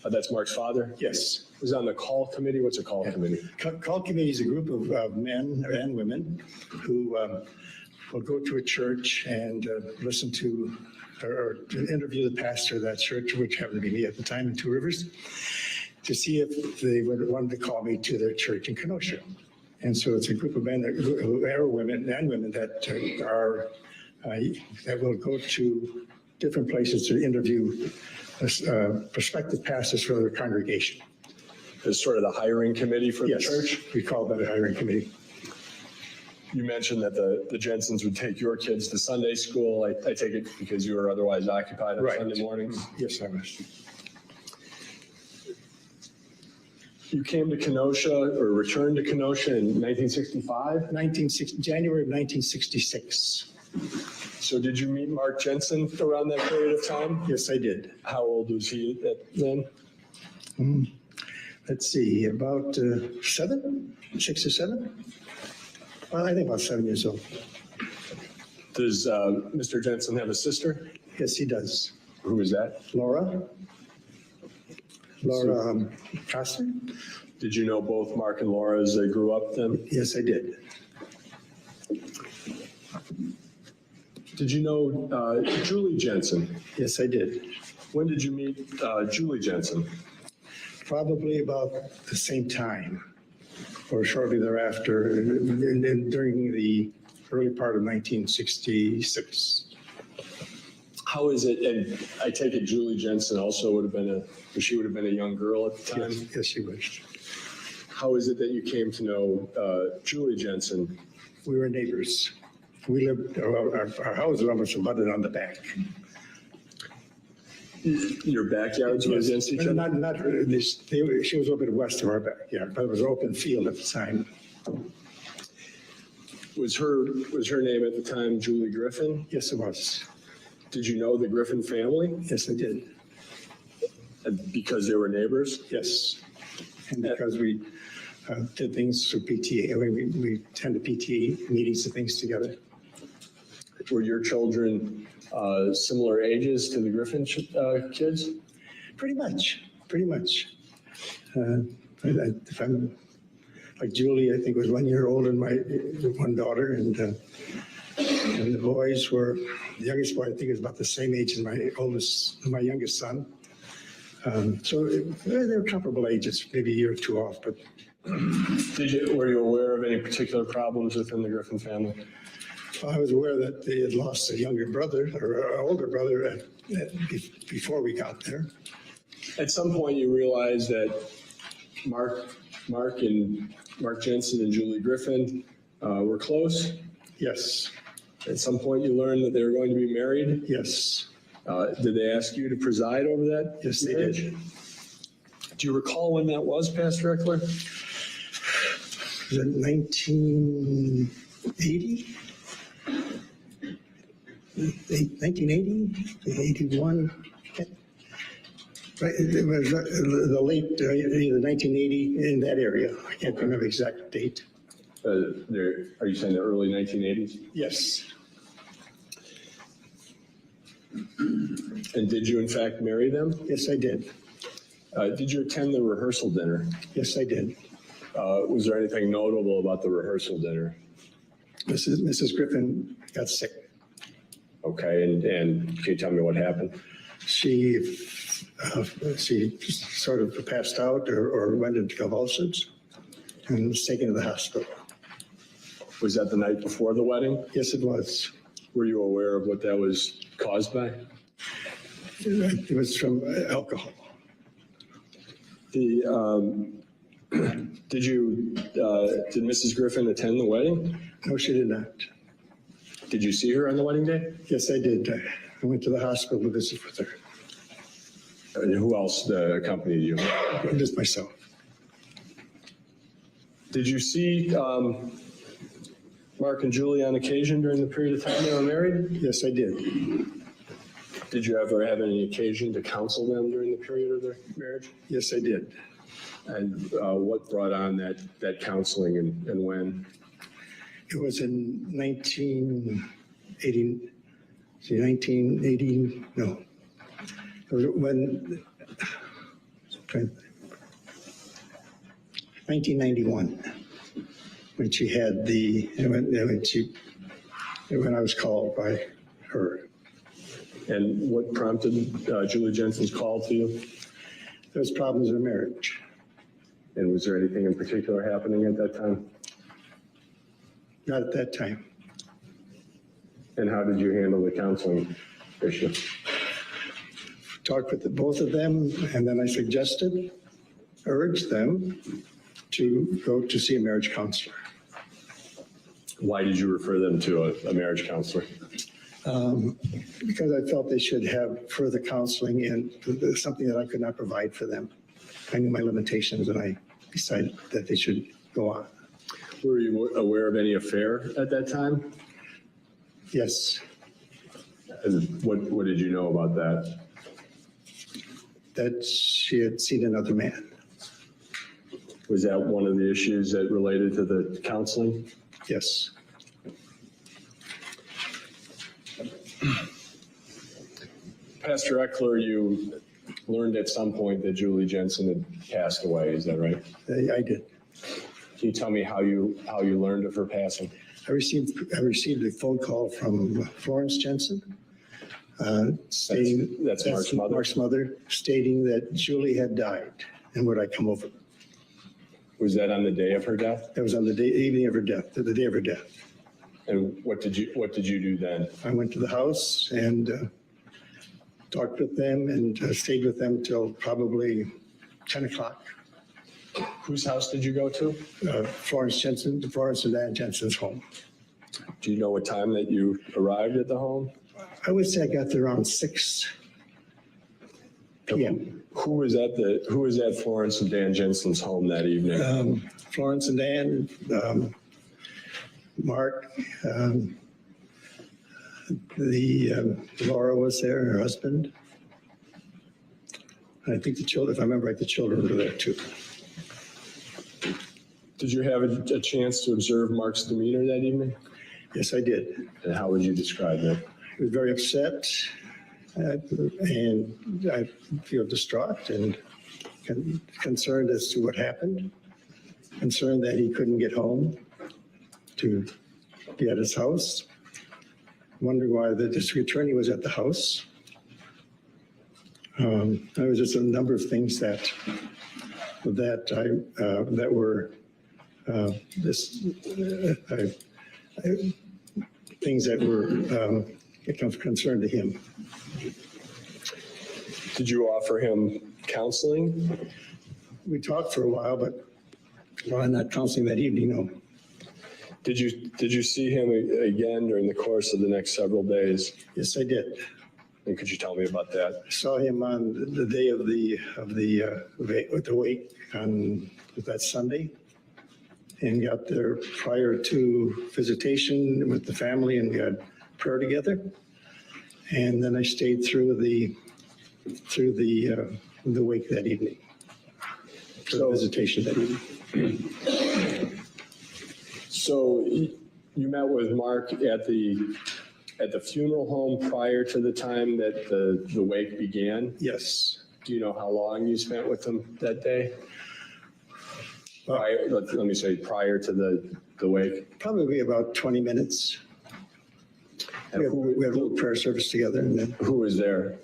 that's Mark's father? Yes. Was on the call committee? What's a call committee? Call committee is a group of men and women who will go to a church and listen to or interview the pastor of that church, which happened to be me at the time in Two Rivers, to see if they would want to call me to their church in Kenosha. And so it's a group of men who are women and women that are that will go to different places to interview prospective pastors for their congregation. As sort of the hiring committee for the church? We call that a hiring committee. You mentioned that the Jensens would take your kids to Sunday school. I take it because you were otherwise occupied on Right. Sunday mornings? Yes, I was. You came to Kenosha or returned to Kenosha in 1965? January of 1966. So did you meet Mark Jensen around that period of time? Yes, I did. How old was he then? Let's see, about 6 or 7? Well, I think about 7 years old. Does Mr. Jensen have a sister? Yes, he does. Who is that? Laura Coster? Did you know both Mark and Laura as they grew up then? Yes, I did. Did you know Julie Jensen? Yes, I did. When did you meet Julie Jensen? Probably about the same time or shortly thereafter, during the early part of 1966. How is it, and I take it Julie Jensen also would have been a young girl at the time? Yes, she was. How is it that you came to know Julie Jensen? We were neighbors. We lived, our house was almost abutted on the back. Your backyards were against each other? Not her. She was a little bit west of our backyard, but it was an open field at the time. Was her name at the time Julie Griffin? Yes, it was. Did you know the Griffin family? Yes, I did. Because they were neighbors? Yes. And because we did things through PTA, we attended PTA meetings and things together. Were your children similar ages to the Griffin kids? Pretty much. If I'm like Julie, I think was 1 year older than my one daughter, and the boys were, the youngest boy I think is about the same age as my youngest son. So they were comparable ages, maybe a year or two off. But were you aware of any particular problems within the Griffin family? I was aware that they had lost a younger brother or an older brother before we got there. At some point, you realized that Mark Jensen and Julie Griffin were close. Yes. At some point, you learned that they were going to be married. Yes. Did they ask you to preside over that? Yes, they did. Do you recall when that was, Pastor Eckler? Was it 1980? 1980, 81. Right, it was the late, either 1980 in that area. I can't remember the exact date. Are you saying the early 1980s? Yes. And did you in fact marry them? Yes, I did. Did you attend the rehearsal dinner? Yes, I did. Was there anything notable about the rehearsal dinner? Mrs. Griffin got sick. Okay, and can you tell me what happened? She sort of passed out or went into convulsions and was taken to the hospital. Was that the night before the wedding? Yes, it was. Were you aware of what that was caused by? It was from alcohol. Did Mrs. Griffin attend the wedding? No, she did not. Did you see her on the wedding day? Yes, I did. I went to the hospital to visit with her. And who else accompanied you? Just myself. Did you see Mark and Julie on occasion during the period of time they were married? Yes, I did. Did you ever have any occasion to counsel them during the period of their marriage? Yes, I did. And what brought on that counseling and when? It was in 1980, no. It was when, 1991, when she had when I was called by her. And what prompted Julie Jensen's call to you? There was problems in marriage. And was there anything in particular happening at that time? Not at that time. And how did you handle the counseling issue? Talked with both of them, and then I urged them to go to see a marriage counselor. Why did you refer them to a marriage counselor? Because I felt they should have further counseling and something that I could not provide for them. I knew my limitations, and I decided that they should go on. Were you aware of any affair at that time? Yes. And what did you know about that? That she had seen another man. Was that one of the issues that related to the counseling? Yes. Pastor Eckler, you learned at some point that Julie Jensen had passed away, is that right? I did. Can you tell me how you learned of her passing? I received a phone call from Florence Jensen, stating that's Mark's mother. Mark's mother, stating that Julie had died, and would I come over? Was that on the day of her death? That was on the evening of her death, the day of her death. And what did you do then? I went to the house and talked with them and stayed with them till probably 10 o'clock. Whose house did you go to? Florence and Dan Jensen's home. Do you know what time that you arrived at the home? I would say I got there around 6 p.m. Who was at Florence and Dan Jensen's home that evening? Florence and Dan, Mark, Laura was there, her husband. And I think the children, if I remember right, the children were there too. Did you have a chance to observe Mark's demeanor that evening? Yes, I did. And how would you describe that? He was very upset, and I feel distraught and concerned as to what happened, concerned that he couldn't get home to be at his house, wondering why the district attorney was at the house. There was just a number of things that were things that were of concern to him. Did you offer him counseling? We talked for a while, but not counseling that evening, no. Did you see him again during the course of the next several days? Yes, I did. And could you tell me about that? I saw him on the day of the wake on that Sunday, and got there prior to visitation with the family, and we had prayer together. And then I stayed through the wake that evening, the visitation that evening. So you met with Mark at the funeral home prior to the time that the wake began? Yes. Do you know how long you spent with him that day? Prior, let me say prior to the wake. Probably about 20 minutes. And We had a little prayer service together, and then who was there?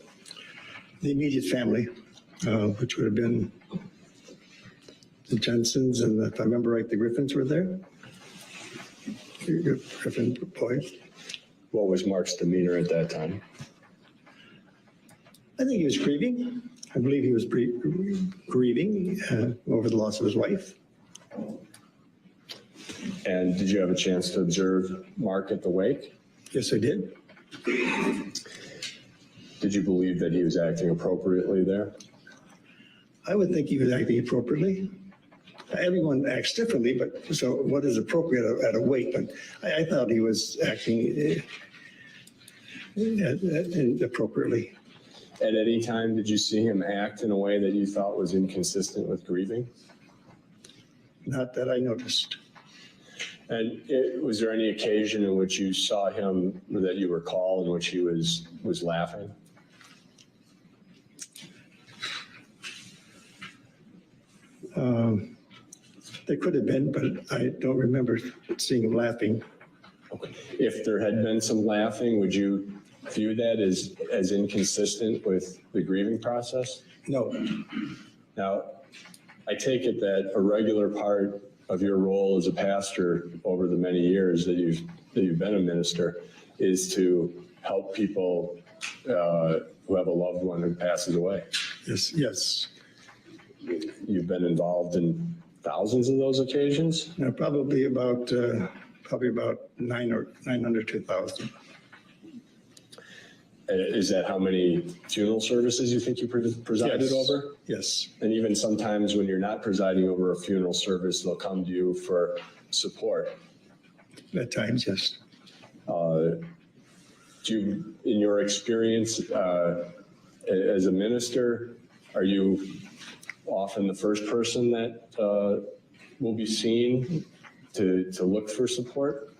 the immediate family, which would have been the Jensens, and if I remember right, the Griffins were there. Your Griffin boys. What was Mark's demeanor at that time? I think he was grieving. I believe he was grieving over the loss of his wife. And did you have a chance to observe Mark at the wake? Yes, I did. Did you believe that he was acting appropriately there? I would think he was acting appropriately. Everyone acts differently, but so what is appropriate at a wake? But I thought he was acting appropriately. At any time, did you see him act in a way that you thought was inconsistent with grieving? Not that I noticed. And was there any occasion in which you saw him that you recall in which he was laughing? There could have been, but I don't remember seeing him laughing. Okay. If there had been some laughing, would you view that as inconsistent with the grieving process? No. Now, I take it that a regular part of your role as a pastor over the many years that you've been a minister is to help people who have a loved one who passes away. Yes, yes. You've been involved in thousands of those occasions? Probably about 900 to 1,000. Is that how many funeral services you think you presided Yes. over? Yes. And even sometimes when you're not presiding over a funeral service, they'll come to you for support. At times, yes. Do you, in your experience as a minister, are you often the first person that will be seen to look for support?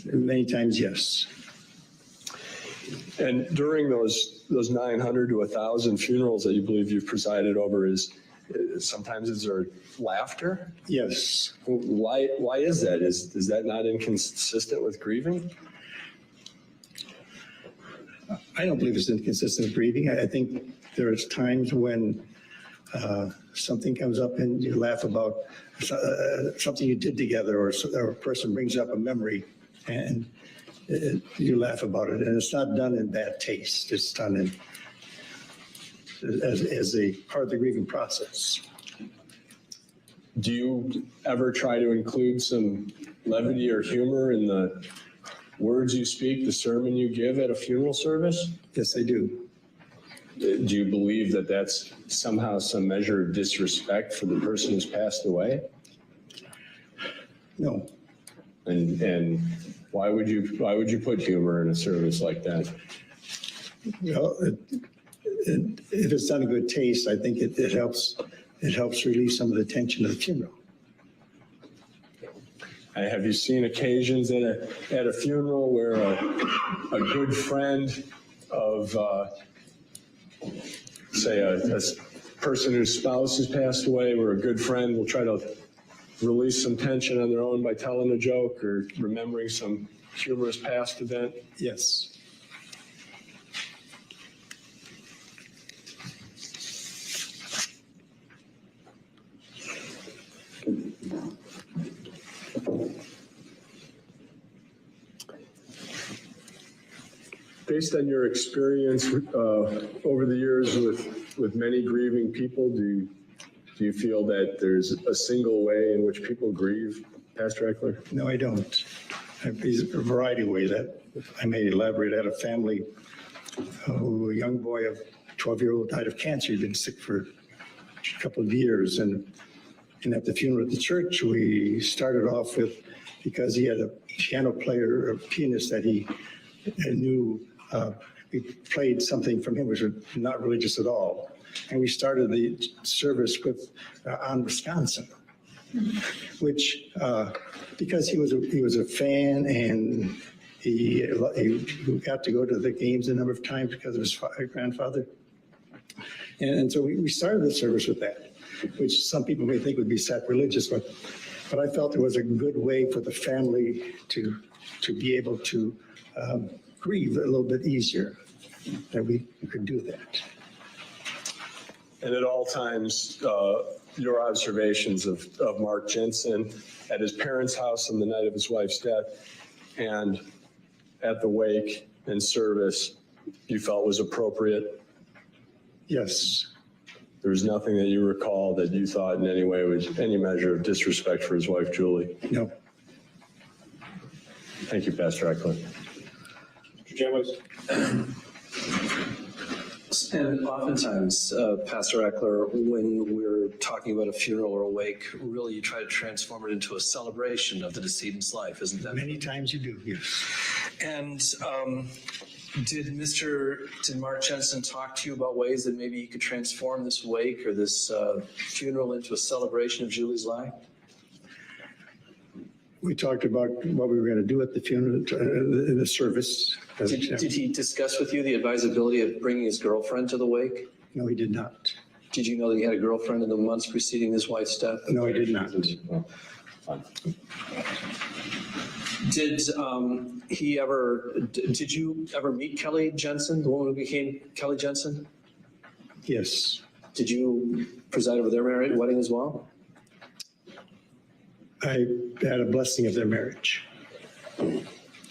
Many times, yes. And during those 900 to 1,000 funerals that you believe you've presided over, sometimes is there laughter? Yes. Why is that? Is that not inconsistent with grieving? I don't believe it's inconsistent with grieving. I think there is times when something comes up and you laugh about something you did together, or a person brings up a memory and you laugh about it, and it's not done in bad taste. It's done as a part of the grieving process. Do you ever try to include some levity or humor in the words you speak, the sermon you give at a funeral service? Yes, I do. Do you believe that that's somehow some measure of disrespect for the person who's passed away? No. And why would you put humor in a service like that? Well, if it's done in good taste, I think it helps relieve some of the tension of the funeral. Have you seen occasions at a funeral where a good friend of, say, a person whose spouse has passed away, where a good friend will try to release some tension on their own by telling a joke or remembering some humorous past event? Yes. Based on your experience over the years with many grieving people, do you feel that there's a single way in which people grieve, Pastor Eckler? No, I don't. There's a variety of ways that I may elaborate. I had a family who a young boy of 12-year-old died of cancer. He'd been sick for a couple of years. And at the funeral at the church, we started off with, because he had a piano player, a pianist that he knew, we played something from him which was not religious at all. And we started the service with on Wisconsin, which because he was a fan, and he got to go to the games a number of times because of his grandfather. And so we started the service with that, which some people may think would be sacrilegious, but I felt it was a good way for the family to be able to grieve a little bit easier, that we could do that. And at all times, your observations of Mark Jensen at his parents' house on the night of his wife's death and at the wake and service, you felt was appropriate? Yes. There was nothing that you recall that you thought in any way was any measure of disrespect for his wife, Julie? No. Thank you, Pastor Eckler. Mr. Chambers. And oftentimes, Pastor Eckler, when we're talking about a funeral or a wake, really you try to transform it into a celebration of the decedent's life, isn't that? Many times you do, yes. And did Mark Jensen talk to you about ways that maybe you could transform this wake or this funeral into a celebration of Julie's life? We talked about what we were going to do at the funeral, in the service. Did he discuss with you the advisability of bringing his girlfriend to the wake? No, he did not. Did you know that he had a girlfriend in the months preceding his wife's death? No, he did not. Did you ever meet Kelly Jensen, the woman who became Kelly Jensen? Yes. Did you preside over their marriage wedding as well? I had a blessing of their marriage.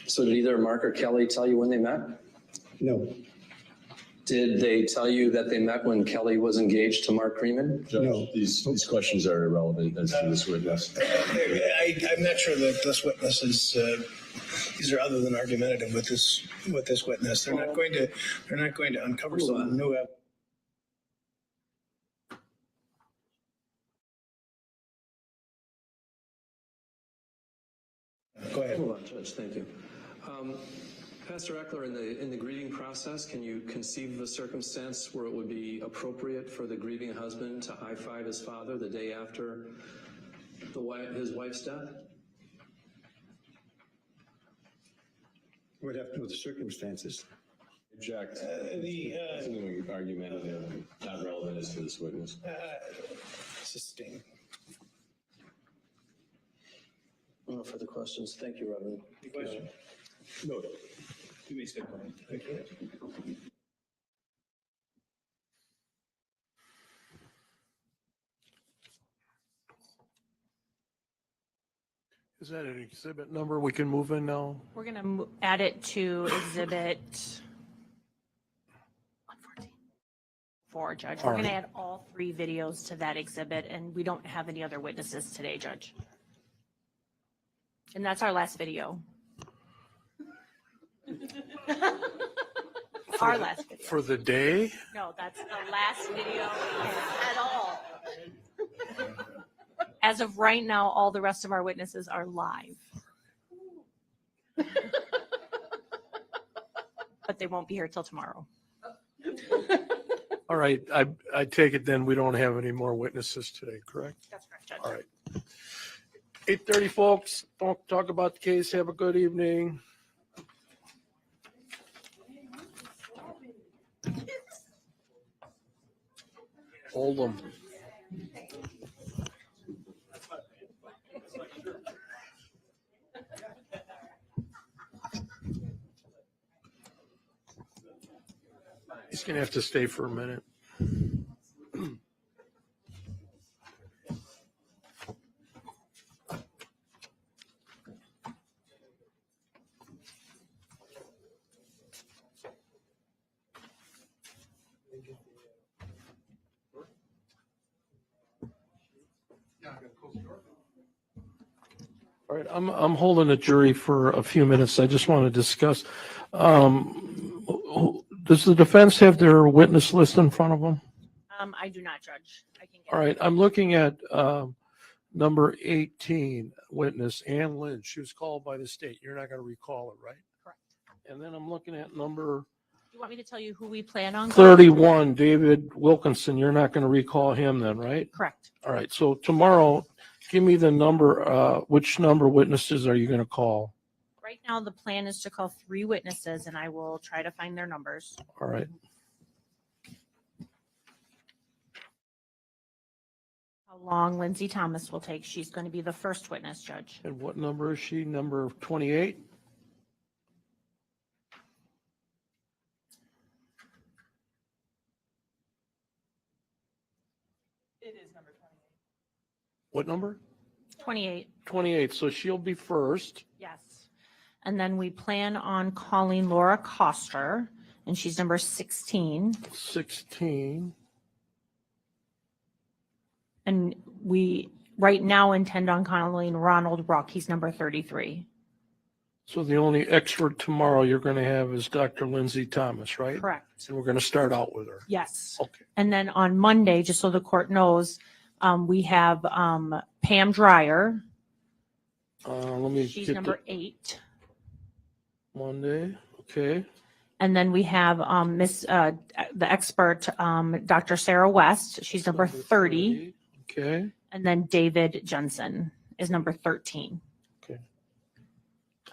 So did either Mark or Kelly tell you when they met? No. Did they tell you that they met when Kelly was engaged to Mark Freeman? Judge, No. these questions are irrelevant as to this witness. I'm not sure that this witness is, these are other than argumentative with this witness. They're not going to uncover some new evidence. Go ahead. Hold on, Judge, thank you. Pastor Eckler, in the grieving process, can you conceive of a circumstance where it would be appropriate for the grieving husband to high-five his father the day after his wife's death? We'd have to know the circumstances. Object. Continuing argumentative, not relevant as to this witness. Sustained. No further questions. Thank you, Reverend. Question? No. You may step on. Thank you. Is that an exhibit number we can move in now? We're going to add it to exhibit 114. Judge. We're going to add all 3 videos to that exhibit, and we don't have any other witnesses today, Judge. And that's our last video. Our last video. For the day? No, that's the last video at all. As of right now, all the rest of our witnesses are live. But they won't be here till tomorrow. All right, I take it then we don't have any more witnesses today, correct? That's correct, Judge. All right. 8:30, folks. Don't talk about the case. Have a good evening. Hold them. He's going to have to stay for a minute. All right, I'm holding a jury for a few minutes. I just want to discuss. Does the defense have their witness list in front of them? I do not, Judge. I can get All right, I'm looking at number 18 witness, Ann Lynch. She was called by the state. You're not going to recall it, right? Correct. And then I'm looking at number You want me to tell you who we plan on? 31, David Wilkinson. You're not going to recall him then, right? Correct. All right, so tomorrow, give me the number, which number witnesses are you going to call? Right now, the plan is to call 3 witnesses, and I will try to find their numbers. All right. long Lindsay Thomas will take. She's going to be the first witness, Judge. And what number is she? Number 28? It is number 28. What number? 28. 28. So she'll be first. Yes. And then we plan on calling Laura Coster, and she's number 16. 16. And we right now intend on calling Ronald Ruck. He's number 33. So the only expert tomorrow you're going to have is Dr. Lindsay Thomas, right? Correct. And we're going to start out with her. Yes. Okay. And then on Monday, just so the court knows, we have Pam Dreyer. Let me She's get number the 8. Monday. Okay. And then we have the expert, Dr. Sarah West. She's number 30. Okay. And then David Jensen is number 13. Okay.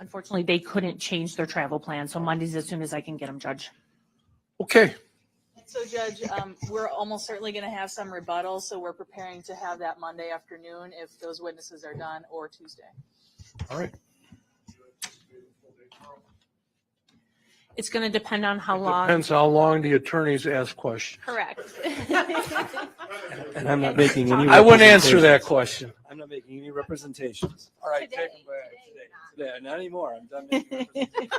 Unfortunately, they couldn't change their travel plan, so Monday's as soon as I can get them, Judge. Okay. So Judge, we're almost certainly going to have some rebuttals, so we're preparing to have that Monday afternoon if those witnesses are done, or Tuesday. All right. It's going to depend on how long. Depends how long the attorneys ask questions. Correct. And I'm not making any. I wouldn't answer that representations. question. I'm not making any representations. All right. Today, not anymore. I'm done making representations.